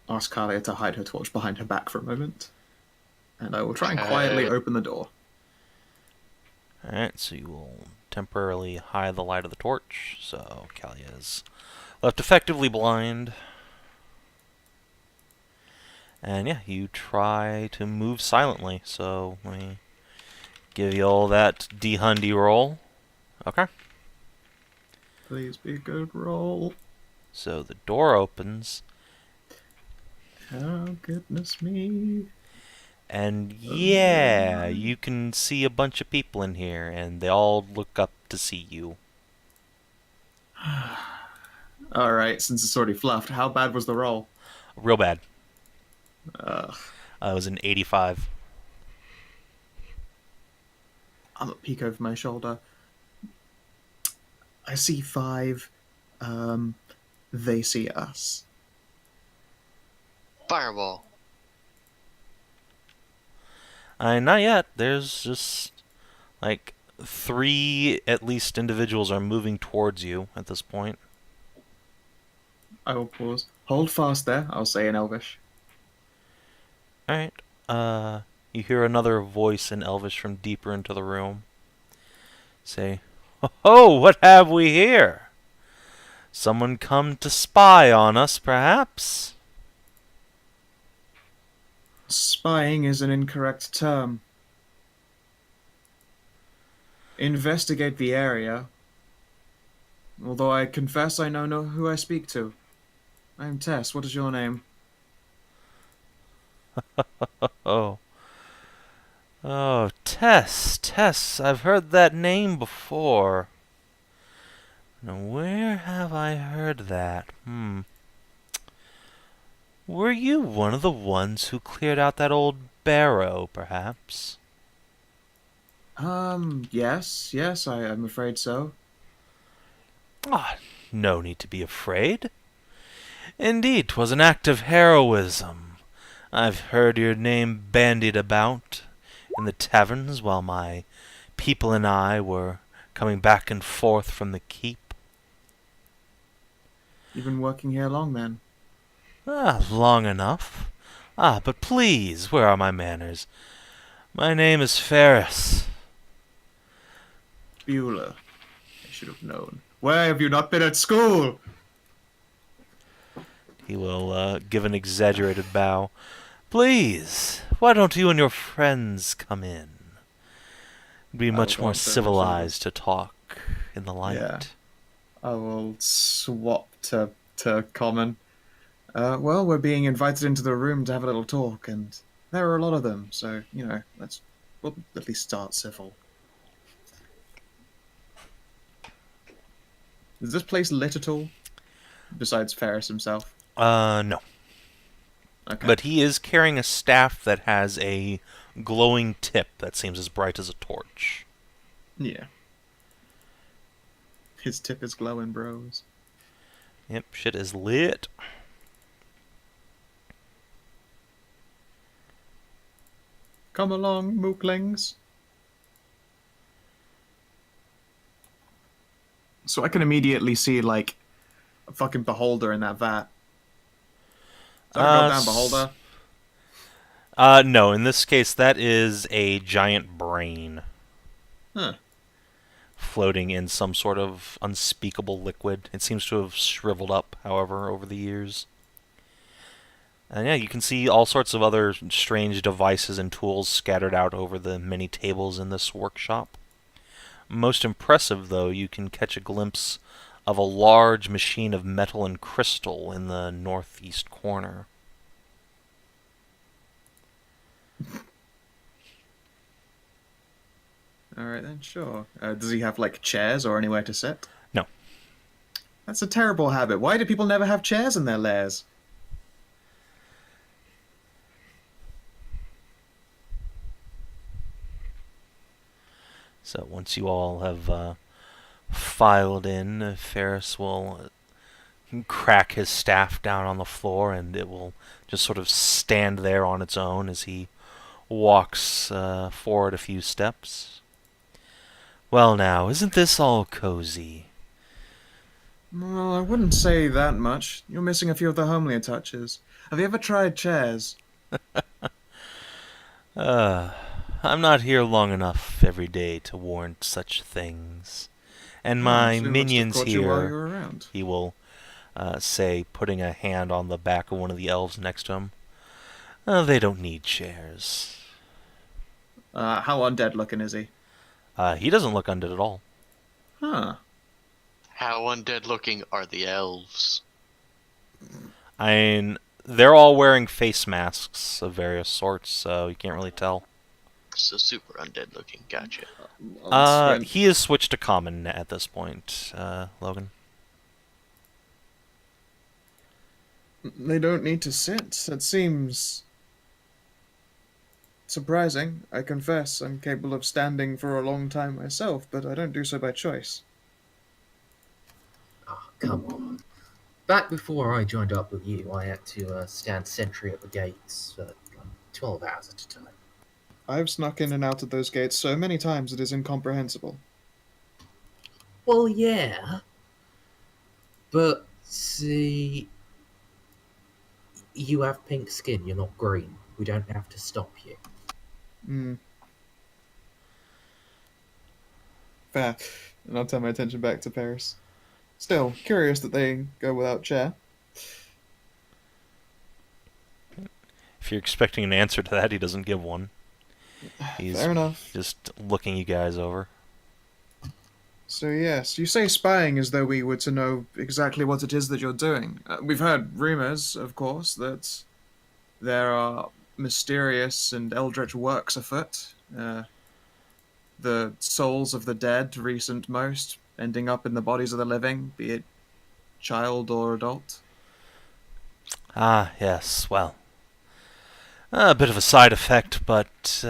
ask Kalia to hide her torch behind her back for a moment. And I will try and quietly open the door. Alright, so you will temporarily hide the light of the torch, so Kalia is left effectively blind. And yeah, you try to move silently, so let me give you all that D-Hundy roll. Okay. Please be a good roll. So the door opens, Oh, goodness me. and yeah, you can see a bunch of people in here, and they all look up to see you. Alright, since it's already fluffed, how bad was the roll? Real bad. Ugh. It was an 85. I'm a peek over my shoulder. I see 5. They see us. Fireball. Not yet. There's just like 3 at least individuals are moving towards you at this point. I will pause. Hold fast there, I'll say in Elvish. Alright. You hear another voice in Elvish from deeper into the room. Say, "Oh, what have we here? Someone come to spy on us, perhaps?" Spying is an incorrect term. Investigate the area. Although I confess I know who I speak to. I'm Tess. What is your name? Oh. Oh, Tess. I've heard that name before. Now, where have I heard that? Were you one of the ones who cleared out that old barrow, perhaps? Yes, I'm afraid so. Ah, no need to be afraid. Indeed, 'twas an act of heroism. I've heard your name bandied about in the taverns while my people and I were coming back and forth from the keep. You've been working here long then? Long enough. But please, where are my manners? My name is Ferris. Bueller. I should have known. Why have you not been at school? He will give an exaggerated bow. Please, why don't you and your friends come in? It'd be much more civilized to talk in the light. Yeah. I will swap to common. Well, we're being invited into the room to have a little talk, and there are a lot of them, so, we'll at least start civil. Is this place lit at all? Besides Ferris himself? No. Okay. But he is carrying a staff that has a glowing tip that seems as bright as a torch. Yeah. His tip is glowing, bros. Yep, shit is lit. Come along, mooklings. So I can immediately see, like, a fucking beholder in that vat. Is that a goddamn beholder? No, in this case, that is a giant brain. Huh. Floating in some sort of unspeakable liquid. It seems to have shriveled up, however, over the years. And yeah, you can see all sorts of other strange devices and tools scattered out over the many tables in this workshop. Most impressive, though, you can catch a glimpse of a large machine of metal and crystal in the northeast corner. Alright then, sure. Does he have, like, chairs or anywhere to sit? No. That's a terrible habit. Why do people never have chairs in their lairs? So once you all have filed in, Ferris will crack his staff down on the floor, and it will just sort of stand there on its own as he walks forward a few steps. Well now, isn't this all cozy? Well, I wouldn't say that much. You're missing a few of the homelier touches. Have you ever tried chairs? I'm not here long enough every day to warrant such things. And Oh, my so we must have minions caught you while you here, were around. he will say, putting a hand on the back of one of the elves next to him. They don't need chairs. How undead looking is he? He doesn't look undead at all. Huh. How undead looking are the elves? I mean, they're all wearing face masks of various sorts, so you can't really tell. So super undead looking. Gotcha. He has switched to common at this point, Logan. They don't need to sit. That seems surprising. I confess I'm capable of standing for a long time myself, but I don't do so by choice. Oh, come on. Back before I joined up with you, I had to stand sentry at the gates for like 12 hours at a time. I've snuck in and out of those gates so many times it is incomprehensible. Well, yeah. But, see, you have pink skin, you're not green. We don't have to stop you. Fair. And I'll turn my attention back to Paris. Still, curious that they go without chair. If you're expecting an answer to that, he doesn't give one. He's Fair enough. just looking you guys over. So yes, you say spying as though we were to know exactly what it is that you're doing. We've heard rumors, of course, that there are mysterious and eldritch works afoot. The souls of the dead, recent most, ending up in the bodies of the living, be it child or adult. Ah, yes, well. A bit of a side effect, but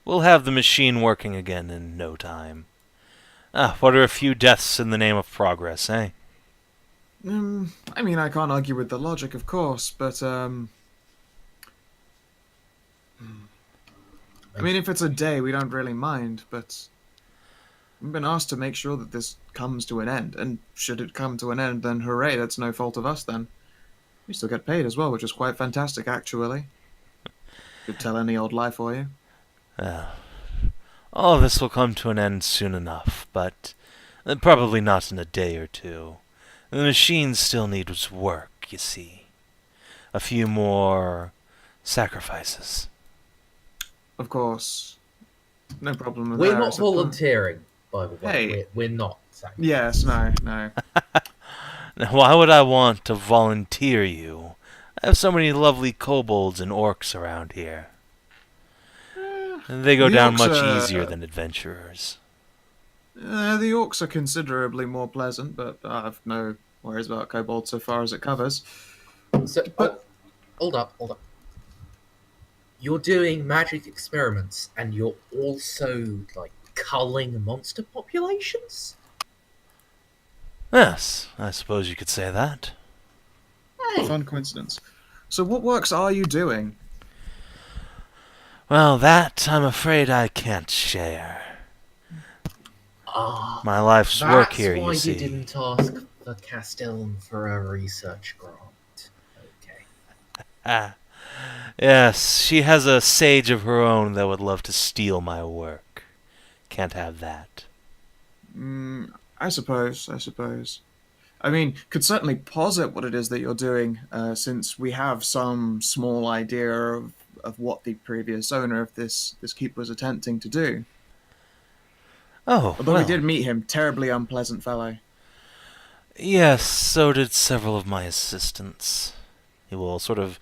we'll have the machine working again in no time. What are a few deaths in the name of progress, eh? I mean, I can't argue with the logic, of course, but, I mean, if it's a day, we don't really mind, but we've been asked to make sure that this comes to an end, and should it come to an end, then hooray, that's no fault of us, then. We still get paid as well, which is quite fantastic, actually. Could tell any old lie for you. All of this will come to an end soon enough, but probably not in a day or two. The machine still needs work, you see. A few more sacrifices. Of course. No problem with We're that. not volunteering, by the way. Hey. We're not. Yes, no. Now, why would I want to volunteer you? I have so many lovely kobolds and orcs around here. They go The down orcs much are, easier than adventurers. The orcs are considerably more pleasant, but I've no worries about kobolds so far as it covers. So, hold up. You're doing magic experiments, and you're also, like, culling monster populations? Yes, I suppose you could say that. Hey! Fun coincidence. So what works are you doing? Well, that, I'm afraid I can't share. My life's work here, you see. That's why you didn't ask the Castellan for a research grant. Okay. Yes, she has a sage of her own that would love to steal my work. Can't have that. I suppose. I mean, could certainly posit what it is that you're doing, since we have some small idea of what the previous owner of this keep was attempting to do. Oh, Although well. we did meet him, terribly unpleasant fellow. Yes, so did several of my assistants. He will sort of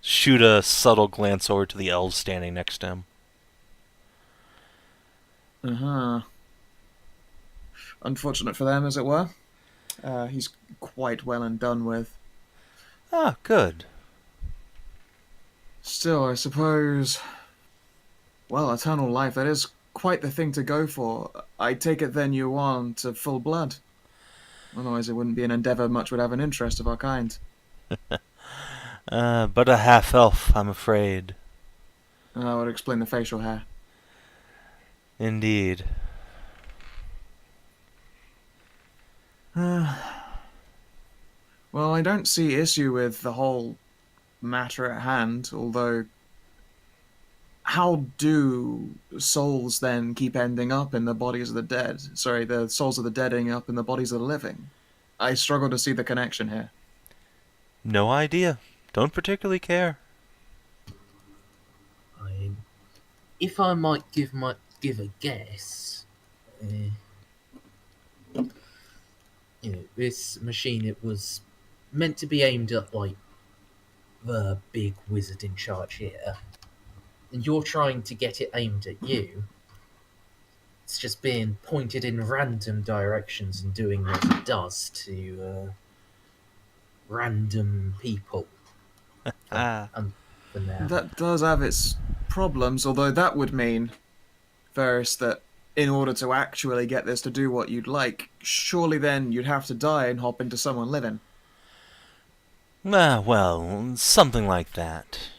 shoot a subtle glance over to the elves standing next to him. Unfortunate for them, as it were. He's quite well and done with. Ah, good. Still, I suppose... Well, eternal life, that is quite the thing to go for. I take it then you want full blood. Otherwise it wouldn't be an endeavour much would have an interest of our kind. But a half-elf, I'm afraid. That would explain the facial hair. Indeed. Well, I don't see issue with the whole matter at hand, although how do souls then keep ending up in the bodies of the dead? Sorry, the souls of the dead ending up in the bodies of the living? I struggle to see the connection here. No idea. Don't particularly care. If I might give a guess, this machine, it was meant to be aimed at like the big wizard in charge here, and you're trying to get it aimed at you. It's just being pointed in random directions and doing what it does to random people. Ah. For now. That does have its problems, although that would mean, Varys, that in order to actually get this to do what you'd like, surely then you'd have to die and hop into someone living. Well, something like that.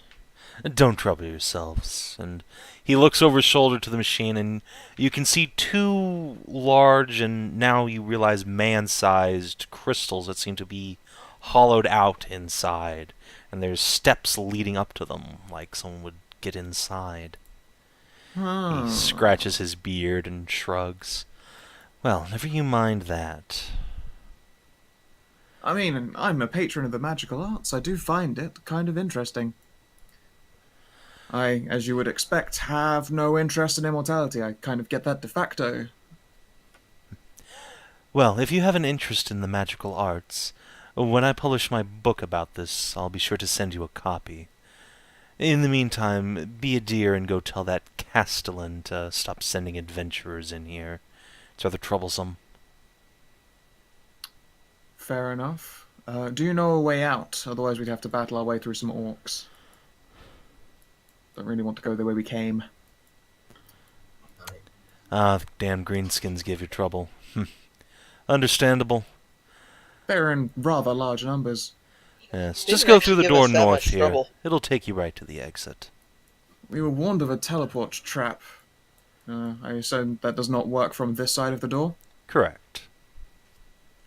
Don't trouble yourselves. And he looks over his shoulder to the machine, and you can see two large and now you realize man-sized crystals that seem to be hollowed out inside. And there's steps leading up to them, like someone would get inside. He scratches his beard and shrugs. Well, never you mind that. I mean, I'm a patron of the magical arts. I do find it kind of interesting. I, as you would expect, have no interest in immortality. I kind of get that de facto. Well, if you have an interest in the magical arts, when I publish my book about this, I'll be sure to send you a copy. In the meantime, be a dear and go tell that castellan to stop sending adventurers in here. It's rather troublesome. Fair enough. Do you know a way out? Otherwise we'd have to battle our way through some orcs. Don't really want to go the way we came. The damn greenskins give you trouble. Understandable. They're in rather large numbers. Yes, Didn't just go through actually the give door us that north much here. trouble. It'll take you right to the exit. We were warned of a teleport trap. I assume that does not work from this side of the door? Correct.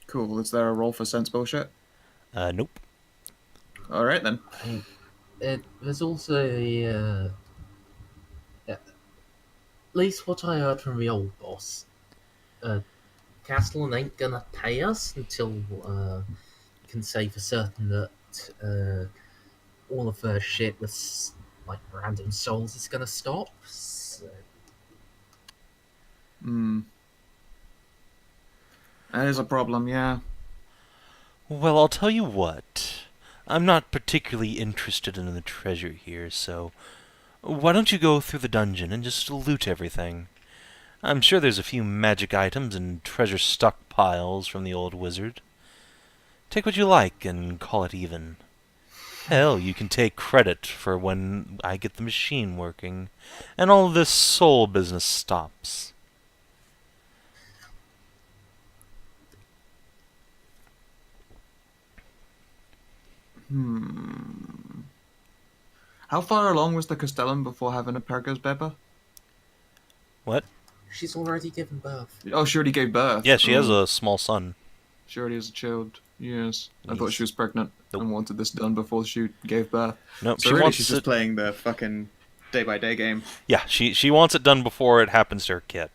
Cool. Is there a roll for sense bullshit? Nope. Alright then. There's also at least what I heard from the old boss. Castellan ain't gonna pay us until we can say for certain that all of the shit with like random souls is gonna stop. So. That is a problem, yeah. Well, I'll tell you what. I'm not particularly interested in the treasure here, so why don't you go through the dungeon and just loot everything? I'm sure there's a few magic items and treasure stockpiles from the old wizard. Take what you like and call it even. Hell, you can take credit for when I get the machine working, and all this soul business stops. How far along was the Castellan before having a Pergo's Beba? What? She's already given birth. Oh, she already gave birth. Yeah, she has a small son. She already has a child. Yes. I thought Yes. she was pregnant and wanted this done before she gave birth. Nope, So she really, wants she's it. just playing the fucking day-by-day game. Yeah, she wants it done before it happens to her kid.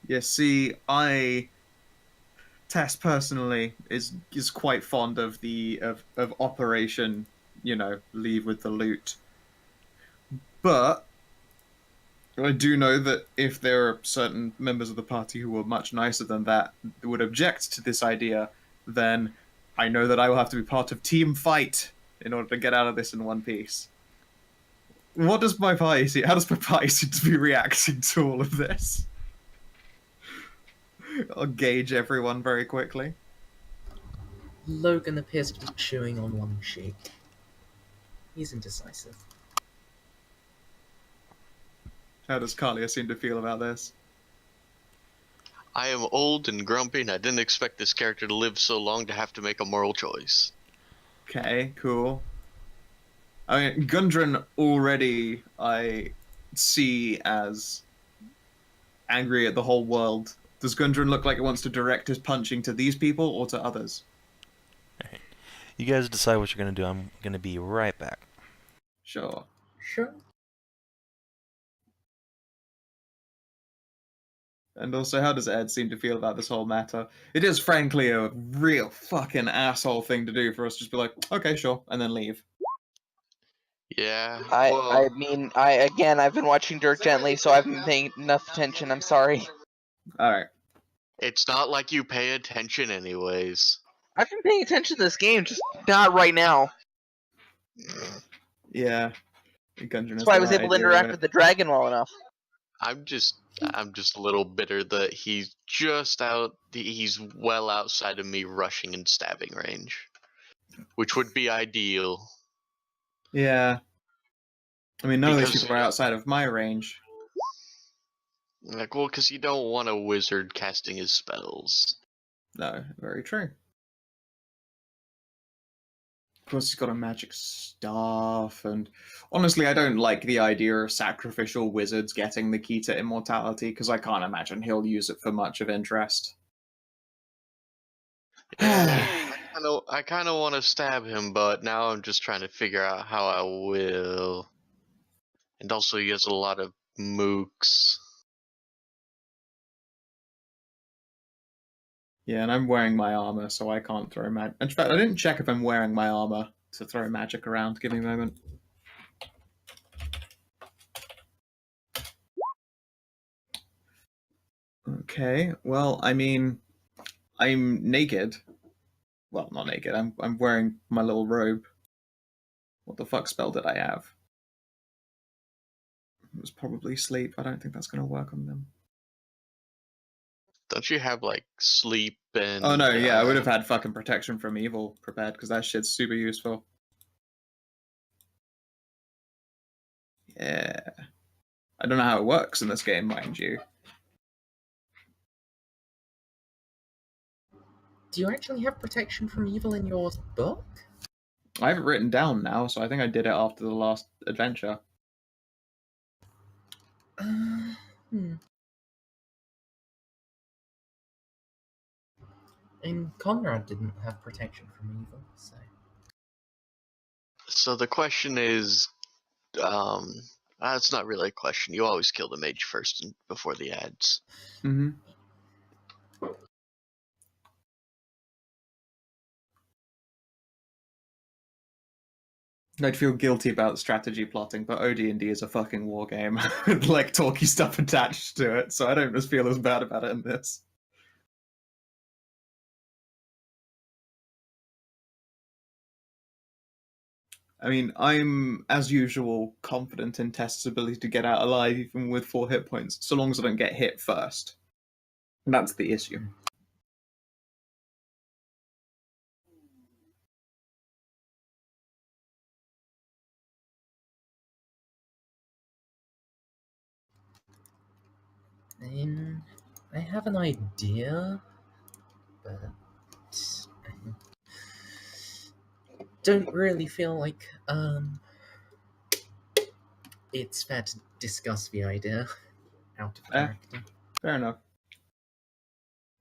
Yeah, see, Tess personally is quite fond of the of Operation, leave with the loot. But I do know that if there are certain members of the party who are much nicer than that would object to this idea, then I know that I will have to be part of Team Fight in order to get out of this in one piece. What does my party see? How does my party seem to be reacting to all of this? I'll gauge everyone very quickly. Logan appears to be chewing on one cheek. He's indecisive. How does Kalia seem to feel about this? I am old and grumpy, and I didn't expect this character to live so long to have to make a moral choice. Okay, cool. I mean, Gundren already I see as angry at the whole world Does Gundren look like it wants to direct his punching to these people or to others? Alright. You guys decide what you're gonna do. I'm gonna be right back. Sure. Sure. And also, how does Ed seem to feel about this whole matter? It is, frankly, a real fucking asshole thing to do for us to just be like, okay, sure, and then leave. Yeah. I mean, I've been watching Dirk Gently, so I haven't been paying enough attention. I'm sorry. Alright. It's not like you pay attention anyways. I've been paying attention to this game, just not right now. Yeah. Gundren That's why I was able to interact with the dragon well enough. I'm just a little bitter that he's just out. He's well outside of me rushing and stabbing range, which would be ideal. Yeah. I mean, none of these Because- people are outside of my range. Like, well, because you don't want a wizard casting his spells. No, very true. Of course, he's got a magic staff, and honestly, I don't like the idea of sacrificial wizards getting the key to immortality, because I can't imagine he'll use it for much of interest. I kind of want to stab him, but now I'm just trying to figure out how I will. And also, he has a lot of mooks. Yeah, and I'm wearing my armor, so I can't throw magic. In fact, I didn't check if I'm wearing my armor to throw magic around. Give me a moment. Okay, well, I mean, I'm naked. Well, not naked. I'm wearing my little robe. What the fuck spell did I have? It was probably sleep. I don't think that's going to work on them. Don't you have like sleep and? Oh no, yeah, I would have had fucking protection from evil prepared because that shit's super useful. Yeah. I don't know how it works in this game, mind you. Do you actually have protection from evil in your book? I have it written down now, so I think I did it after the last adventure. Hmm. And Conrad didn't have protection from evil, so. So the question is, it's not really a question. You always kill the mage first and before the ads. Mm-hmm. I'd feel guilty about strategy plotting, but OD&D is a fucking war game with like talky stuff attached to it, so I don't just feel as bad about it in this. I mean, I'm, as usual, confident in Test's ability to get out alive even with 4 hit points, so long as I don't get hit first. And that's the issue. I have an idea, but I don't really feel like it's fair to discuss the idea out of character. Fair enough.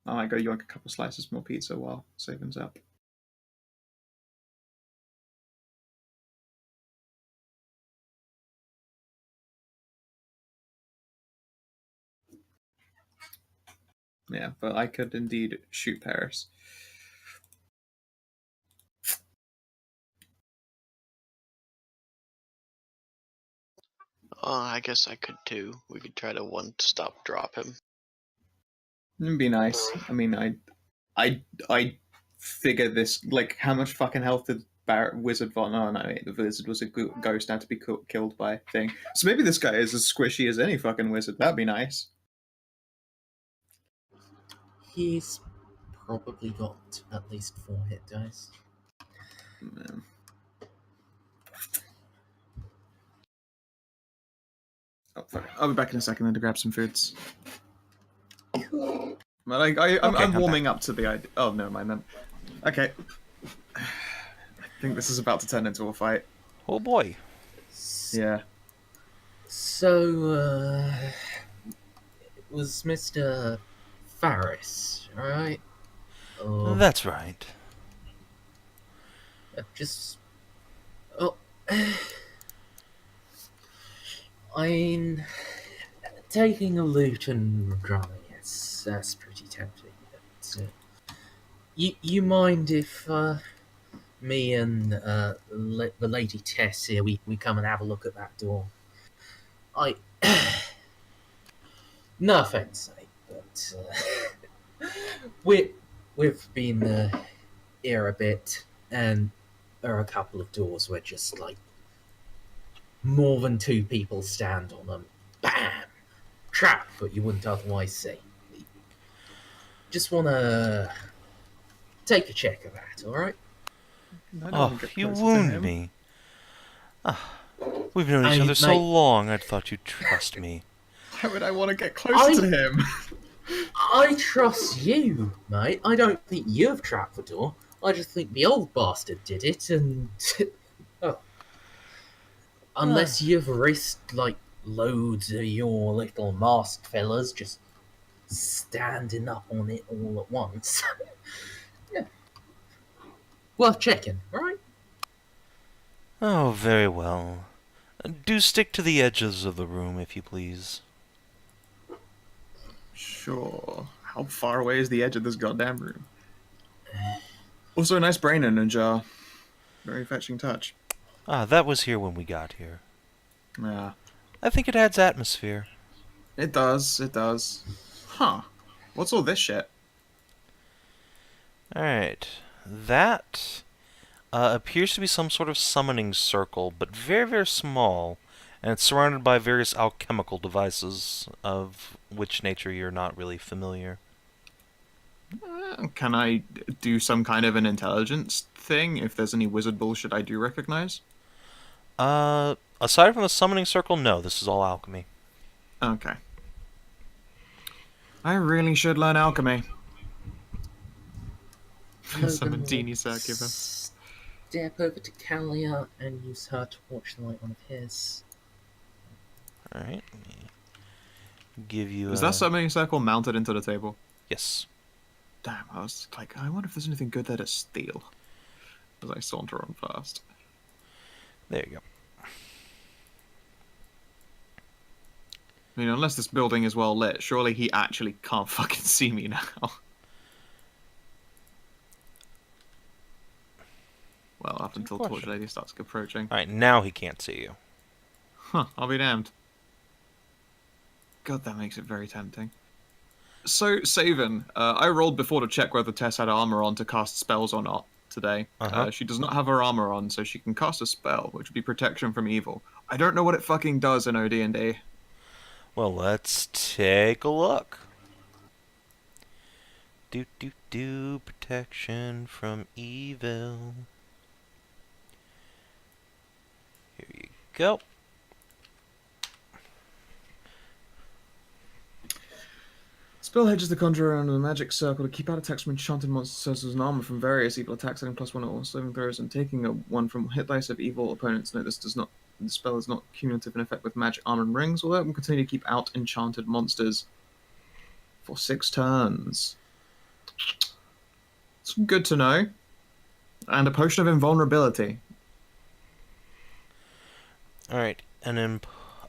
I might go yoink a couple slices more pizza while Savin's up. Yeah, but I could indeed shoot Paris. I guess I could too. We could try to one-stop drop him. It'd be nice. I mean, I figure this, like, how much fucking health did Wizard Von? Oh no, the Wizard was a ghost, had to be killed by thing. So maybe this guy is as squishy as any fucking wizard. That'd be nice. He's probably got at least 4 hit dice. Yeah. Oh, fuck. I'll be back in a second then to grab some foods. But I'm warming up to the idea. Oh, never mind then. Okay. I think this is about to turn into a fight. Oh boy. Yeah. So, was Mr. Varys, alright? Oh, That's right. just... Oh... I'm... Taking a loot and running, yes, that's pretty tempting. But, you mind if me and the Lady Tess here, we come and have a look at that door? I... No offence, mate, but we've been here a bit, and there are a couple of doors where just like more than two people stand on them. Bam! Trap, but you wouldn't otherwise see. Just wanna take a check of that, alright? I don't wanna Oh, get you closer to wound him. me. We've known each other so mate. long, I'd thought you'd trust me. Why would I want to get closer to him? I trust you, mate. I don't think you've trapped the door. I just think the old bastard did it, and... oh. Unless you've risked, like, loads of your little masked fellas just standing up on it all at once. Yeah. Worth checking, right? Oh, very well. Do stick to the edges of the room, if you please. Sure. How far away is the edge of this goddamn room? Also, a nice brain in a jar. Very fetching touch. Ah, that was here when we got here. Yeah. I think it adds atmosphere. It does, it does. Huh. What's all this shit? Alright. That appears to be some sort of summoning circle, but very, very small, and it's surrounded by various alchemical devices, of which nature you're not really familiar. Can I do some kind of an intelligence thing? If there's any wizard bullshit I do recognize? Aside from the summoning circle, no, this is all alchemy. Okay. I really should learn alchemy. Summon Logan Teeny will Succubus. step over to Kalia and use her torch to light one of his. Alright, let me give you Is that summoning circle mounted into the table? Yes. Damn, I was like, I wonder if there's anything good there to steal. As I saunter on fast. There you go. I mean, unless this building is well lit, surely he actually can't fucking see me now. Well, up until Torch question. Lady starts approaching. Alright, now he can't see you. Huh, I'll be damned. God, that makes it very tempting. So, Savin, I rolled before to check whether Tess had armor on to cast spells or not today. Uh-huh. She does not have her armor on, so she can cast a spell, which would be protection from evil. I don't know what it fucking does in OD&D. Well, let's take a look. Protection from evil. Here you go. Spell hedges the conjurer under the magic circle to keep out attacks from enchanted monsters such as an armor from various evil attacks, adding +1 all saving throws, and taking a 1 from hit dice of evil opponents. Note this does not. The spell is not cumulative in effect with magic armor and rings, although it will continue to keep out enchanted monsters for 6 turns. It's good to know. And a potion of invulnerability. Alright, and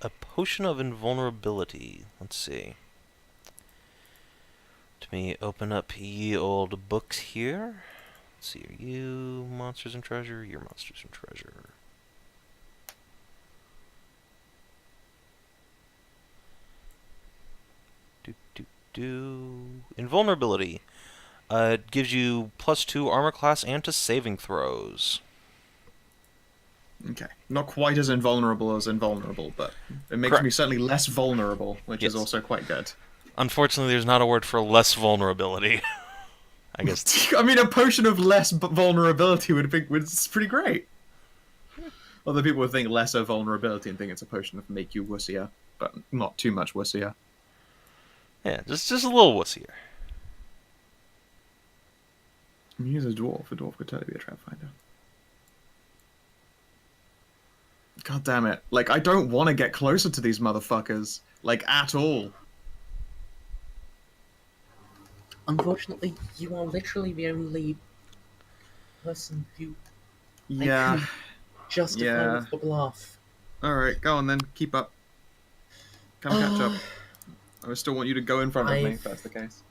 a potion of invulnerability. Let's see. Let me open up ye old books here. Let's see, are you monsters and treasure? You're monsters and treasure. Invulnerability. It gives you +2 armor class and to saving throws. Okay. Not quite as invulnerable as invulnerable, but it makes Correct. me certainly less vulnerable, which is Yes. also quite good. Unfortunately, there's not a word for less vulnerability. I guess. I mean, a potion of less vulnerability would be it's pretty great. Other people would think lesser vulnerability and think it's a potion of make you wussier, but not too much wussier. Yeah, just a little wussier. I mean, he's a dwarf. A dwarf could totally be a trap finder. God damn it. Like, I don't want to get closer to these motherfuckers. Like, at all. Unfortunately, you are literally the only person who I Yeah. can justify Yeah. with the bluff. Alright, go on then. Keep up. Come catch up. I still want you to go in front of me, if that's the case.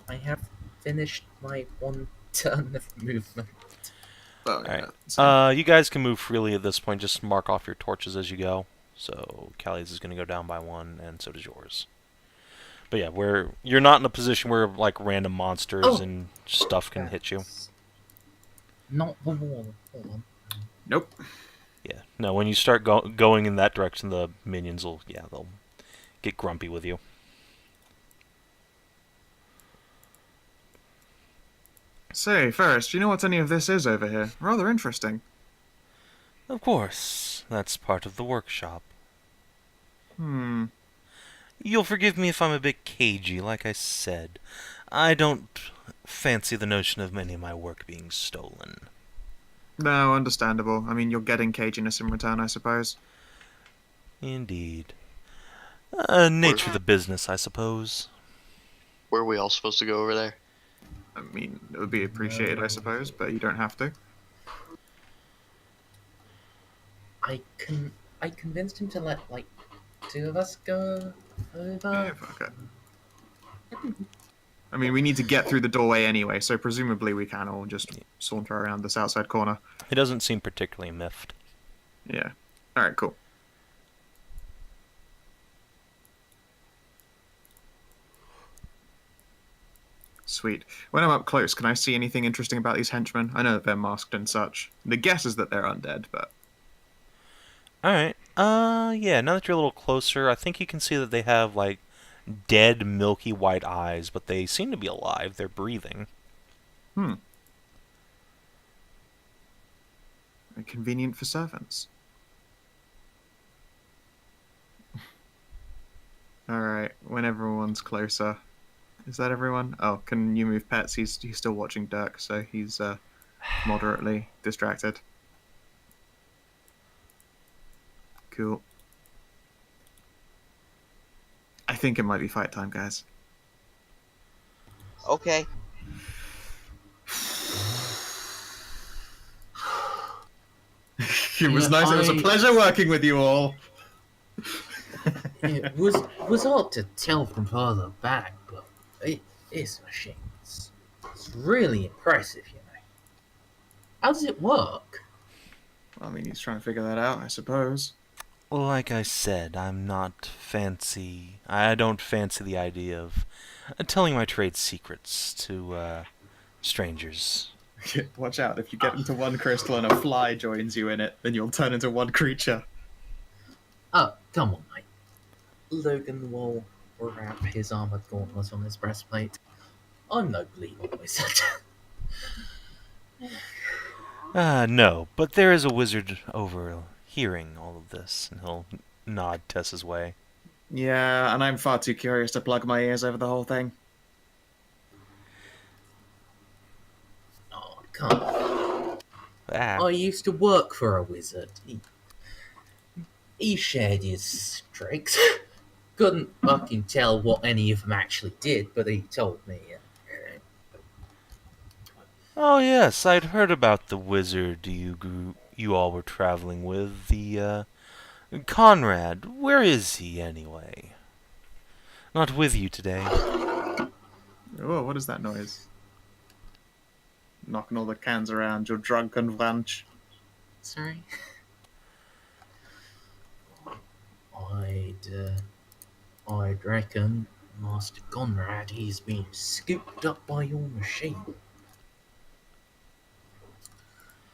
I have finished my 1 turn of movement. Oh, All yeah. right. So, You guys can move freely at this point. Just mark off your torches as you go. So Callie's is going to go down by 1, and so does yours. But yeah, you're not in a position where like random monsters and stuff can hit you. Not the wall. Hold on. nope. Yeah. No, when you start going in that direction, the minions will they'll get grumpy with you. Say, first, do you know what any of this is over here? Rather interesting. Of course, that's part of the workshop. Hmm. You'll forgive me if I'm a bit cagey, like I said. I don't fancy the notion of any of my work being stolen. No, understandable. I mean, you're getting caginess in return, I suppose. Indeed. Nature of the business, I suppose. Where are we all supposed to go over there? I mean, it would be appreciated, I suppose, but you don't have to. I convinced him to let, like, 2 of us go over. Yeah, fuck it. I mean, we need to get through the doorway anyway, so presumably we can all just saunter around this outside corner. He doesn't seem particularly miffed. Yeah. Alright, cool. Sweet. When I'm up close, can I see anything interesting about these henchmen? I know that they're masked and such. The guess is that they're undead, but... Alright. Yeah, now that you're a little closer, I think you can see that they have, like, dead, milky white eyes, but they seem to be alive. They're breathing. Convenient for servants. Alright, when everyone's closer. Is that everyone? Oh, can you move pets? He's still watching Dirk, so he's moderately distracted. Cool. I think it might be fight time, guys. Okay. It was nice. It was a pleasure working with you all. It was hard to tell from further back, but this machine is really impressive, you know. How does it work? I mean, he's trying to figure that out, I suppose. Like I said, I'm not fancy. I don't fancy the idea of telling my trade secrets to strangers. Watch out, if you get into one crystal and a fly joins you in it, then you'll turn into one creature. Oh, come on, mate. Logan will wrap his armored gauntlet on his breastplate. I'm no bleeding wizard. No, but there is a wizard overhearing all of this, and he'll nod Tess's way. Yeah, and I'm far too curious to plug my ears over the whole thing. Oh, come on. Ah. I used to work for a wizard. He shared his tricks. Couldn't fucking tell what any of them actually did, but he told me. Oh yes, I'd heard about the wizard you all were traveling with. The Conrad. Where is he anyway? Not with you today. Oh, what is that noise? Knocking all the cans around, your drunken wench. Sorry? I'd reckon Master Conrad, he's been scooped up by your machine.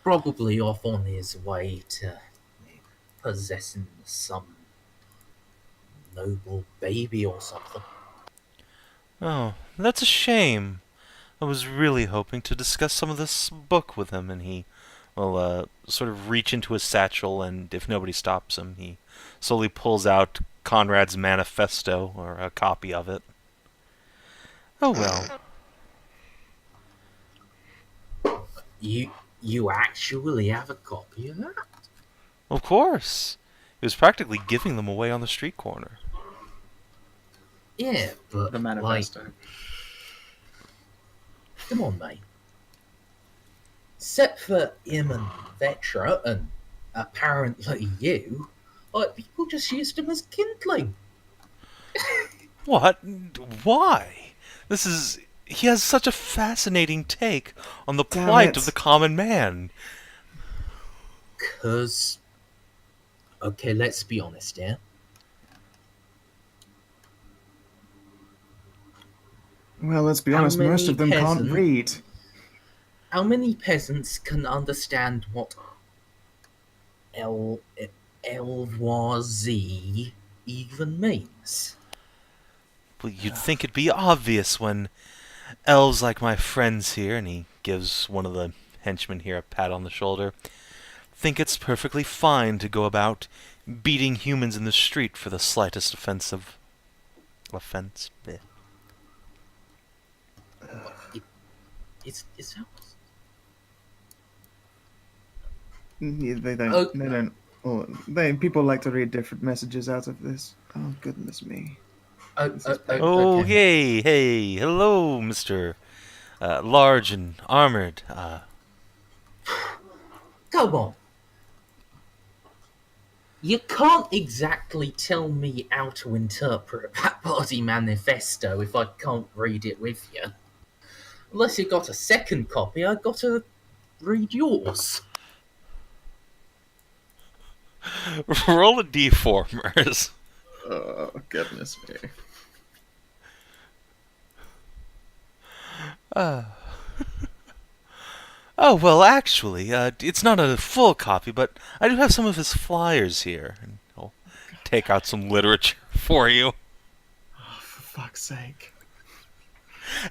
Probably off on his way to possessing some noble baby or something. Oh, that's a shame. I was really hoping to discuss some of this book with him, and he will sort of reach into his satchel, and if nobody stops him, he slowly pulls out Conrad's manifesto, or a copy of it. Oh well. You actually have a copy of that? Of course. He was practically giving them away on the street corner. Yeah, but The manifesto. like, Come on, mate. Except for him and Vetra, and apparently you, like, people just used him as kindling. What? Why? He has such a fascinating take on the Damn plight it. of the common man. 'Cause, okay, let's be honest here. Well, let's be How honest, most many of them can't peasant- read. How many peasants can understand what Elvoisie even means? Well, you'd think it'd be obvious when elves like my friends here, and he gives one of the henchmen here a pat on the shoulder, think it's perfectly fine to go about beating humans in the street for the slightest offense. Bleh. It's that Yeah, they don't. Oh. They don't. Oh, people like to read different messages out of this. Oh goodness me. Oh, okay. hey, hello, Mr. Large and Armored. Come on. You can't exactly tell me how to interpret that bloody manifesto if I can't read it with you. Unless you got a second copy, I gotta read yours. Roll a d4, Mers. Oh goodness me. Oh, well, actually, it's not a full copy, but I do have some of his flyers here. And I'll take out some literature for you. Oh, for fuck's sake.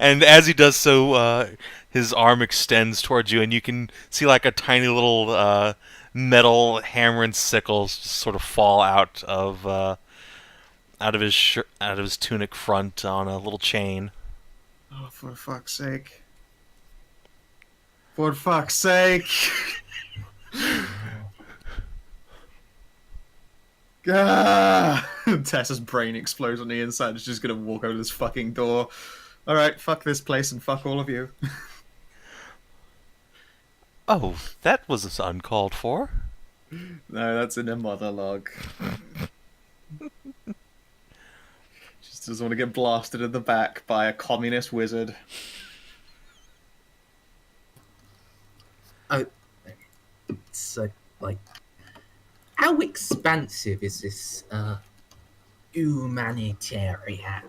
And as he does so, his arm extends towards you, and you can see like a tiny little metal hammer and sickle sort of fall out of his tunic front on a little chain. Oh, for fuck's sake. For fuck's sake. Ah! Tessa's brain explodes on the inside. She's just gonna walk over this fucking door. Alright, fuck this place and fuck all of you. Oh, that was uncalled for. No, that's in a monologue. Just doesn't want to get blasted in the back by a communist wizard. Oh, so, like, how expansive is this, humanitarian?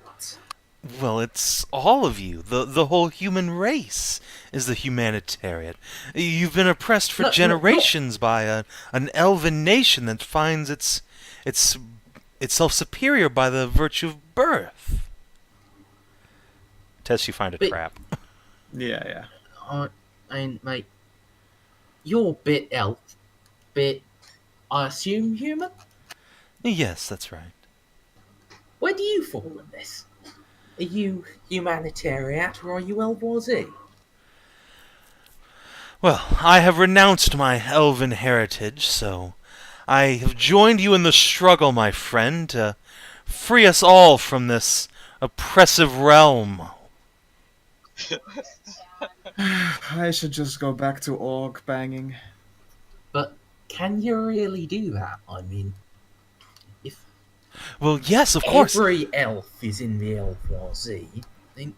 Well, it's all of you. The whole human race is the humanitarian. You've been oppressed for No, generations by an elven nation that finds itself superior by the virtue of birth. Tess, you find a But- trap. Yeah. I mean, mate, you're bit elf, bit, I assume, human? Yes, that's right. Where do you fall in this? Are you humanitarian or are you Elvoisie? Well, I have renounced my elven heritage, so I have joined you in the struggle, my friend, to free us all from this oppressive realm. I should just go back to orc banging. But can you really do that? I mean, if Well, yes, of course. every elf is in the Elvoisie, then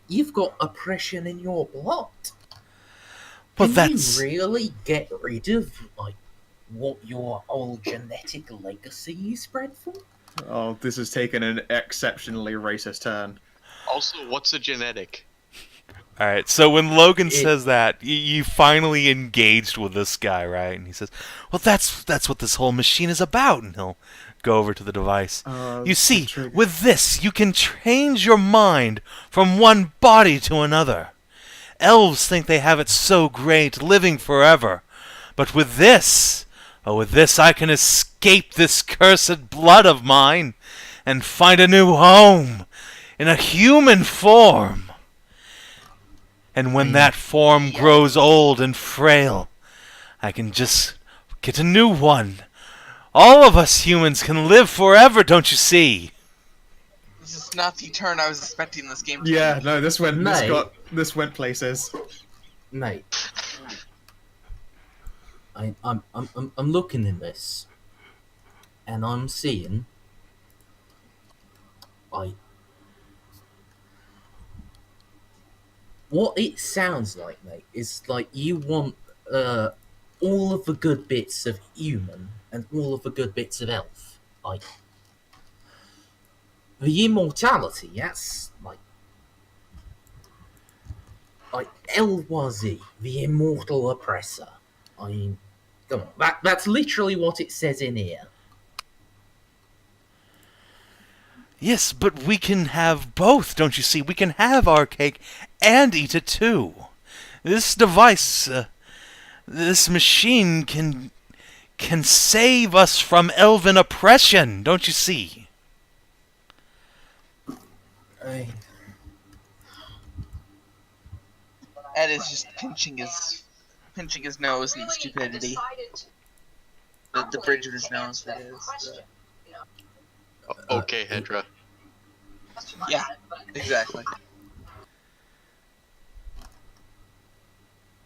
you've got oppression in your blood. Well, Can that's... you really get rid of, like, what your whole genetic legacy you spread from? Oh, this has taken an exceptionally racist turn. Also, what's a genetic? Alright, so when Logan says that, you finally engaged with this guy, right? And he says, well, that's what this whole machine is about. And he'll go over to the device. You see, trigger. with this, you can change your mind from one body to another. Elves think they have it so great, living forever. But with this I can escape this cursed blood of mine and find a new home in a human form. And when that form grows old and frail, I can just get a new one. All of us humans can live forever, don't you see? This is not the turn I was expecting this game to Yeah, be. no, this went. This Mate. got This went places. Mate, I'm looking in this, and I'm seeing, what it sounds like, mate, is like you want all of the good bits of human and all of the good bits of elf. Like, the immortality, that's like Elwazi, the immortal oppressor. I mean, come on, that's literally what it says in here. Yes, but we can have both, don't you see? We can have our cake and eat it too. This device, this machine can save us from elven oppression, don't you see? Ed is just pinching his nose in stupidity. The bridge of his nose, that is. Okay, Hedra. Yeah, exactly.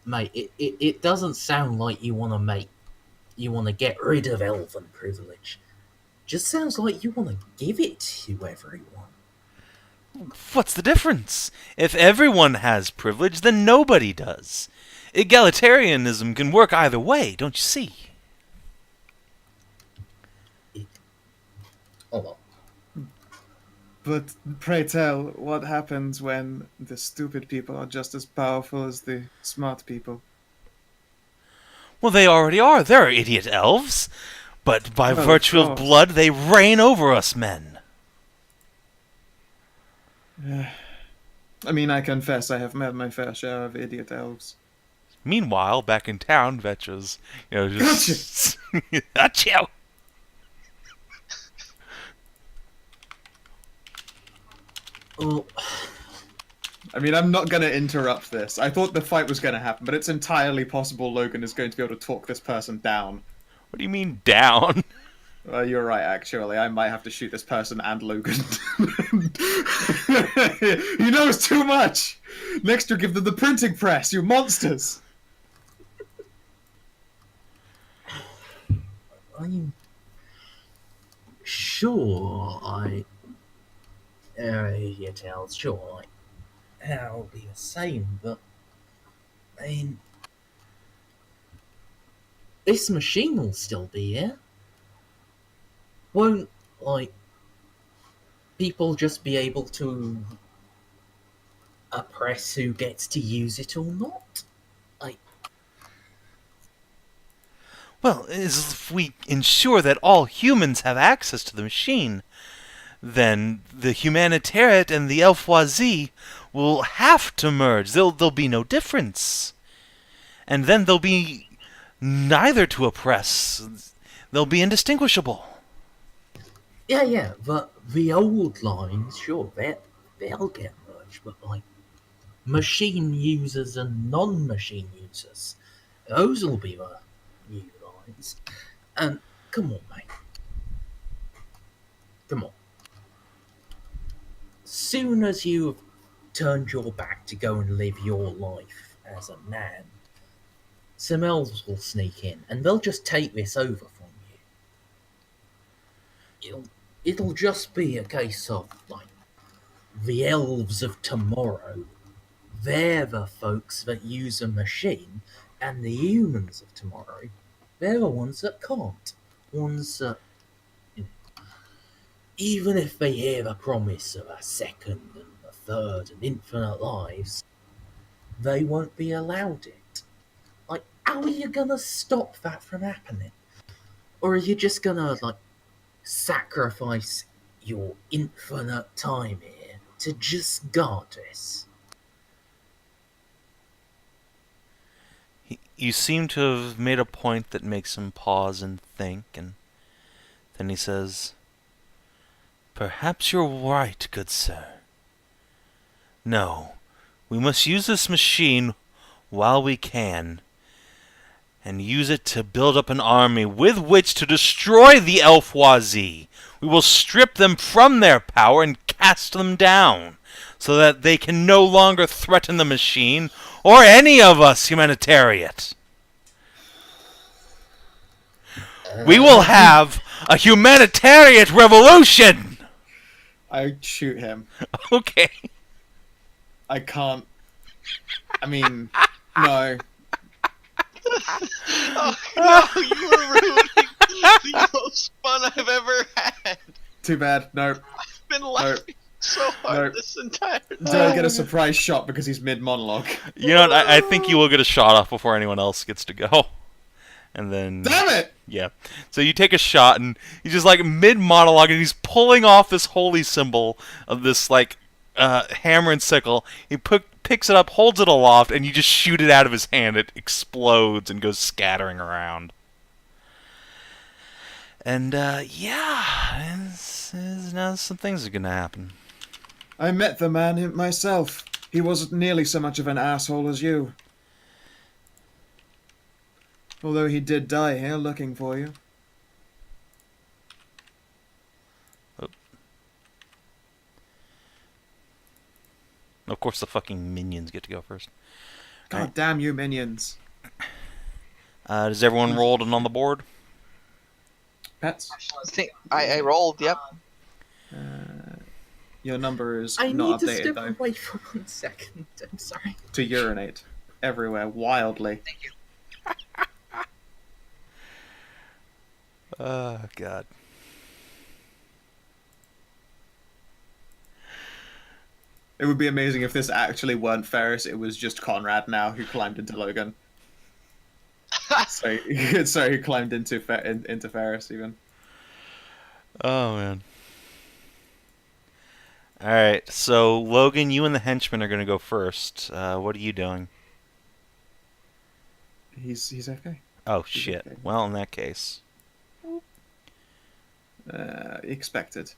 Mate, it doesn't sound like you want to get rid of elven privilege. Just sounds like you want to give it to everyone. What's the difference? If everyone has privilege, then nobody does. Egalitarianism can work either way, don't you see? Hold on. But pray tell, what happens when the stupid people are just as powerful as the smart people? Well, they already are. They're idiot elves. But by Well, virtue of of course. blood, they reign over us men. I mean, I confess I have met my fair share of idiot elves. Meanwhile, back in town, Vetra's, just... Achoo! Well, I mean, I'm not going to interrupt this. I thought the fight was going to happen, but it's entirely possible Logan is going to be able to talk this person down. What do you mean, down? You're right, actually. I might have to shoot this person and Logan. You know it's too much! Next you'll give them the printing press, you monsters! I'm sure you tell, sure, like, that'll be the same, but, I mean, this machine will still be here. Won't, like, people just be able to oppress who gets to use it or not? Like, Well, as if we ensure that all humans have access to the machine, then the humanitariat and the Elfoisie will have to merge. There'll be no difference. And then there'll be neither to oppress. They'll be indistinguishable. yeah, but the old lines, sure, they'll get merged, but, like, machine users and non-machine users, those will be the new lines. And, come on, mate. Come on. Soon as you've turned your back to go and live your life as a man, some elves will sneak in, and they'll just take this over from you. It'll just be a case of, like, the elves of tomorrow, they're the folks that use a machine, and the humans of tomorrow, they're the ones that can't. Ones that, even if they hear the promise of a second and a third and infinite lives, they won't be allowed it. Like, how are you gonna stop that from happening? Or are you just gonna, like, sacrifice your infinite time here to just guard this? You seem to have made a point that makes him pause and think, and then he says, "Perhaps you're right, good sir. No, we must use this machine while we can, and use it to build up an army with which to destroy the Elfoisie. We will strip them from their power and cast them down, so that they can no longer threaten the machine or any of us, humanitarian. We will have a humanitarian revolution! I shoot him. Okay. I can't. I mean, no. Oh, no, you were ruining the most fun I've ever had. Too bad. No. I've been laughing so hard this entire time. Don't get a surprise shot because he's mid-monologue. You know what? I think you will get a shot off before anyone else gets to go. And then... Damn it! Yeah. So you take a shot, and he's just like mid-monologue, and he's pulling off this holy symbol of this, like, hammer and sickle. He picks it up, holds it aloft, and you just shoot it out of his hand. It explodes and goes scattering around. And, yeah. Now some things are gonna happen. I met the man myself. He wasn't nearly so much of an asshole as you. Although he did die here looking for you. Oh. Of course the fucking minions get to go first. God Alright. damn you minions. Does everyone rolled and on the board? Pets? I rolled. Yep. Your number is I not need to updated step though. away for 1 second. I'm sorry. To urinate. Everywhere, wildly. Thank you. Oh, God. It would be amazing if this actually weren't Ferris, it was just Conrad now who climbed into Logan. so he climbed into Ferris even. Oh, man. Alright, so Logan, you and the henchman are going to go first. What are you doing? He's okay. Oh, shit. okay. Well, in that case... Expected.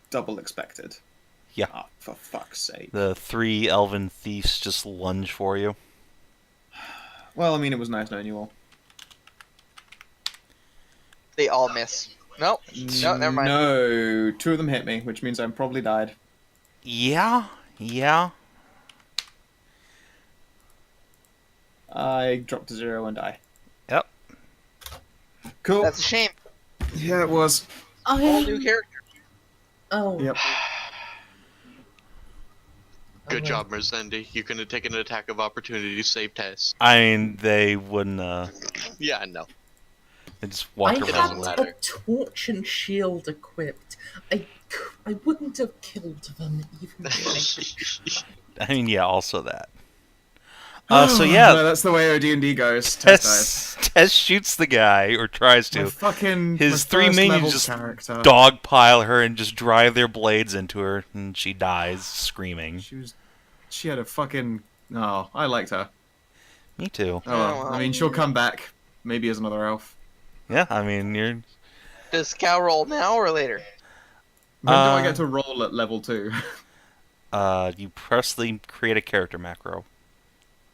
Double expected. Yeah. Oh, for fuck's sake. The 3 elven thieves just lunge for you. Well, I mean, it was nice knowing you all. They all miss. Nope. No, never mind. No, 2 of them hit me, which means I'm probably died. Yeah? Yeah? I drop to 0 and die. Yep. Cool. That's a shame. Yeah, it was. Whole new character. Oh. Yep. Good Okay. job, Merzendi. You could have taken an attack of opportunity to save Tess. I mean, they wouldn't, Yeah, I know. they just walk I It around. doesn't had matter. a torch and shield equipped. I wouldn't have killed them even if I mean, yeah, also that. So yeah, No, that's the way OD&D goes. Test dies. Tess shoots the guy, or tries My to. fucking His my 3 first minions level just character. dogpile her and just drive their blades into her, and she dies screaming. She had a fucking. Oh, I liked her. Me too. Oh, well. well. I mean, she'll come back. Maybe as another elf. Yeah, I mean, you're... Does Cow roll now or later? When do I get to roll at level 2? You press the create a character macro.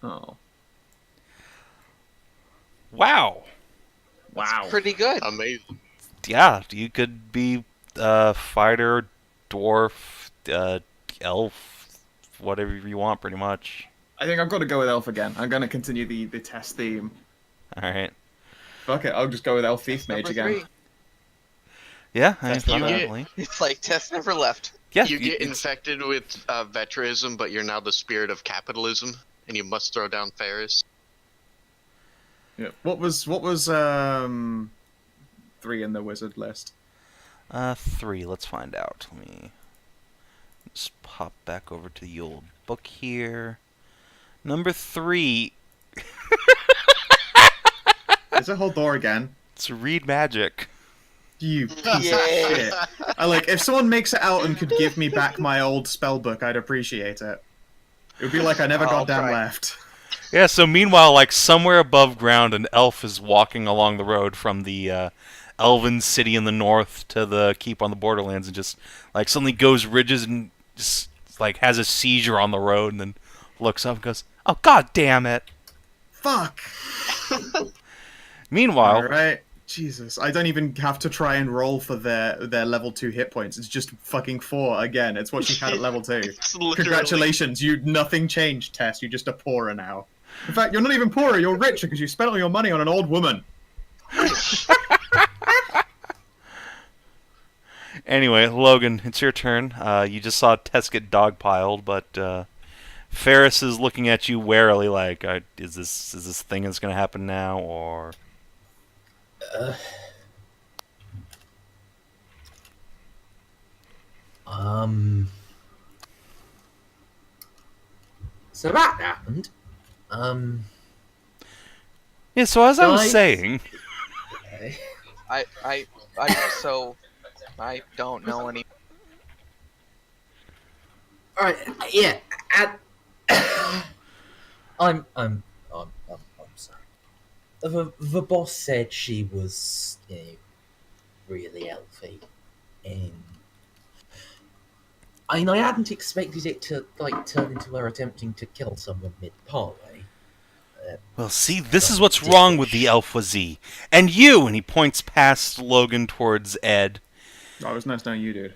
Oh. Wow. Wow. Pretty good. Amazing. Yeah, you could be fighter, dwarf, elf, whatever you want, pretty much. I think I've got to go with elf again. I'm going to continue the test theme. Alright. Fuck it, I'll just go with elf thief mage Number again. 3. Yeah, I mean, You get- probably. It's like Tess never left. Yeah, You get it's- infected with veterism, but you're now the spirit of capitalism, and you must throw down Ferris. Yeah. What was 3 in the wizard list? 3, let's find out. Let me just pop back over to the old book here. Number 3, Is it hold door again? it's read magic. You piece of Yeah. shit. If someone makes it out and could give me back my old spell book, I'd appreciate it. It would be like I never I'll got down try. left. Yeah, so meanwhile, like, somewhere above ground, an elf is walking along the road from the elven city in the north to the keep on the borderlands, and just, like, suddenly goes ridges and just, like, has a seizure on the road, and then looks up and goes, "Oh, god damn it!" Fuck! Meanwhile, Alright. Jesus, I don't even have to try and roll for their level 2 hit points. It's just fucking 4 again. It's what she had at level 2. It's literally... Congratulations, nothing changed, Tess. You're just a poorer now. In fact, you're not even poorer, you're richer because you spent all your money on an old woman. Anyway, Logan, it's your turn. You just saw Tess get dogpiled, but Ferris is looking at you warily, like, is this thing that's going to happen now, or? So that happened. Yeah. So as I was Guys? saying, So I don't know any. Alright, yeah, I'm sorry. The boss said she was, really healthy, and I hadn't expected it to turn into her attempting to kill someone mid-parlay. well, see, this is what's wrong with the Alpha Z, and you. And he points past Logan towards Ed. Oh, it was nice knowing you, dude.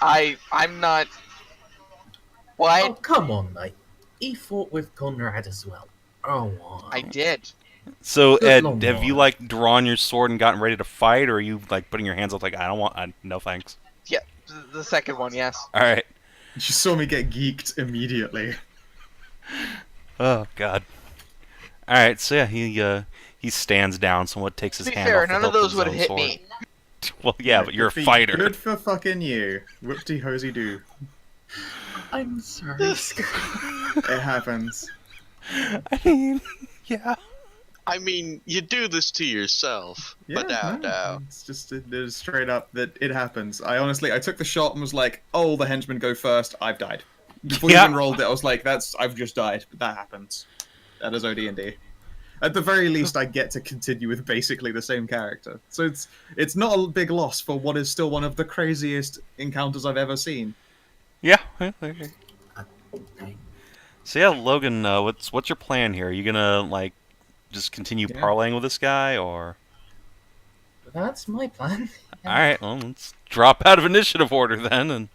I'm not. What? Oh, come on, mate. He fought with Conrad as well. Oh, I did. So Good Ed, long have you while. drawn your sword and gotten ready to fight, or are you putting your hands up like I don't want, no thanks? Yeah, the second one, yes. All right. You saw me get geeked immediately. Oh God. All right. So yeah, he stands down, somewhat takes his To be hand fair, off the none of hilt those his would have own hit sword. me. Well, yeah, but you're a Good for- fighter. Good for fucking you. Whoopty-hosey do. I'm sorry, It happens. I mean, yeah. I mean, you do this to yourself. Yeah, but now. it's just it is straight up that it happens. I took the shot and was like, oh, the henchmen go first, I've died. Before you Yeah. even rolled it, I was like, I've just died. But that happens. That is OD&D. At the very least, I get to continue with basically the same character. So it's not a big loss for what is still one of the craziest encounters I've ever seen. Yeah. Okay. So yeah, Logan, what's your plan here? Are you gonna just continue Yeah. parlaying with this guy, or? That's my plan. All right, well, let's drop out of initiative order then, and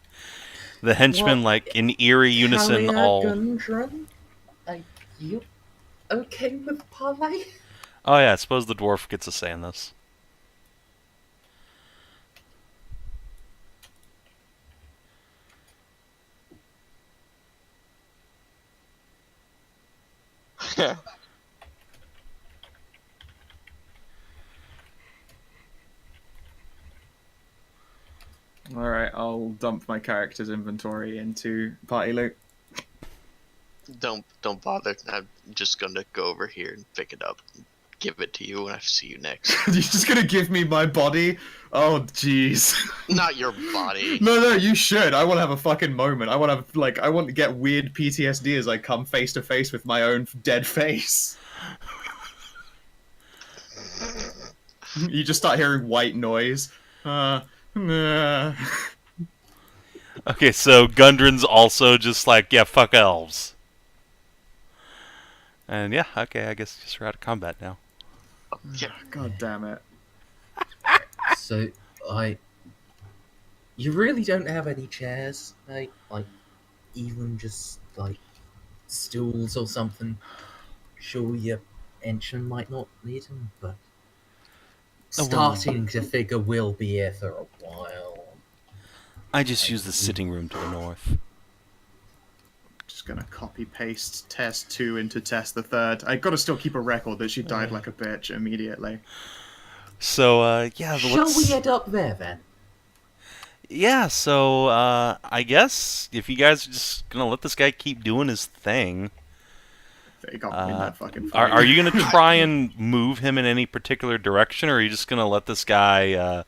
the henchmen, Well, in eerie unison, Kalia all. Gundren, are you okay with parlay? Oh yeah, I suppose the dwarf gets a say in this. Alright, I'll dump my character's inventory into party loot. Don't bother. I'm just gonna go over here and pick it up. And give it to you when I see you next. You're just gonna give me my body? Oh, jeez. Not your body. No, you should. I want to have a fucking moment. I want to get weird PTSD as I come face to face with my own dead face. You just start hearing white noise. Nah. Okay, so Gundren's also just yeah, fuck elves. And yeah, okay, I guess just we're out of combat now. Yeah. God damn it. So, you really don't have any chairs, like even just stools or something. Sure, your engine might not need them, but Oh, well. starting to figure we'll be here for a while. I just use the sitting room to the north. Just gonna copy paste test 2 into test the 3rd. I gotta still keep a record that she died like a bitch immediately. So, yeah, Shall we head up there then? Yeah, so, I guess if you guys are just gonna let this guy keep doing his thing, They got me in that fucking fight. are you gonna try and move him in any particular direction, or are you just gonna let this guy,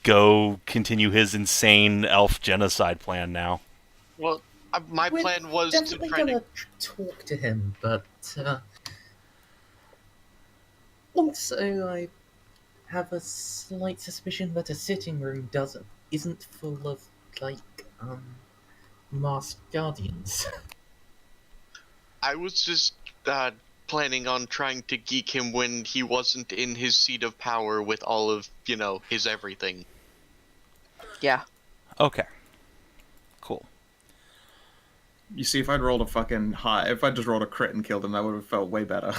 go continue his insane elf genocide plan now? Well, my We're plan was to definitely try to. gonna talk to him, but also I have a slight suspicion that a sitting room isn't full of masked guardians. I was just planning on trying to geek him when he wasn't in his seat of power with all of, his everything. Yeah. Okay. Cool. You see, if I'd rolled a fucking high, if I just rolled a crit and killed him, that would have felt way better.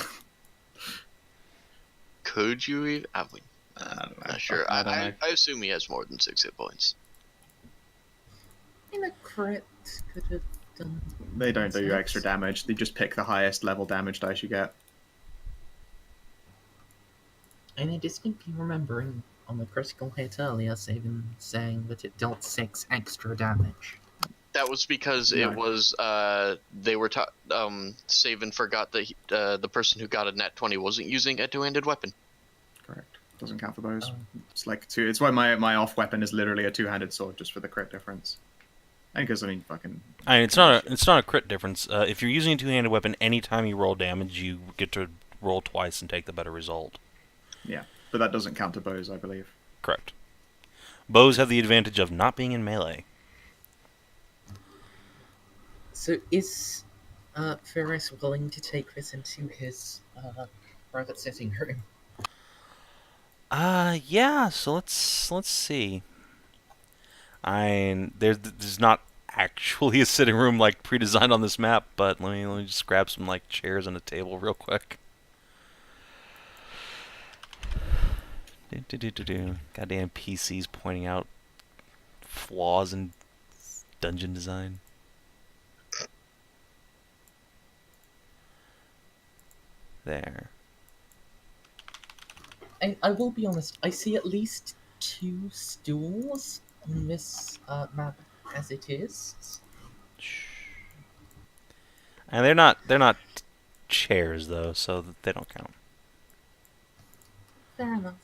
Could you even? I mean, I don't know. not sure. I don't know. I assume he has more than 6 hit points. In a crit could have done. They don't do you sense. extra damage. They just pick the highest level damage dice you get. And I distinctly remember on the critical hit earlier, Savin saying that it dealt 6 extra damage. That was because No. it was they were Savin forgot that the person who got a nat 20 wasn't using a two-handed weapon. Correct. Doesn't count for those. Oh. It's like two. It's why my off weapon is literally a two-handed sword, just for the crit difference. And because fucking. I mean, it's not a crit difference. If you're using a two-handed weapon, anytime you roll damage, you get to roll twice and take the better result. Yeah, but that doesn't count to bows, I believe. Correct. Bows have the advantage of not being in melee. So is Ferris willing to take this into his private sitting room? Yeah. So let's see. There's not actually a sitting room like pre-designed on this map, but let me just grab some like chairs and a table real quick. Goddamn PCs pointing out flaws in dungeon design. There. I will be honest, I see at least 2 stools on this map as it is. And they're not chairs though, so they don't count. Fair enough.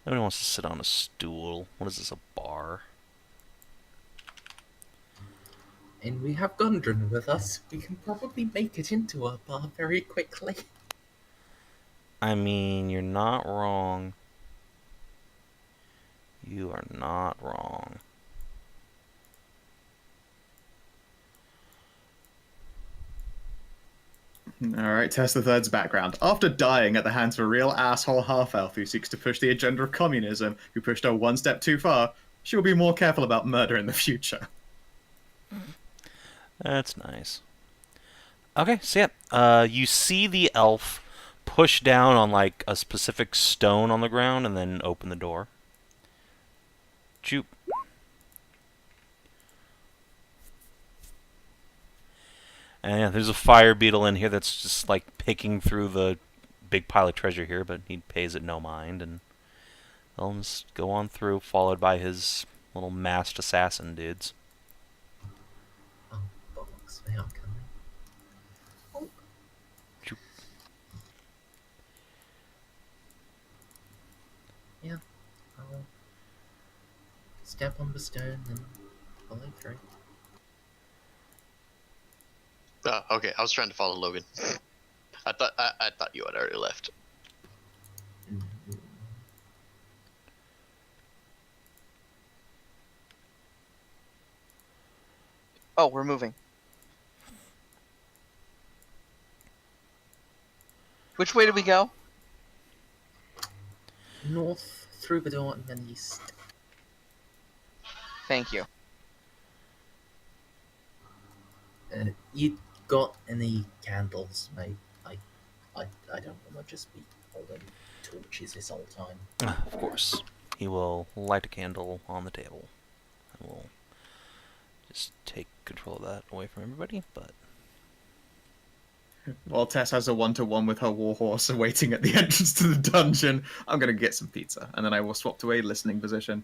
Nobody wants to sit on a stool. What is this, a bar? And we have Gundren with us. We can probably make it into a bar very quickly. I mean, you're not wrong. You are not wrong. Alright, Test the Third's background. After dying at the hands of a real asshole half-elf who seeks to push the agenda of communism, who pushed her one step too far, she will be more careful about murder in the future. That's nice. Okay, so yeah, you see the elf push down on like a specific stone on the ground and then open the door. Choop. And yeah, there's a fire beetle in here that's just like picking through the big pile of treasure here, but he pays it no mind, and they'll just go on through, followed by his little masked assassin dudes. Oh, bollocks, they are coming. Oh. Choop. Yeah, I'll step on the stone and follow through. Oh, okay. I was trying to follow Logan. I thought you had already left. Oh, we're moving. Which way did we go? North, through the door, and then east. Thank you. You got any candles, mate? I don't want to just be holding torches this whole time. Of course. He will light a candle on the table. And we'll just take control of that away from everybody, but... While Tess has a one-to-one with her warhorse waiting at the entrance to the dungeon, I'm going to get some pizza, and then I will swap to a listening position.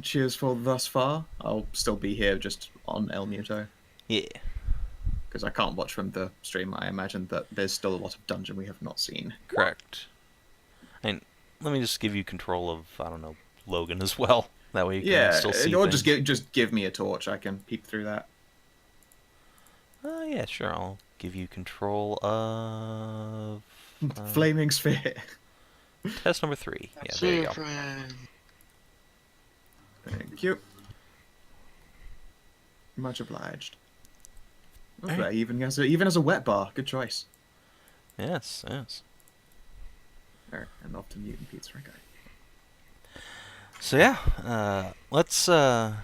Cheers for thus far. I'll still be here just on El Muto. Yeah. Because I can't watch from the stream. I imagine that there's still a lot of dungeon we have not seen. Correct. And let me just give you control of, I don't know, Logan as well. That way you can still see or things. just give me a torch. I can peep through that. Yeah, sure. I'll give you control of... Flaming sphere. Test number 3. Yeah, there you go. Thank you. Much obliged. Okay, even as a wet bar, good choice. Yes, yes. Alright, and off to mutant pizza. Okay. So yeah, let's. I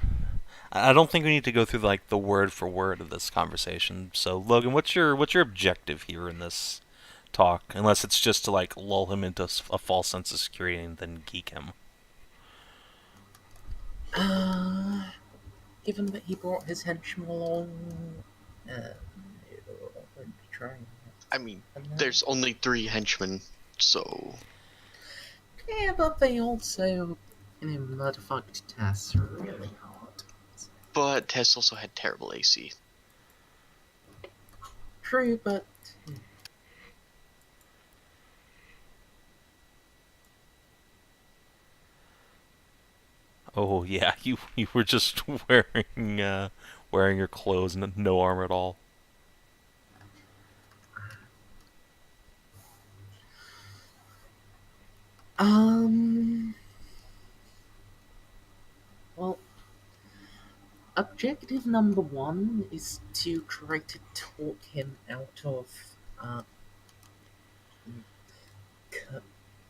don't think we need to go through like the word for word of this conversation. So Logan, what's your objective here in this talk? Unless it's just to like lull him into a false sense of security and then geek him. Given that he brought his henchman along, it won't be trying. I mean, there's only 3 henchmen, so Yeah, but they also, motherfucked Tess really hard. but Tess also had terrible AC. True, but Oh yeah, you were just wearing your clothes and no armor at all. well, objective number 1 is to try to talk him out of,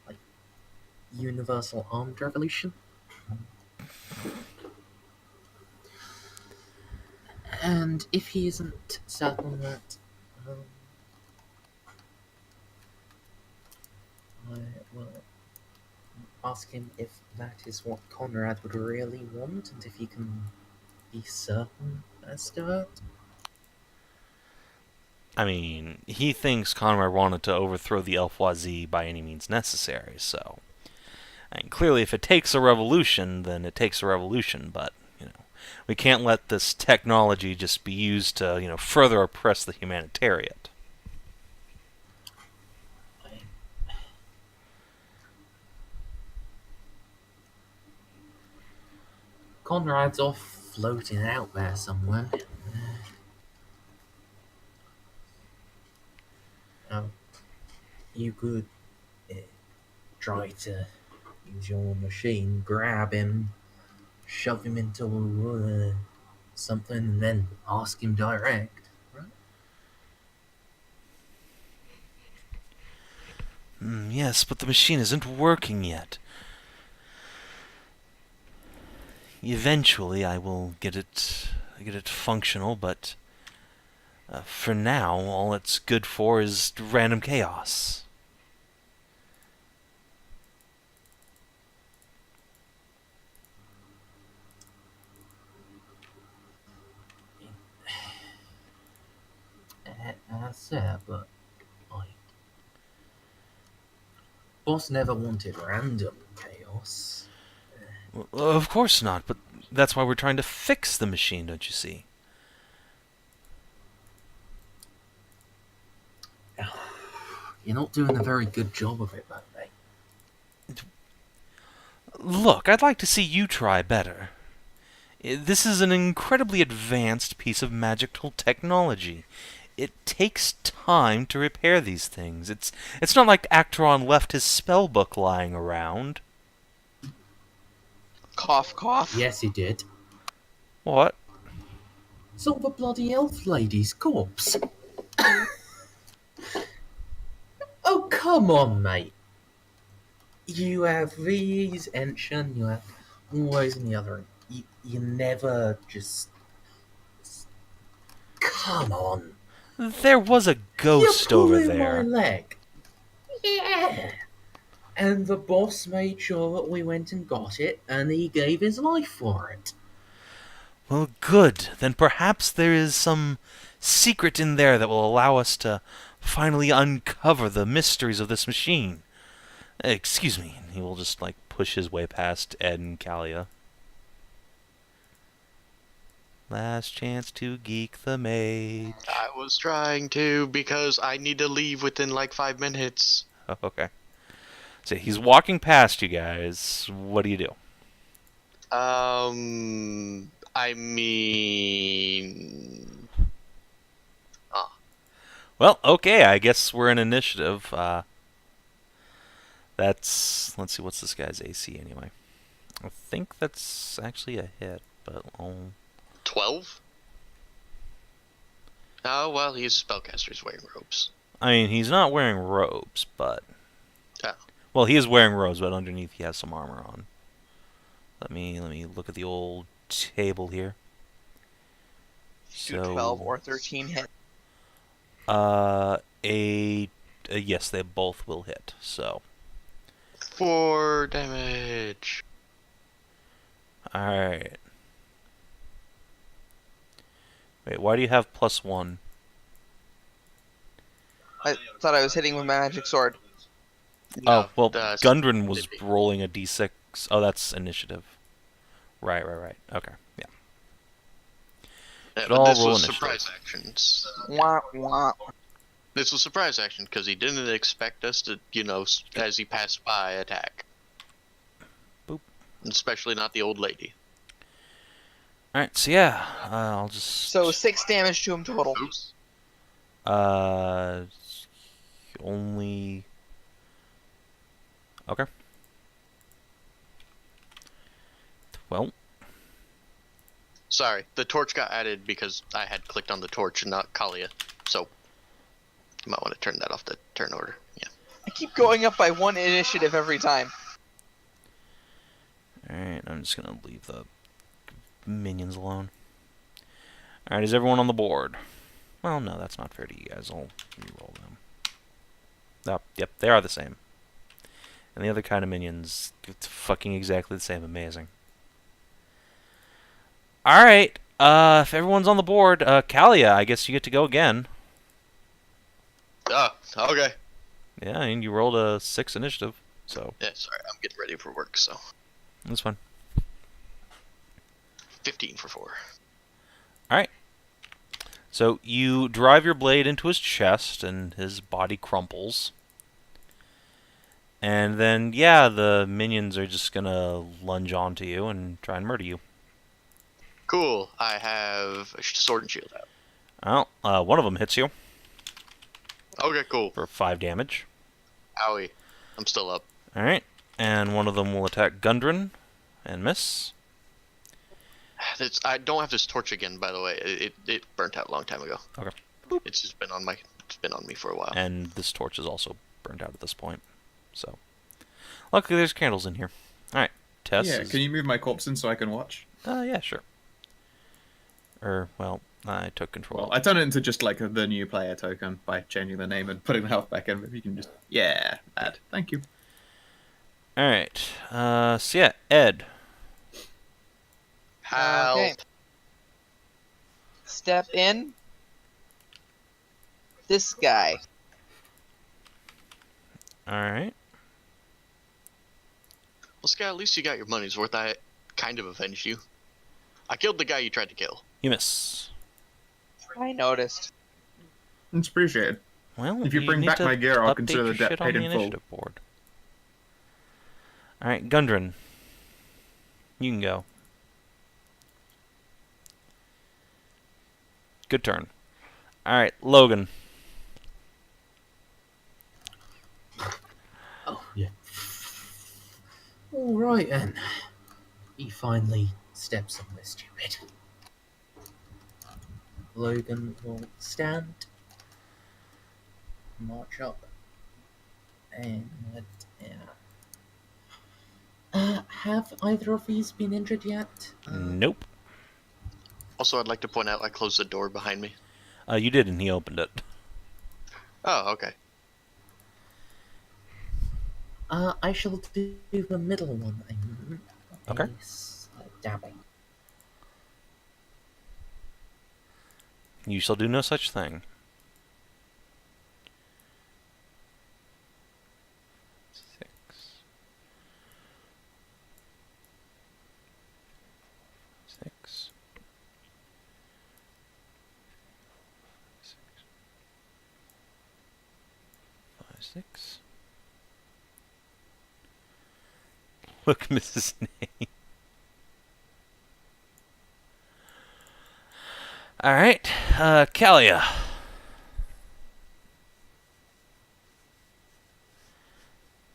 like, universal armed revolution. And if he isn't set on that, I will ask him if that is what Conrad would really want, and if he can be certain as to it. I mean, he thinks Conrad wanted to overthrow the Elfoisie by any means necessary, so... I mean, clearly if it takes a revolution, then it takes a revolution, but, we can't let this technology just be used to, further oppress the humanitariat. Conrad's off floating out there somewhere. You could try to use your machine, grab him, shove him into something, and then ask him direct. Right? Yes, but the machine isn't working yet. Eventually, I will get it functional, but for now, all it's good for is random chaos. I said, but boss never wanted random chaos. Well, of course not, but that's why we're trying to fix the machine, don't you see? You're not doing a very good job of it, mate. Look, I'd like to see you try better. This is an incredibly advanced piece of magical technology. It takes time to repair these things. It's not like Akterrhon left his spellbook lying around. Cough, cough. Yes, he did. What? It's all the bloody elf lady's corpse. Oh, come on, mate. You have these Enshin, you have always in the other. You never just... Come on. There was a ghost You're over pulling there. my leg. Yeah. And the boss made sure that we went and got it, and he gave his life for it. Well, good. Then perhaps there is some secret in there that will allow us to finally uncover the mysteries of this machine. Excuse me. He will just, push his way past Ed and Kalia. Last chance to geek the mage. I was trying to because I need to leave within 5 minutes. Oh, okay. So he's walking past you guys. What do you do? I mean, Well, okay, I guess we're in initiative. Let's see, what's this guy's AC anyway? I think that's actually a hit, but 12. Oh, well, he's a spellcaster. He's wearing robes. I mean, he's not wearing robes, but... Oh. Well, he is wearing robes, but underneath he has some armor on. Let me look at the old table here. Do 12 or 13 hit. Yes, they both will hit, so... 4 damage. Alright. Wait, why do you have +1? I thought I was hitting with my magic sword. Oh, well, that's- Gundren was rolling a d6. Oh, that's initiative. Right. Okay, yeah. Yeah, Should but all this roll was initiative. surprise actions. Wah, wah. This was surprise action because he didn't expect us to, as he passed by, attack. Boop. Especially not the old lady. Alright, so yeah, I'll just... So 6 damage to him total. Oops. Only... Okay. Well, Sorry, the torch got added because I had clicked on the torch and not Kalia. So, you might want to turn that off the turn order. Yeah. I keep going up by 1 initiative every time. alright, I'm just gonna leave the minions alone. Alright, is everyone on the board? Well, no, that's not fair to you guys. I'll re-roll them. Oh, yep, they are the same. And the other kind of minions, it's fucking exactly the same. Amazing. Alright, if everyone's on the board, Kalia, I guess you get to go again. Oh, okay. Yeah, and you rolled a 6 initiative, so Yeah, sorry, I'm getting ready for work, so. that's fine. 15 for 4. Alright. So you drive your blade into his chest, and his body crumples. And then, yeah, the minions are just gonna lunge onto you and try and murder you. Cool, I have a sword and shield out. Well, one of them hits you Okay, cool. for 5 damage. Owie. I'm still up. Alright. And one of them will attack Gundren and miss. I don't have this torch again, by the way. It burnt out a long time ago. Okay. It's just been on me for a while. And this torch is also burned out at this point. So, luckily there's candles in here. Alright. Tess Yeah, is... can you move my corpse in so I can watch? Yeah, sure. Well, I took control. Well, I turn it into just like the new player token by changing the name and putting the health back in. Maybe you can just... Yeah, add. Thank you. Alright. So yeah, Ed. Help. Okay. Step in. This guy. Alright. Well, Sky, at least you got your money's worth. I kind of avenged you. I killed the guy you tried to kill. You miss. I noticed. It's appreciated. Well, If you bring need back to my gear, I'll update consider the your debt shit on paid the in full. initiative board. Alright, Gundren. You can go. Good turn. Alright, Logan. Oh, yeah. Alright then. He finally steps on this stupid. Logan will stand, march up, and have either of these been injured yet? Nope. Also, I'd like to point out I closed the door behind me. You did, and he opened it. Oh, okay. I shall do the middle one then. Okay. Dabbing. You shall do no such thing. Six. Six. Five, six. Look, Mrs. Name. Alright, Kalia.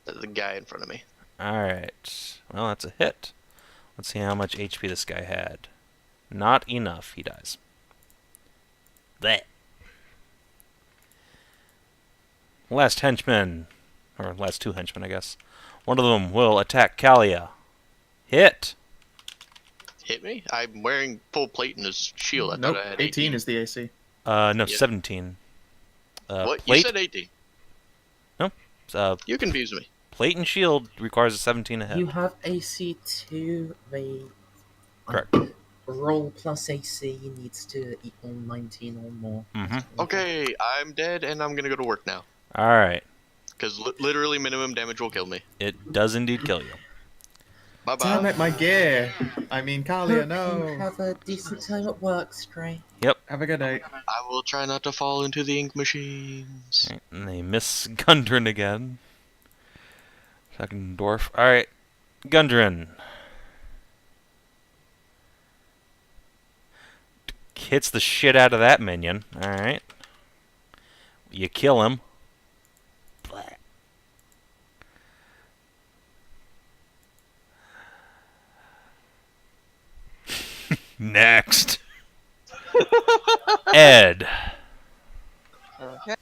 The guy in front of me. Alright, well, that's a hit. Let's see how much HP this guy had. Not enough, he dies. Blech. last henchman, or last two henchmen, I guess. One of them will attack Kalia. Hit. Hit me? I'm wearing full plate and a shield. I Nope, thought I had 18 is the AC. No, Yeah. 17. What? Plate. You said 18. You confused me. Plate and shield requires a 17 to hit. You have AC 2. They Correct. roll plus AC needs to equal 19 or more. Mm-hmm. Okay, I'm dead and I'm gonna go to work now. All right. Because literally minimum damage will kill me. It does indeed kill you. Bye Damn bye. it, my gear. I mean, Kalia, Hope no. you have a decent time at work, Stray. Have a good day. I will try not to fall into the ink machines. Alright, and they miss Gundren again. Second dwarf. Alright. Gundren. Hits the shit out of that minion. Alright. You kill him. Blah. Next. Ed. Okay.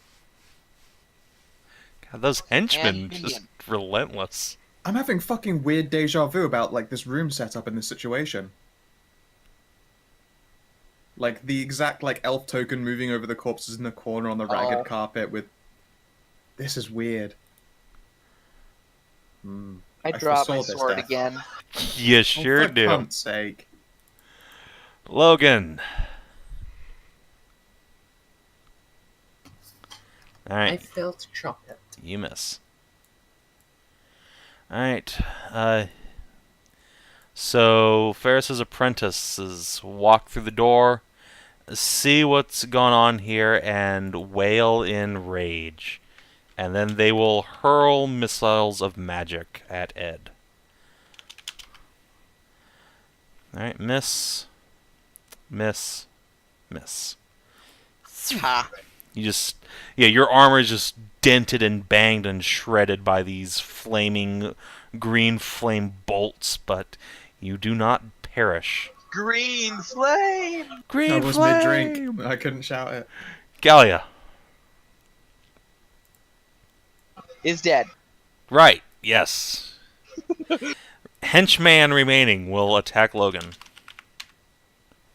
God, those henchmen And just minion. relentless. I'm having fucking weird deja vu about, like, this room setup in this situation. Like, the exact, like, elf token moving over the corpses in the corner on the ragged Oh. carpet with... This is weird. I I dropped my foresaw this sword death. again. You sure for do. cunt's sake. Logan. I Alright, failed to chop it. you miss. Alright, so Ferris's apprentices walk through the door, see what's going on here, and wail in rage. And then they will hurl missiles of magic at Ed. Alright, miss. Miss. Miss. Ha. You just, yeah, your armor is just dented and banged and shredded by these flaming green flame bolts, but you do not perish. Green flame! Green I was flame! mid-drink. I couldn't shout it. Gallia. Is dead. Right, yes. Henchman remaining will attack Logan.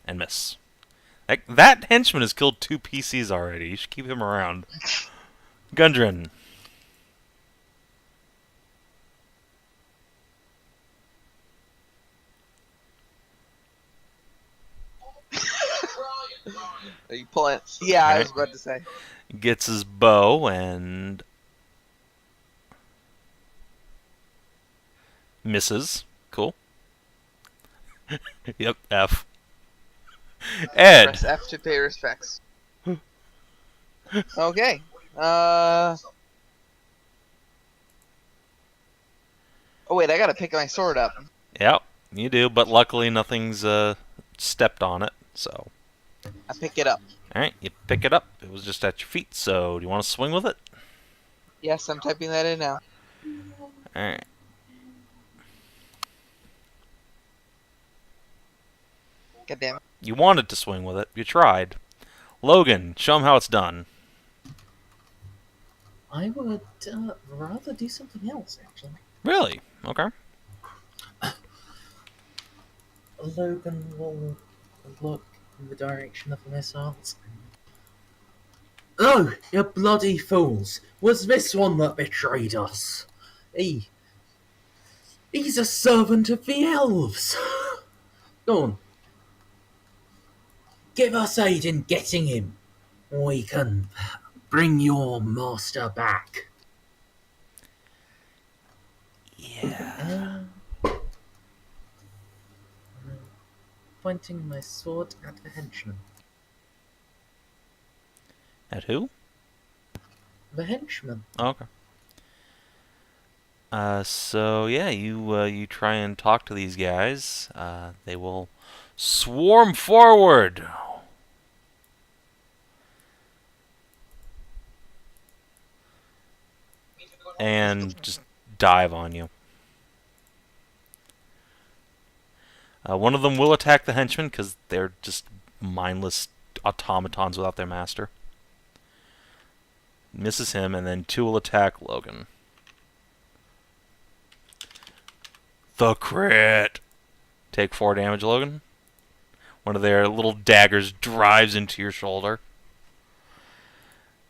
And miss. That henchman has killed 2 PCs already. You should keep him around. Gundren. Are you pulling? Yeah, I Alright. was about to say. Gets his bow and misses. Cool. Yep, F. Ed. Press F to pay respects. Okay. Oh wait, I gotta pick my sword up. Yep, you do, but luckily nothing's stepped on it, so. I pick it up. Alright, you pick it up. It was just at your feet, so do you want to swing with it? Yes, I'm typing that in now. Alright. God damn it. You wanted to swing with it. You tried. Logan, show him how it's done. I would rather do something else, actually. Really? Okay. Logan will look in the direction of the missiles. Oh, you bloody fools! Was this one that betrayed us? He's a servant of the elves! Go on. Give us aid in getting him. We can bring your master back. Yeah. Pointing my sword at the henchman. At who? The henchman. Oh, okay. So yeah, you try and talk to these guys. They will swarm forward. And just dive on you. One of them will attack the henchmen because they're just mindless automatons without their master. Misses him, and then 2 will attack Logan. The crit! Take 4 damage, Logan. One of their little daggers drives into your shoulder.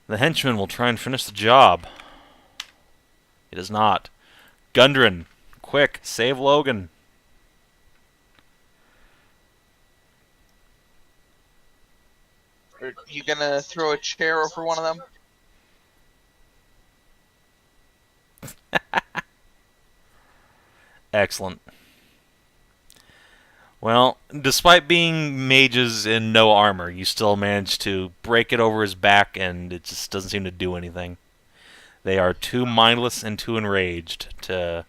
The henchman will try and finish the job. It is not. Gundren, quick, save Logan. Are you gonna throw a chair over one of them? Excellent. Well, despite being mages in no armor, you still manage to break it over his back, and it just doesn't seem to do anything. They are too mindless and too enraged to...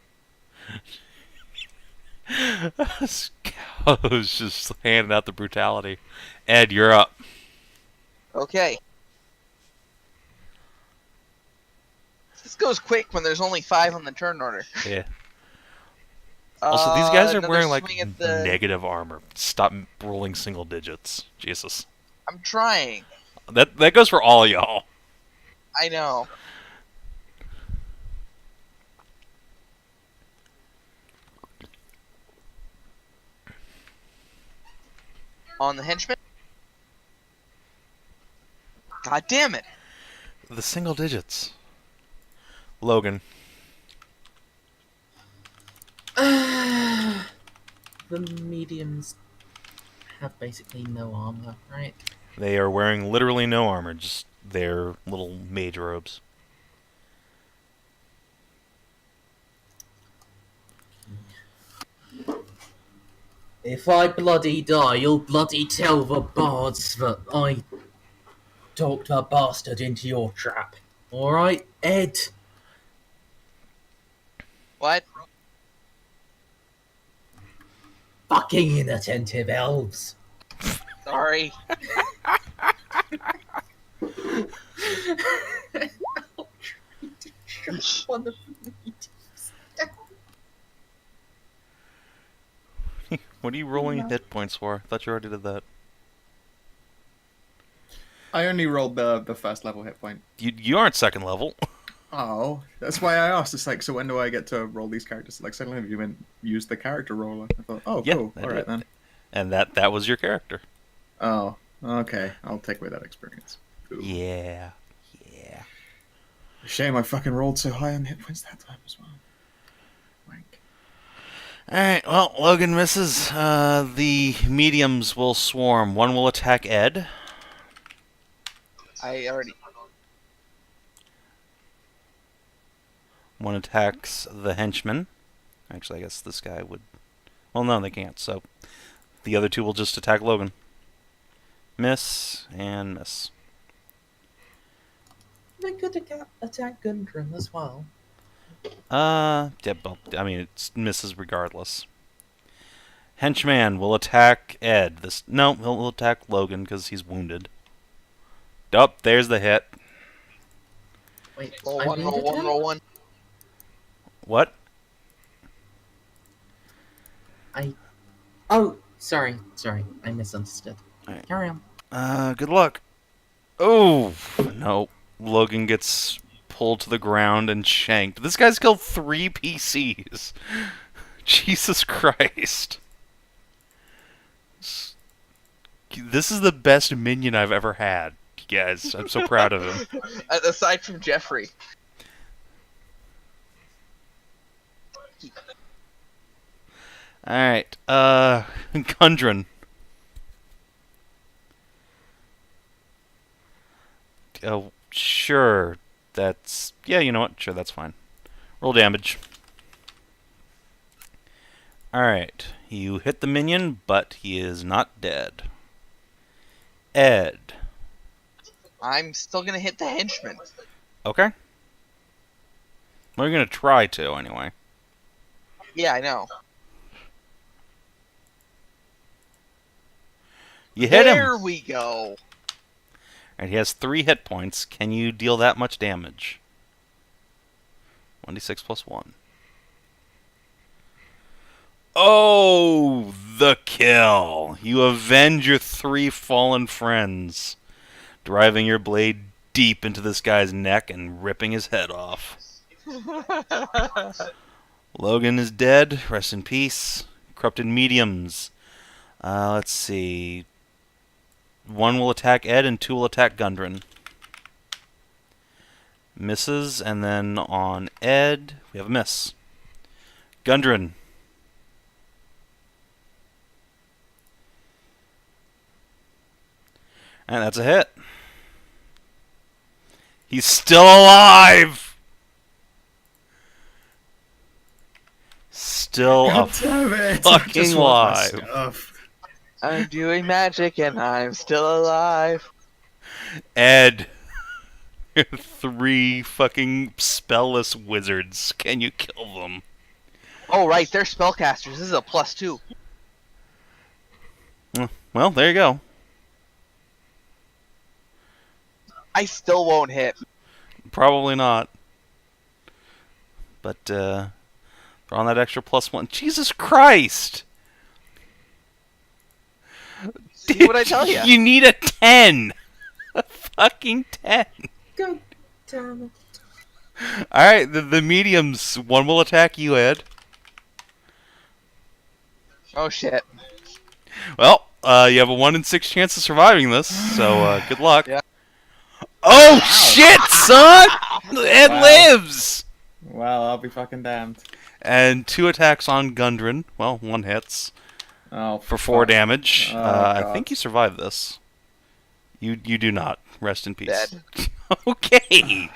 Scout's just handing out the brutality. Ed, you're up. Okay. This goes quick when there's only 5 on the turn order. Yeah. Also, these guys are Another wearing, like, swing at the- negative armor. Stop rolling single digits. Jesus. I'm trying. That goes for all y'all. I know. On the henchman? God damn it. The single digits. Logan. The mediums have basically no armor, right? They are wearing literally no armor, just their little mage robes. If I bloody die, you'll bloody tell the bards that I talked a bastard into your trap. Alright, Ed? What? Fucking inattentive elves. Sorry. One of the mediums. What are you rolling hit points for? I thought you already did that. I only rolled the first level hit point. You aren't second level. Oh, that's why I asked. It's like, so when do I get to roll these characters? Like, suddenly you went use the character roller. I thought, oh, Yeah, cool. I All did. right then. And that was your character. Oh, okay. I'll take away that experience. Ooh. Yeah. Yeah. Shame I fucking rolled so high on hit points that time as well. Wank. Alright, well, Logan misses. The mediums will swarm. One will attack Ed. I already. One attacks the henchman. Actually, I guess this guy would... Well, no, they can't, so... The other 2 will just attack Logan. Miss, and miss. They could attack Gundren as well. Yeah, well, I mean, it misses regardless. Henchman will attack Ed. No, he'll attack Logan because he's wounded. Yup, there's the hit. Wait, Roll I one, roll wounded one, him? roll one. What? Oh, sorry. I misunderstood. Alright. Carry on. Good luck. Oh, no. Logan gets pulled to the ground and shanked. This guy's killed 3 PCs. Jesus Christ. This is the best minion I've ever had, guys. I'm so proud of him. Aside from Jeffrey. Alright, Gundren. Oh, sure. That's... Yeah, you know what? Sure, that's fine. Roll damage. Alright, you hit the minion, but he is not dead. Ed. I'm still gonna hit the henchman. Okay. Well, you're gonna try to, anyway. Yeah, I know. You hit him! There we go. And he has 3 hit points. Can you deal that much damage? 1d6 plus 1. Oh, the kill! You avenge your 3 fallen friends, driving your blade deep into this guy's neck and ripping his head off. Logan is dead. Rest in peace. Corrupted mediums. Let's see. 1 will attack Ed and 2 will attack Gundren. Misses, and then on Ed, we have a miss. Gundren. And that's a hit. He's still alive! Still God damn it! I fucking just want my alive. stuff. I'm doing magic and I'm still alive. Ed. 3 fucking spellless wizards. Can you kill them? Oh, right, they're spellcasters. This is a +2. Well, there you go. I still won't hit. Probably not. But, throw on that extra +1. Jesus Christ! See what I tell you? You need a 10! A fucking 10! God damn it. Alright, the mediums. 1 will attack you, Ed. Oh, shit. Well, you have a 1 in 6 chance of surviving this, so good luck. Yeah. Oh, shit, son! Ed Wow. lives! Well, I'll be fucking damned. And 2 attacks on Gundren. Well, 1 hits Oh, for 4 fuck. damage. Oh, I God. think you survived this. You do not. Rest in peace. Dead. Okay.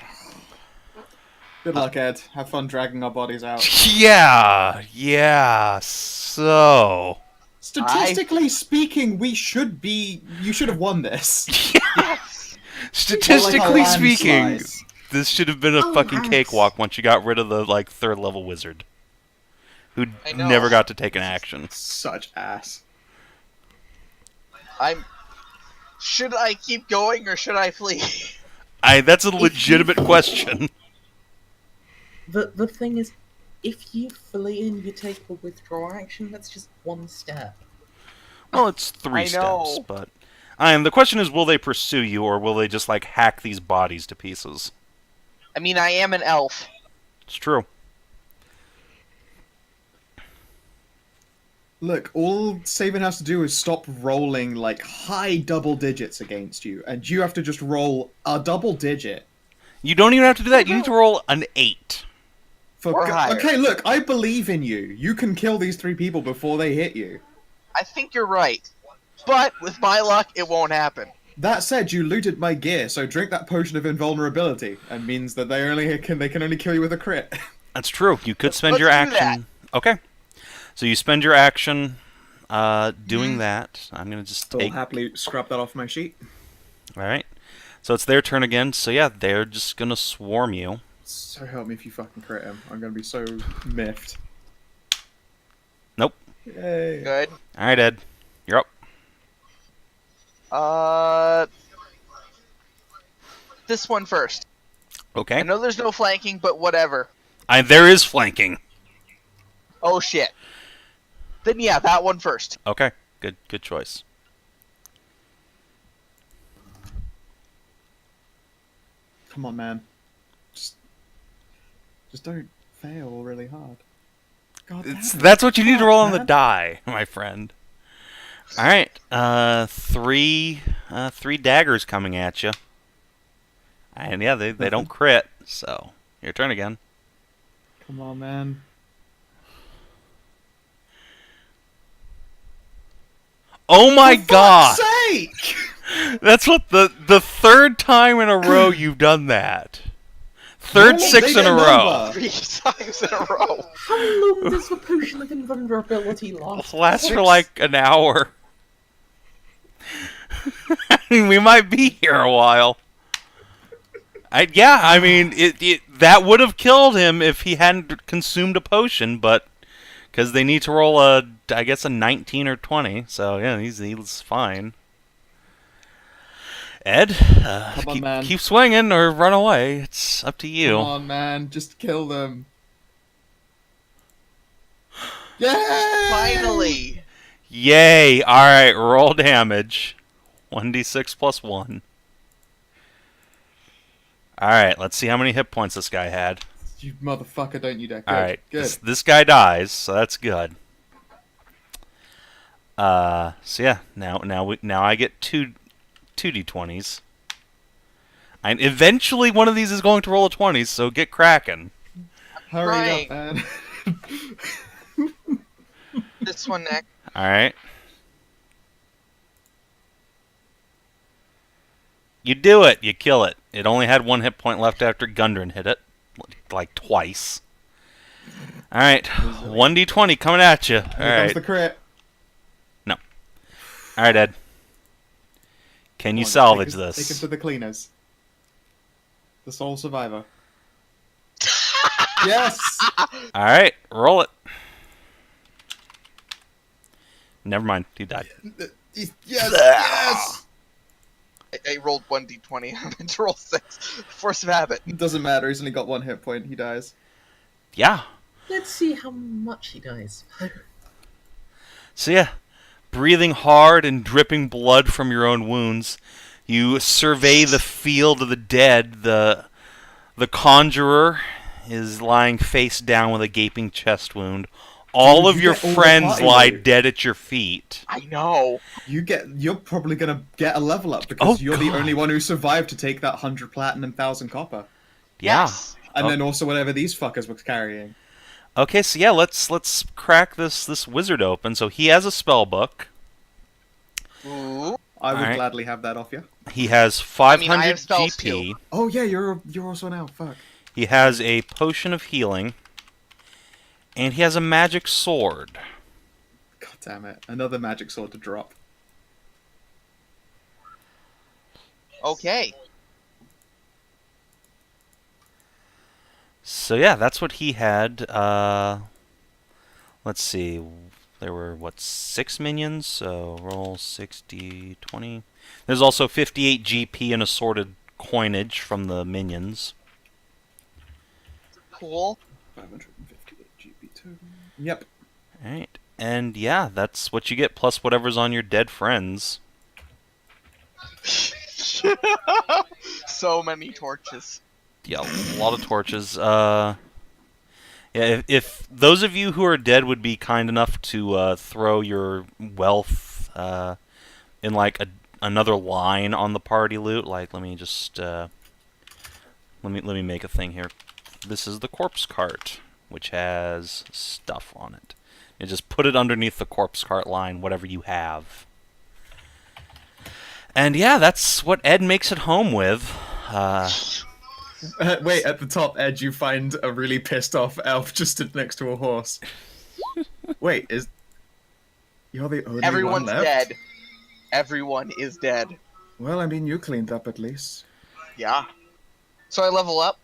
Good luck, Ed. Have fun dragging our bodies out. Yeah. So. Statistically speaking, you should have won this. Statistically Or like a speaking, landslide. this should have been a Oh, fucking nice. cakewalk once you got rid of the 3rd level wizard, who I know. never got to take an action. Such ass. Should I keep going or should I flee? That's a legitimate question. The thing is, if you flee and you take a withdraw action, that's just 1 step. Well, it's 3 I know. steps, but the question is, will they pursue you, or will they just hack these bodies to pieces? I mean, I am an elf. It's true. Look, all Savin has to do is stop rolling high double digits against you, and you have to just roll a double digit. You don't even have to do that. You need to roll an 8. Or higher. Okay, look, I believe in you. You can kill these 3 people before they hit you. I think you're right. But with my luck, it won't happen. That said, you looted my gear, so drink that potion of invulnerability. That means that they can only kill you with a crit. That's true. You could spend Let's your do action. Okay. So you spend your action doing that. I'm going to just I'll take... happily scrap that off my sheet. Alright. So it's their turn again. So yeah, they're just going to swarm you. So help me if you fucking crit him. I'm gonna be so miffed. Nope. Yay. Good. Alright, Ed. You're up. This one first. Okay. I know there's no flanking, but whatever. There is flanking. Oh shit. Then yeah, that one first. Okay. Good choice. Come on, man. Just don't fail really hard. God damn it. That's what you need to roll on the man. die, my friend. Alright. 3 daggers coming at you. And yeah, they don't crit, so your turn again. Come on, man. Oh my For god! fuck's sake! That's what the 3rd time in a row you've done that. Third Normal 6 in a bigger row. number. 3 times in a row. How long does the potion of invulnerability last? Lasts for like an hour. We might be here a while. I mean, that would have killed him if he hadn't consumed a potion, but because they need to roll I guess a 19 or 20, so yeah, he's fine. Ed, Come on, man. keep swinging or run away. It's up to you. Come on, man. Just kill them. Yay! Finally. Yay! All right, roll damage. 1d6 plus 1. Alright, let's see how many hit points this guy had. You motherfucker, don't you dare. Good. Alright, Good. this guy dies, so that's good. So yeah, now I get two d20s. And eventually one of these is going to roll a 20, so get cracking. Hurry up, man. This one next. Alright. You do it. You kill it. It only had 1 hit point left after Gundren hit it. Like twice. Alright. 1d20 coming at you. Here comes Alright. the crit. No. Alright, Ed. Can you Come on, salvage take him this? to the cleaners. The sole survivor. Yes! Alright. Roll it. Never mind. He died. Yes! Yes! I rolled 1d20. I meant to roll 6. Force of habit. It doesn't matter, he's only got 1 hit point, he dies. Yeah. Let's see how much he dies. So yeah, breathing hard and dripping blood from your own wounds, you survey the field of the dead. The conjurer is lying face down with a gaping chest wound. All Dude, of you your get all the friends party lie loot. dead at your feet. I know. You're probably gonna get a level up because Oh, you're the God. only one who survived to take that 100 platinum, 1,000 copper. Yeah. Yes. And Oh. then also whatever these fuckers were carrying. Okay, so yeah, let's crack this wizard open. So he has a spell book. Ooh. I would Alright. gladly have that off you. He has I 500 mean, I have spells GP. too. Oh yeah, you're also an elf, fuck. He has a potion of healing. And he has a magic sword. God damn it. Another magic sword to drop. Okay. So yeah, that's what he had. Let's see. There were, what, 6 minions? So roll 60, 20. There's also 58 GP and assorted coinage from the minions. Cool. 558 GP total. Yep. Alright. And yeah, that's what you get, plus whatever's on your dead friends. So many torches. Yeah, a lot of torches. Yeah, if those of you who are dead would be kind enough to throw your wealth in like another line on the party loot, like let me just let me make a thing here. This is the corpse cart, which has stuff on it. You just put it underneath the corpse cart line, whatever you have. And yeah, that's what Ed makes it home with. Wait, at the top edge you find a really pissed off elf just stood next to a horse. Wait, you're the only Everyone's one left? dead. Everyone is dead. Well, I mean, you cleaned up at least. Yeah. So I level up.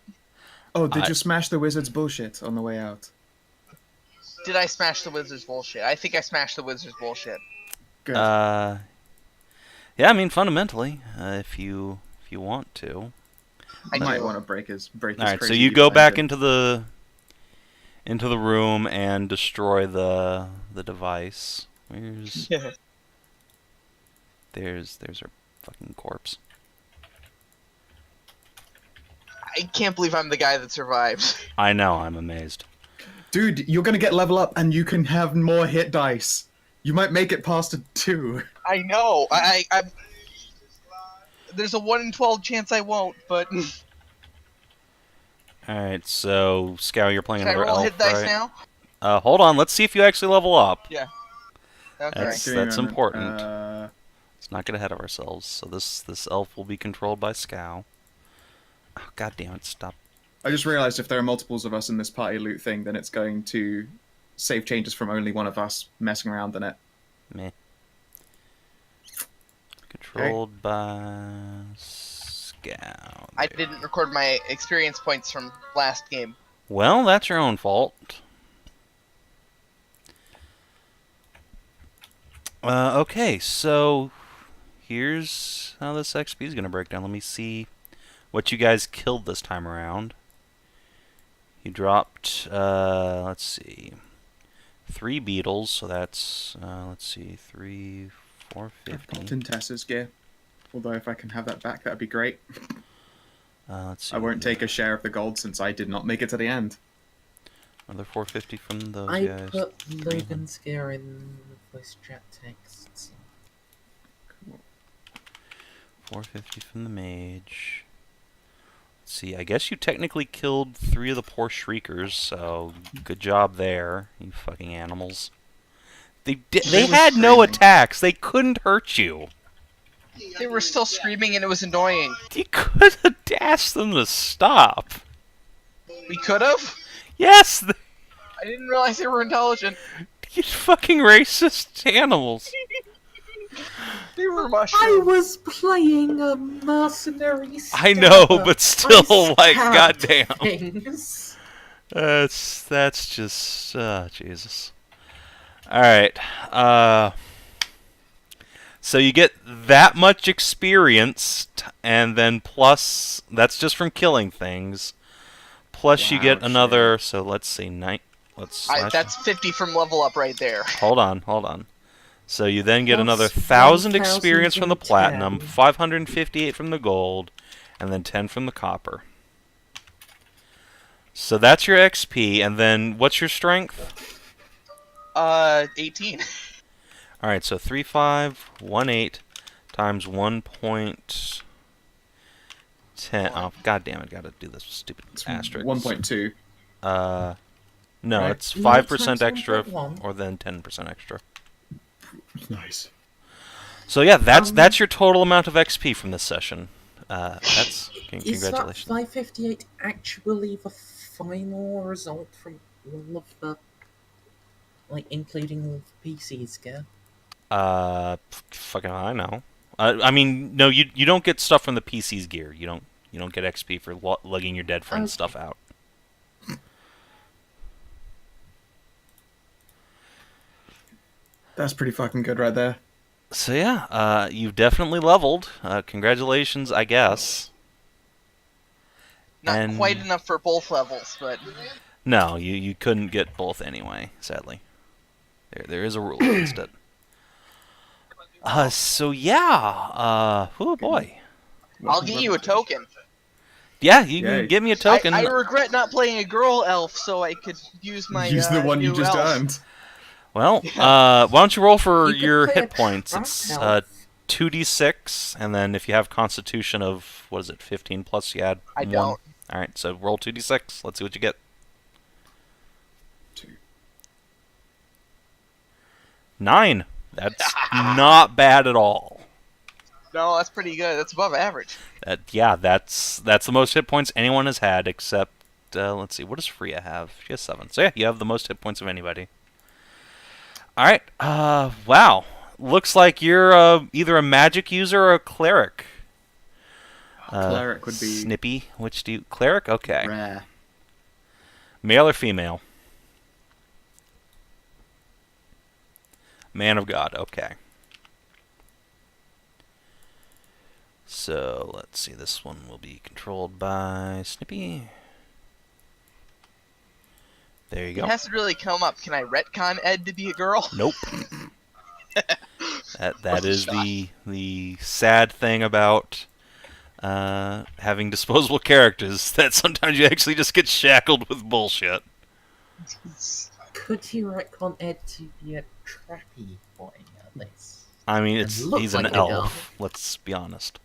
Oh, did you smash the wizard's bullshit on the way out? Did I smash the wizard's bullshit? I think I smashed the wizard's bullshit. Good. Yeah, I mean fundamentally, if you want to. I might do. want to break his All right, so crazy you go viewpoint back then. into the room and destroy the device. Where's Yeah. there's our fucking corpse. I can't believe I'm the guy that survived. I know, I'm amazed. Dude, you're gonna get level up and you can have more hit dice. You might make it past a 2. I know. I'm. There's a 1 in 12 chance I won't, but. All right, so Scow, you're playing Can I another roll elf, hit dice right? now? Hold on, let's see if you actually level up. Yeah. Okay. That's Give me a moment. important. Let's not get ahead of ourselves. So this elf will be controlled by Scow. Oh, God damn it! Stop. I just realized if there are multiples of us in this party loot thing, then it's going to save changes from only one of us messing around in it. Meh. Controlled by Scow. I didn't record my experience points from last game. Well, that's your own fault. Okay, so here's how this XP is going to break down. Let me see what you guys killed this time around. You dropped, let's see, 3 beetles, so that's, let's see, 3, 4, I've 50. got Tessa's gear. Although if I can have that back, that'd be great. Let's see. I won't take a share of the gold since I did not make it to the end. Another 450 from those I guys. put Logan's gear in voice chat texts. 450 from the mage. Let's see, I guess you technically killed 3 of the poor shriekers, so good job there, you fucking animals. They was had no screaming. attacks. They couldn't hurt you. They were still screaming and it was annoying. You could have asked them to stop. We could have. Yes, I didn't realize they were intelligent. you fucking racist animals. They were I mushrooms. was playing a mercenary. I know, scammer. but still, I like, stabbed goddamn. things. That's just Jesus. All right. So you get that much experience, and then plus that's just from killing things. Plus you Wow, get shit. another. So let's see, let's slash. That's 50 from level up right there. Hold on. So you then get Plus another 1,000 experience from the 1,010. platinum, 558 from the gold, and then 10 from the copper. So that's your XP, and then what's your strength? 18. All right, so 3518 times 1.10. Oh, god damn it! Gotta do this stupid asterisk. 1.2. No, Right. it's No, 5% times extra, 1.1. or then 10% extra. Nice. So yeah, that's your total amount of XP from this session. Is that Congratulations. 558 actually the final result from all of the, like, including all the PCs gear? Fucking I know. I mean, no, you don't get stuff from the PC's gear. You don't get XP for lugging your dead friend's Okay. stuff out. That's pretty fucking good right there. So yeah, you've definitely leveled. Congratulations, I guess. Not And- quite enough for both levels, but No, you couldn't get both anyway, sadly. There is a rule against it. So yeah, oh boy. I'll get you a token. Yeah, you Yay. can give me a token. I regret not playing a girl elf so I could use my Use the one you new just elf. earned. Well, why don't you roll for You could your play hit a points? trap It's elf. 2d6, and then if you have Constitution of, what is it, 15 plus, you add I 1. don't. Alright, so roll 2d6. Let's see what you get. 2. 9. That's not bad at all. No, that's pretty good. That's above average. Yeah, that's the most hit points anyone has had, except, let's see, what does Freya have? She has 7. So yeah, you have the most hit points of anybody. Alright, wow. Looks like you're either a magic user or a cleric. Cleric would be Snippy, which do you... Cleric? Okay. rare. Male or female? Man of God, okay. So, let's see, this one will be controlled by Snippy. There you It go. hasn't really come up. Can I retcon Ed to be a girl? Nope. That is the sad thing about having disposable characters, that sometimes you actually just get shackled with bullshit. Could you retcon Ed to be a trappy boy at least? I mean, It looks he's an like a girl. elf, let's be honest.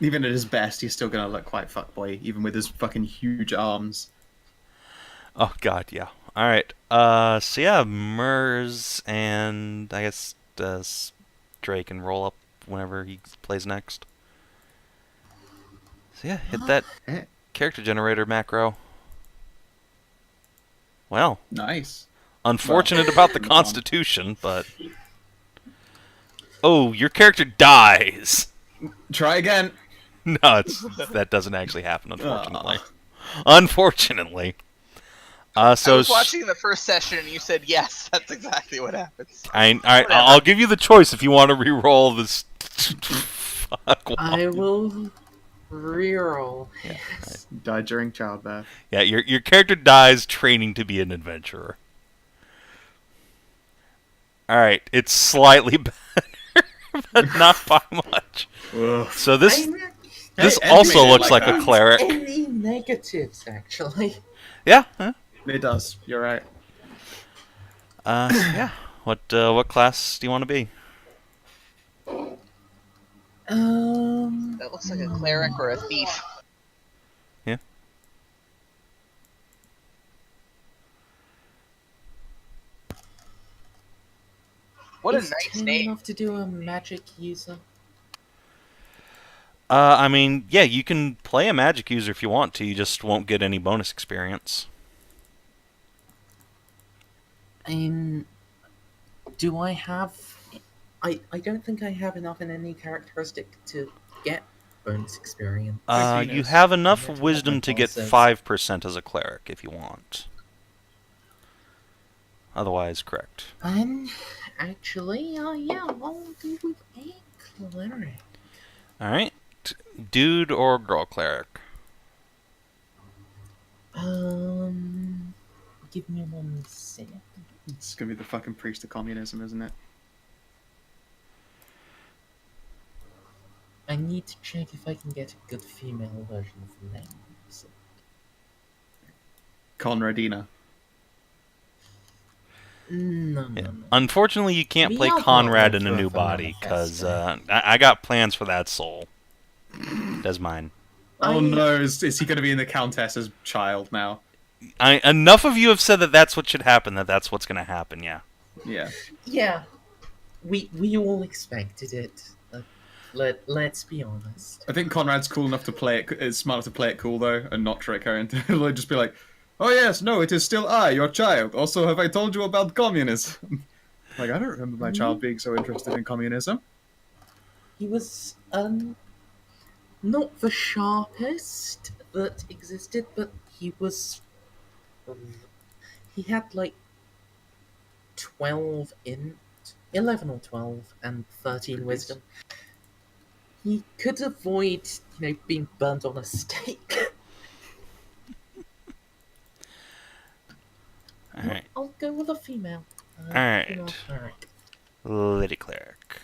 Even at his best, he's still gonna look quite fuckboy, even with his fucking huge arms. Oh god, yeah. Alright, so yeah, Mers and I guess Drake can roll up whenever he plays next. So yeah, hit that Eh, character generator macro. Well, nice. unfortunate about the Constitution, but... Oh, your character dies! Try again. No, that doesn't actually happen, unfortunately. Aw. Unfortunately. I So was watching the first session and you said yes. That's exactly what happens. alright, I'll give you the choice if you want to re-roll this. Fuck. Wow. I will reroll. Yeah, Died during childbirth. Yeah, your character dies training to be an adventurer. Alright, it's slightly better, but not by much. Ugh. So this This Hey, also Ed made it looks like a that. cleric. Any negatives, actually? Yeah. Huh? It does. You're right. Yeah. What class do you want to be? That looks like a cleric or a thief. Yeah. What a Is nice 10 name. enough to do a magic user? I mean, yeah, you can play a magic user if you want to. You just won't get any bonus experience. Do I have... I don't think I have enough in any characteristic to get bonus experience. You have enough That's what wisdom my to boss get says. 5% as a cleric if you want. Otherwise, correct. Actually, yeah, I'll go with a cleric. Alright. Dude or girl cleric? Give me 1 second. It's gonna be the fucking priest of communism, isn't it? I need to check if I can get a good female version of the name. So, Conradina. no, Yeah. no, no. Unfortunately, you can't We play are not Conrad going in a through new a body, because manifesto. I got plans for that soul. That's mine. Oh I- no, is he gonna be in the Countess's child now? Enough of you have said that that's what should happen, that's what's going to happen, yeah. Yeah. Yeah, we all expected it. Let's be honest. I think Conrad's cool enough to play it, is smart enough to play it cool though, and not trick her into like, just be like, oh yes, no, it is still I, your child. Also, have I told you about communism? Like, I don't remember my child being so interested in communism. He was not the sharpest that existed, but he was. He had like 12 int, 11 or 12, and 13 wisdom. He could avoid, being burnt on a stake. Alright. I'll go with a female. Alright. Female cleric. Lady cleric.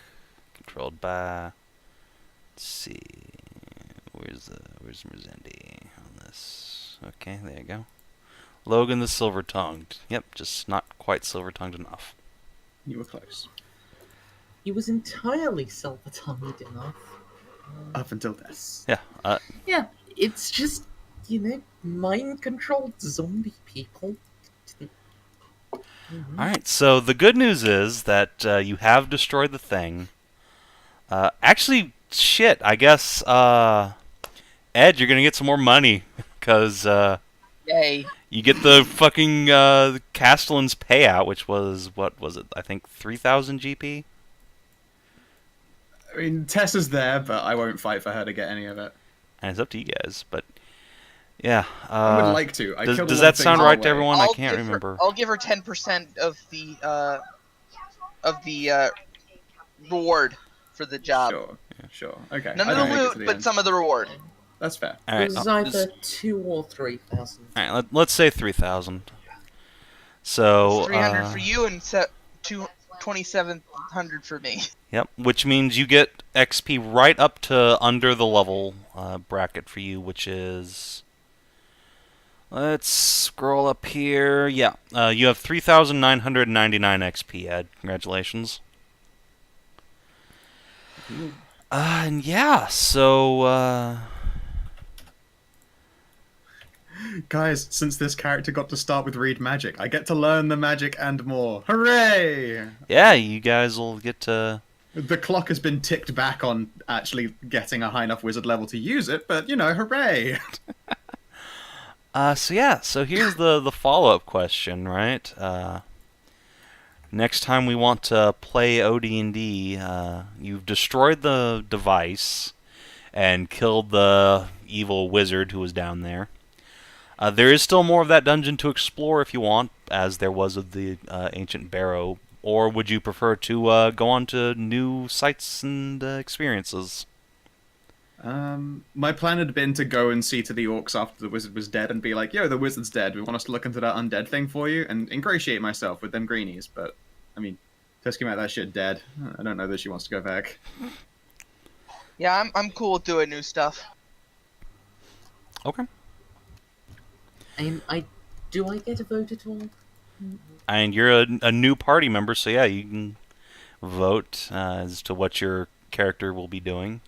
Controlled by... Let's see... Where's Merzendi on this? Okay, there you go. Logan the Silver-Tongued. Yep, just not quite silver-tongued enough. You were close. He was entirely silver-tongued enough. Up until this. Yeah, Yeah, it's just, mind-controlled zombie people. Alright, so the good news is that you have destroyed the thing. Actually, shit, I guess, Ed, you're gonna get some more money, because, Yay. you get the fucking, Castellan's payout, which was, what was it, I think 3,000 GP? I mean, Tessa's there, but I won't fight for her to get any of it. And it's up to you guys, but, yeah. I would like to. I Does killed a that lot of things sound on right the to way. everyone? I can't give remember. I'll give her 10% of the reward for the job. Sure, yeah, sure. Okay. None I of don't the make it loot, to the but end. some of the reward. That's fair. It Alright, was either 2 or 3,000. alright, let's say 3,000. So, 300 for you and 2,700 for me. Yep, which means you get XP right up to under the level bracket for you, which is... Let's scroll up here. Yeah, you have 3,999 XP, Ed. Congratulations. And yeah, so... Guys, since this character got to start with read magic, I get to learn the magic and more. Hooray! Yeah, you guys will get to... The clock has been ticked back on actually getting a high enough wizard level to use it, but, hooray! So yeah, so here's the follow-up question, right? Next time we want to play OD&D, you've destroyed the device and killed the evil wizard who was down there. There is still more of that dungeon to explore if you want, as there was of the ancient barrow. Or would you prefer to go on to new sights and experiences? My plan had been to go and see to the orcs after the wizard was dead and be like, yo, the wizard's dead. We want us to look into that undead thing for you and ingratiate myself with them greenies. But, I mean, Tess came out that shit dead. I don't know that she wants to go back. Yeah, I'm cool with doing new stuff. Okay. And do I get a vote at all? And you're a new party member, so yeah, you can vote as to what your character will be doing.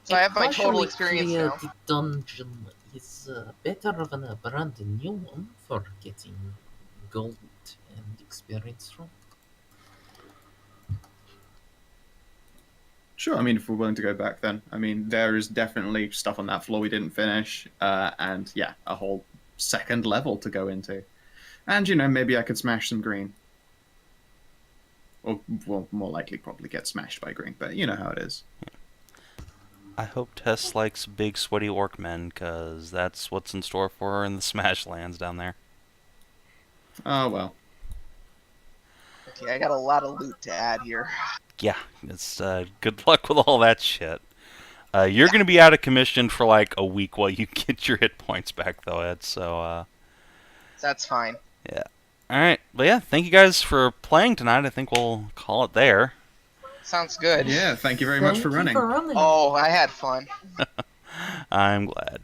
So I have my total Partially experience clear now. the dungeon is better than a brand new one for getting gold and experience from. Sure, I mean, if we're willing to go back then. I mean, there is definitely stuff on that floor we didn't finish, and yeah, a whole second level to go into. And, you know, maybe I could smash some green. Or, well, more likely probably get smashed by green, but you know how it is. I hope Tess likes big sweaty orc men, because that's what's in store for her in the Smash lands down there. Oh, well. Okay, I got a lot of loot to add here. Yeah, it's good luck with all that shit. You're going to be out of commission for like a week while you get your hit points back, though, Ed, so That's fine. yeah. Alright, but yeah, thank you guys for playing tonight. I think we'll call it there. Sounds good. Yeah, thank you very much for running. Thank you for running. Oh, I had fun. I'm glad.